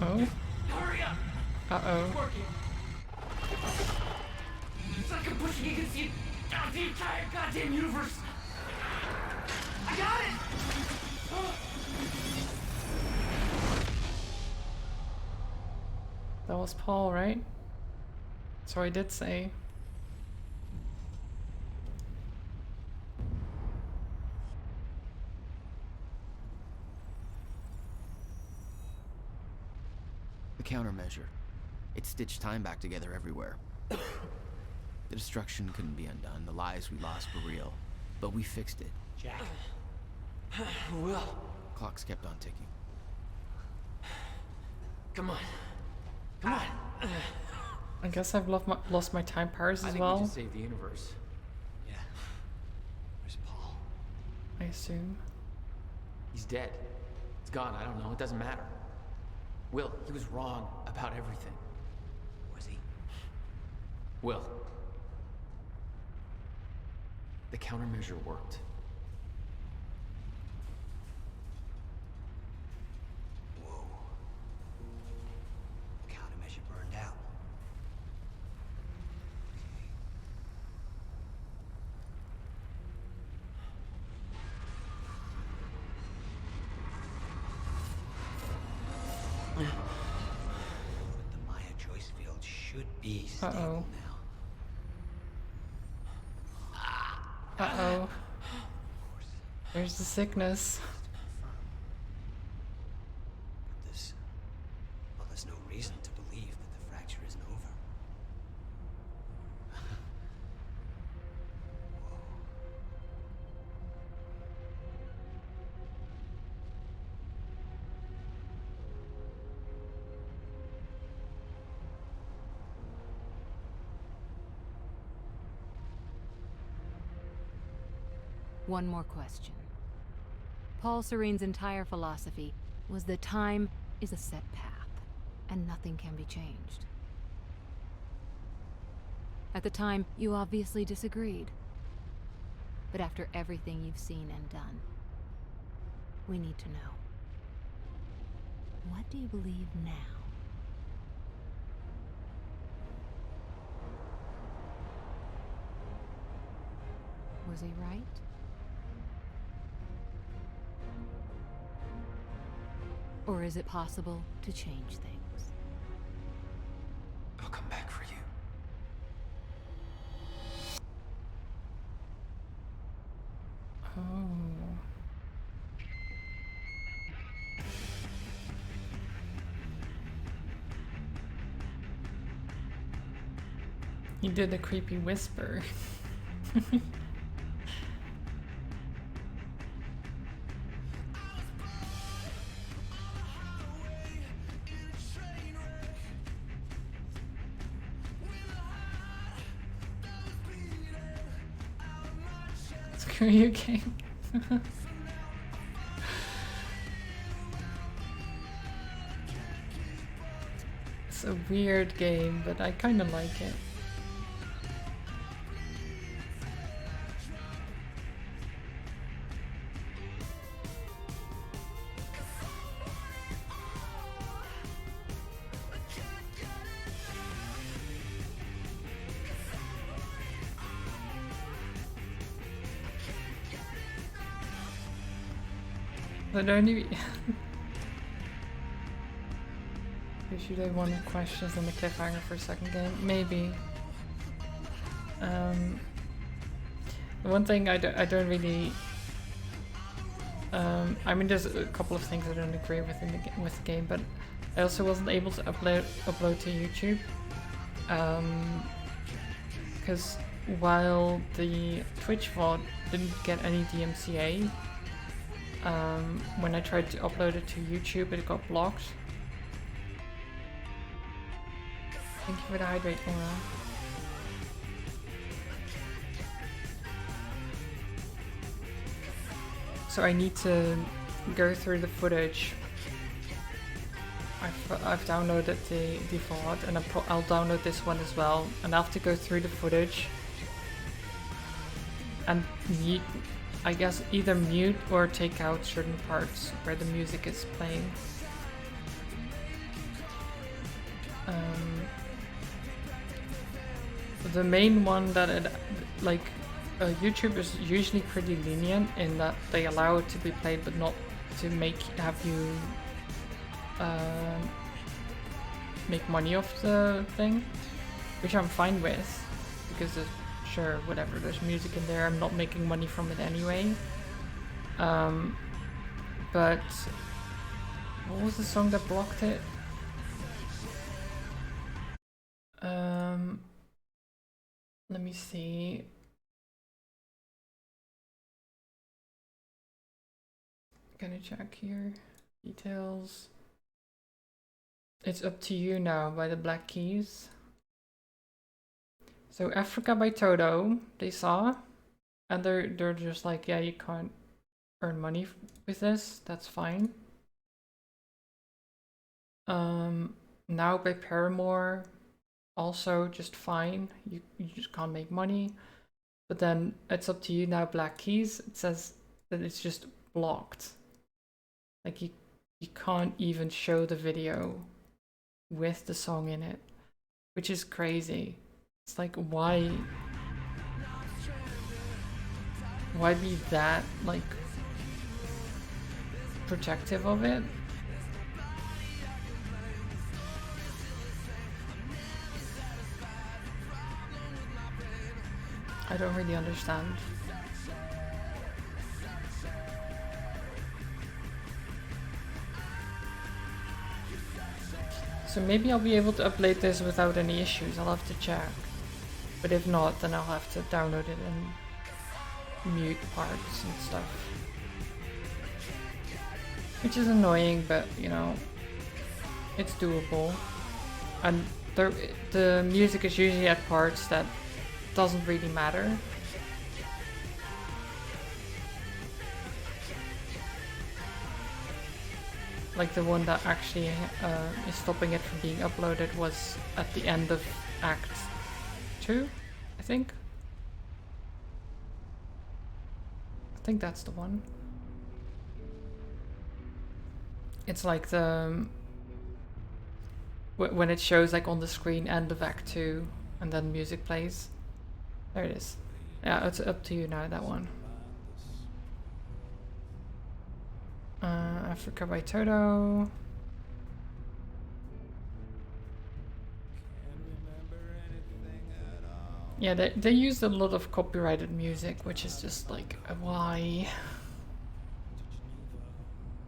Oh. Hurry up! Uh-oh. It's working. It's like I'm pushing against the entire goddamn universe. I got it! That was Paul, right? So I did say. The countermeasure. It stitched time back together everywhere. The destruction couldn't be undone. The lives we lost were real. But we fixed it. Jack. Will. Clocks kept on ticking. Come on. Come on. I guess I've lost my time powers I as think well. we just saved the universe. Yeah. Where's Paul? I assume. He's dead. It's gone. I don't know. It doesn't matter. Will, he was wrong about everything. Was he? Will. The countermeasure worked. Whoa. Countermeasure burned out. But the Maya joist field should be stable now. Uh-oh. There's the sickness. Well, there's no reason to believe that the fracture isn't over. One more question. Paul Serene's entire philosophy was that time is a set path, and nothing can be changed. At the time, you obviously disagreed. But after everything you've seen and done, we need to know. What do you believe now? Was he right? Or is it possible to change things? I'll come back for you. Oh. You did a creepy whisper. Screw you, game. It's a weird game, but I kind of like it. But only should I want questions on the cliffhanger for a second game? Maybe. The one thing I don't really. I mean, there's a couple of things I don't agree with with the game, but I also wasn't able to upload to YouTube. Because while the Twitch VOD didn't get any DMCA. When I tried to upload it to YouTube, it got blocked. Thank you for the hydrate, Laura. So I need to go through the footage. I've downloaded the VOD, and I'll download this one as well. And I have to go through the footage and I guess either mute or take out certain parts where the music is playing. The main one that YouTube is usually pretty lenient in that they allow it to be played, but not to have you make money off the thing, which I'm fine with because sure, whatever, there's music in there, I'm not making money from it anyway. But what was the song that blocked it? Let me see. Gonna check here. Details. It's Up to You Now by the Black Keys. So Africa by Toto, they saw, and they're just like, yeah, you can't earn money with this. That's fine. Now by Paramore, also just fine. You just can't make money. But then It's Up to You Now, Black Keys. It says that it's just blocked. Like you can't even show the video with the song in it, which is crazy. It's like, why be that, like, protective of it? I don't really understand. So maybe I'll be able to upload this without any issues. I'll have to check. But if not, then I'll have to download it and mute parts and stuff. Which is annoying, but you know, it's doable. And the music is usually at parts that doesn't really matter. Like the one that actually is stopping it from being uploaded was at the end of Act 2, I think. I think that's the one. It's like the when it shows like on the screen end of Act 2 and then music plays. There it is. Yeah, it's Up to You Now, that one. Africa by Toto. Yeah, they used a lot of copyrighted music, which is just like, why?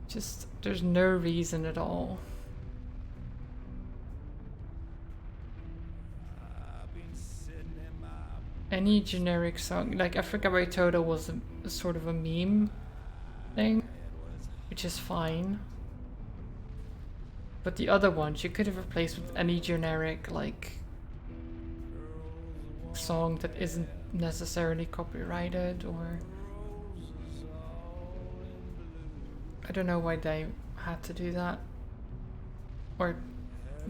Just, there's no reason at all. any generic song, like Africa by Toto was a sort of a meme thing, which is fine. But the other ones you could have replaced with any generic like song that isn't necessarily copyrighted, or I don't know why they had to do that, or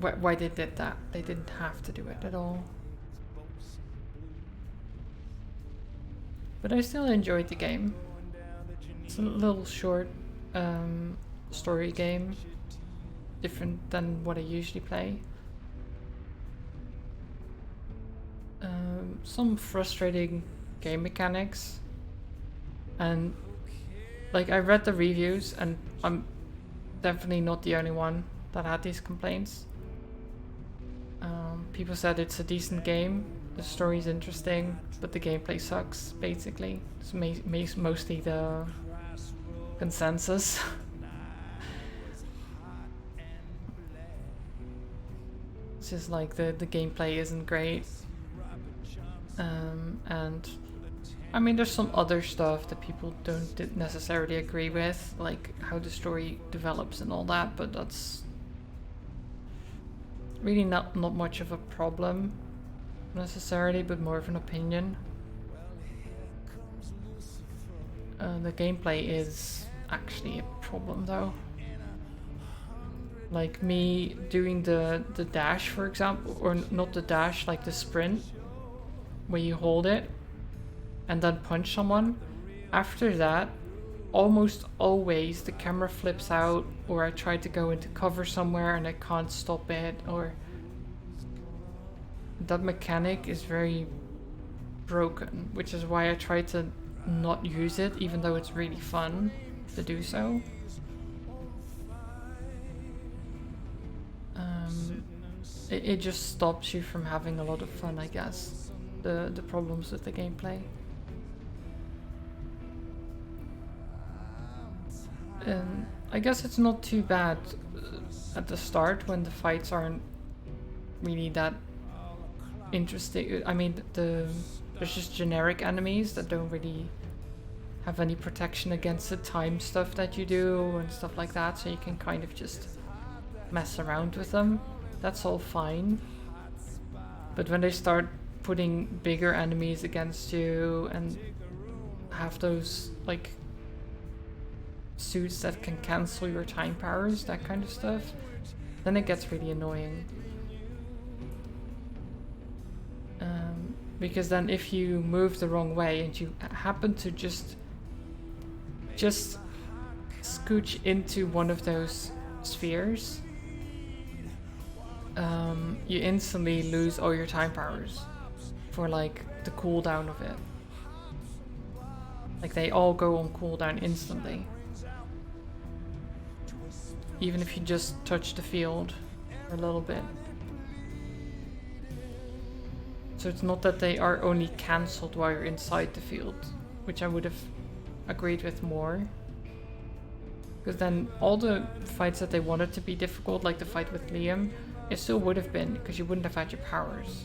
why they did that. They didn't have to do it at all. But I still enjoyed the game. It's a little short story game, different than what I usually play. Some frustrating game mechanics, and like I read the reviews, and I'm definitely not the only one that had these complaints. People said it's a decent game, the story's interesting, but the gameplay sucks, basically. It's mostly the consensus. It's just like the gameplay isn't great. And I mean, there's some other stuff that people don't necessarily agree with, like how the story develops and all that, but that's really not much of a problem necessarily, but more of an opinion. The gameplay is actually a problem though. Like me doing the dash, for example, or not the dash, like the sprint, where you hold it and then punch someone. After that, almost always the camera flips out, or I try to go into cover somewhere and I can't stop it, or that mechanic is very broken, which is why I try to not use it, even though it's really fun to do so. It just stops you from having a lot of fun, I guess. The problems with the gameplay. I guess it's not too bad at the start when the fights aren't really that interesting. I mean, there's just generic enemies that don't really have any protection against the time stuff that you do and stuff like that, so you can kind of just mess around with them. That's all fine. But when they start putting bigger enemies against you and have those like suits that can cancel your time powers, that kind of stuff, then it gets really annoying. Because then if you move the wrong way and you happen to just scooch into one of those spheres, you instantly lose all your time powers for like the cooldown of it. Like they all go on cooldown instantly. Even if you just touch the field for a little bit. So it's not that they are only cancelled while you're inside the field, which I would have agreed with more. Because then all the fights that they wanted to be difficult, like the fight with Liam, it still would have been, because you wouldn't have had your powers.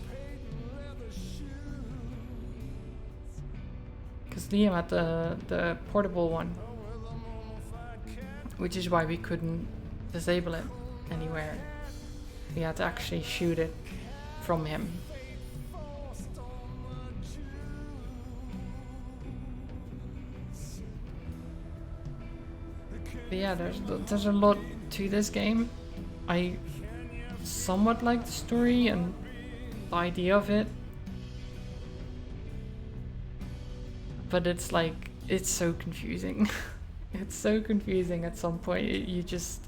Because Liam had the portable one, which is why we couldn't disable it anywhere. We had to actually shoot it from him. But yeah, there's a lot to this game. I somewhat like the story and the idea of it, but it's like, it's so confusing. It's so confusing at some point. You just,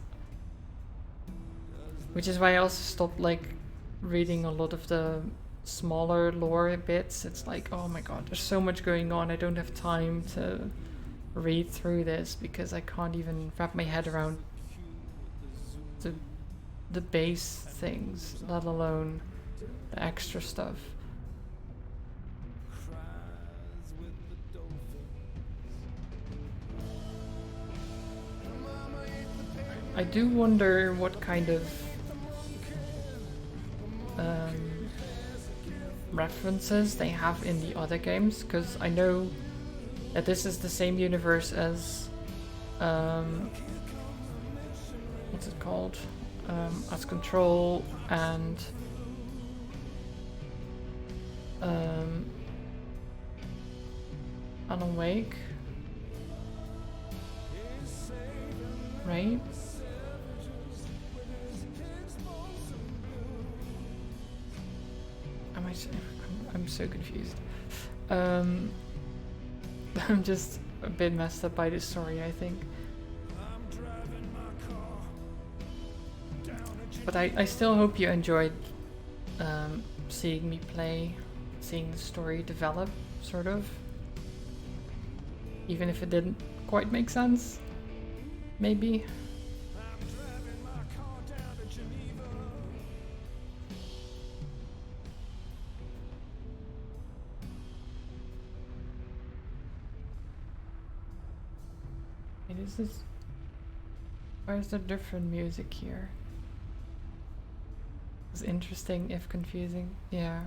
which is why I also stopped like reading a lot of the smaller lore bits. It's like, oh my god, there's so much going on. I don't have time to read through this because I can't even wrap my head around the base things, let alone the extra stuff. I do wonder what kind of references they have in the other games, because I know that this is the same universe as what's it called? As Control and Alan Wake, right? I'm so confused. I'm just a bit messed up by this story, I think. But I still hope you enjoyed seeing me play, seeing the story develop, sort of. Even if it didn't quite make sense, maybe. Why is there different music here? It's interesting if confusing. Yeah.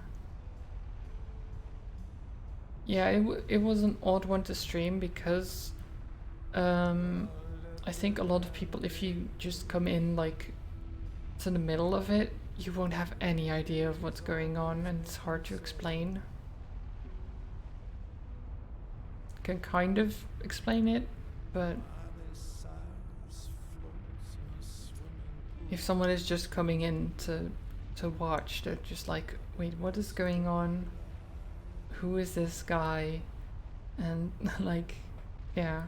Yeah, it was an odd one to stream because I think a lot of people, if you just come in like to the middle of it, you won't have any idea of what's going on and it's hard to explain. Can kind of explain it, but if someone is just coming in to watch, they're just like, wait, what is going on? Who is this guy? And like, yeah.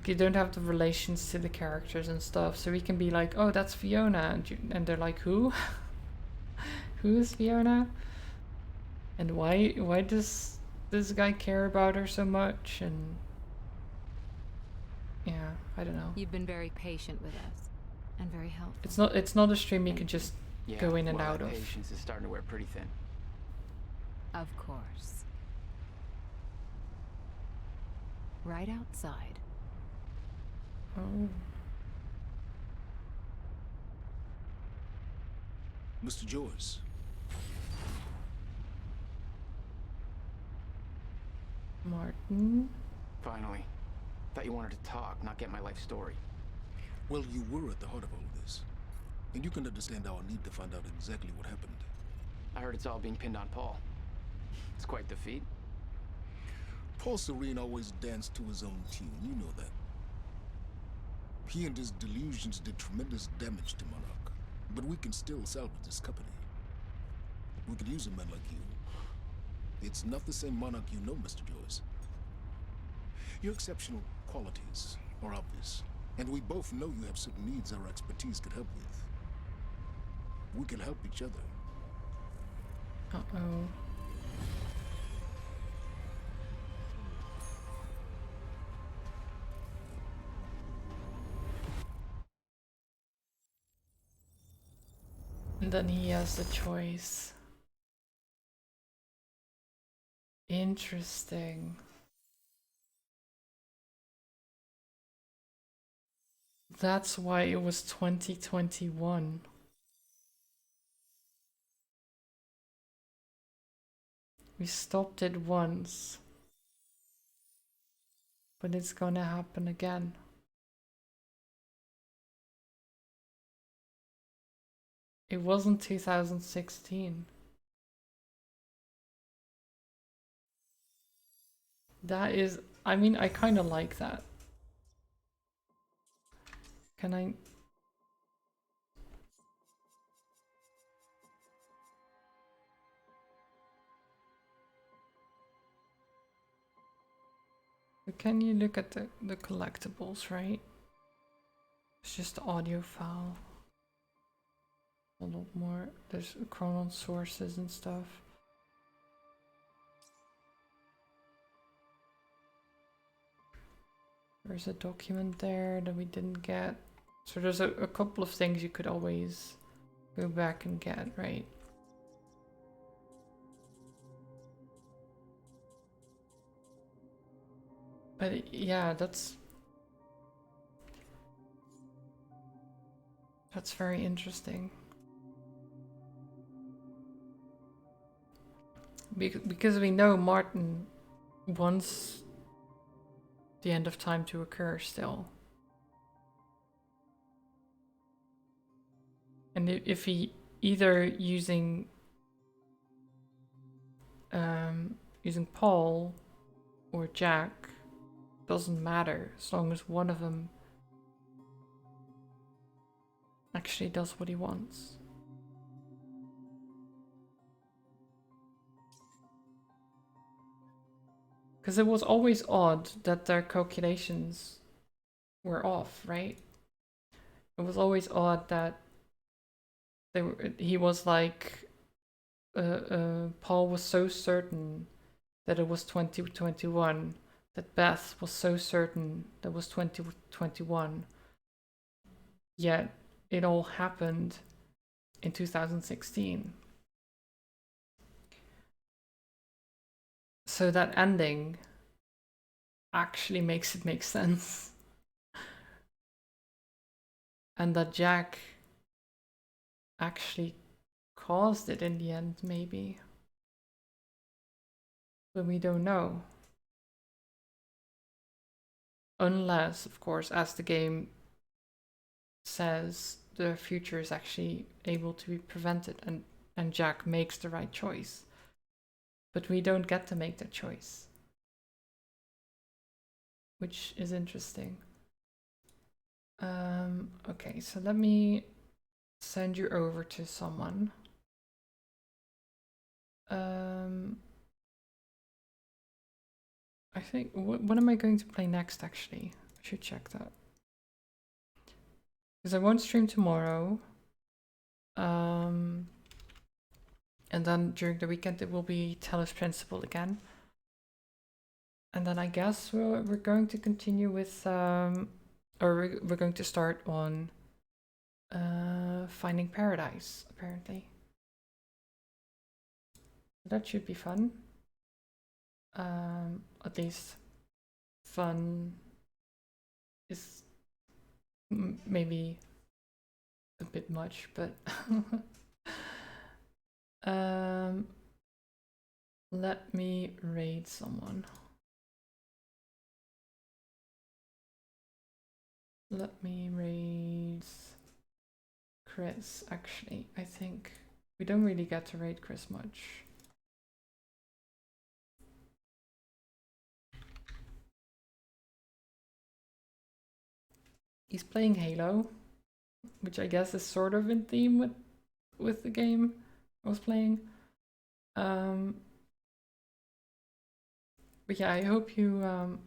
You don't have the relations to the characters and stuff, so we can be like, oh, that's Fiona, and they're like, who? Who is Fiona? And why does this guy care about her so much? And yeah, I don't know. You've been very patient with us, and very helpful. It's not a stream you can just go in and well, out that of. Patience is starting to wear pretty thin. Of course. Right outside. Oh. Mr. Joyce. Martin? Finally. Thought you wanted to talk, not get my life story. Well, you were at the heart of all this. And you can understand our need to find out exactly what happened. I heard it's all being pinned on Paul. It's quite the feat. Paul Serene always danced to his own tune, you know that. He and his delusions did tremendous damage to Monarch, but we can still salvage this company. We could use a man like you. It's not the same Monarch you know, Mr. Joyce. Your exceptional qualities are obvious, and we both know you have certain needs our expertise could help with. We can help each other. Uh-oh. And then he has the choice. Interesting. That's why it was 2021. We stopped it once. But it's gonna happen again. It wasn't 2016. That is, I mean, I kind of like that. Can I? Can you look at the collectibles, right? It's just the audio file. A lot more. There's Chronon sources and stuff. There's a document there that we didn't get. So there's a couple of things you could always go back and get, right? But yeah, that's very interesting. because we know Martin wants the end of time to occur still. And if he either using Paul or Jack, doesn't matter as long as one of them actually does what he wants. Because it was always odd that their calculations were off, right? It was always odd that he was like, Paul was so certain that it was 2021, that Beth was so certain that it was 2021, yet it all happened in 2016. So that ending actually makes it make sense. And that Jack actually caused it in the end, maybe. But we don't know. Unless, of course, as the game says, the future is actually able to be prevented and Jack makes the right choice. But we don't get to make that choice. Which is interesting. Okay, so let me send you over to someone. I think, what am I going to play next actually? I should check that. Because I won't stream tomorrow. And then during the weekend it will be Talos Principle again. And then I guess we're going to continue with, or we're going to start on Finding Paradise, apparently. That should be fun. At least fun is maybe a bit much, but let me raid someone. Let me raid Chris, actually. I think we don't really get to raid Chris much. He's playing Halo, which I guess is sort of in theme with the game I was playing. But yeah, I hope you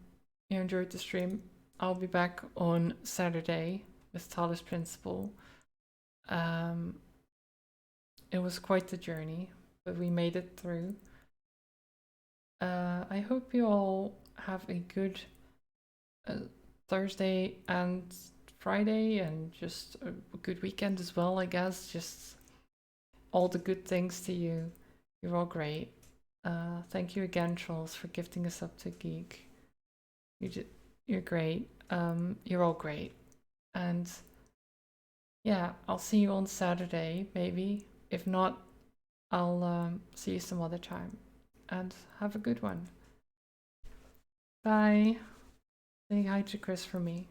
enjoyed the stream. I'll be back on Saturday with Talos Principle. It was quite the journey, but we made it through. I hope you all have a good Thursday and Friday, and just a good weekend as well, I guess. Just all the good things to you. You're all great. Thank you again, Trolls, for gifting us up to Geek. You're great. You're all great. And yeah, I'll see you on Saturday, maybe. If not, I'll see you some other time. And have a good one. Bye. Say hi to Chris for me.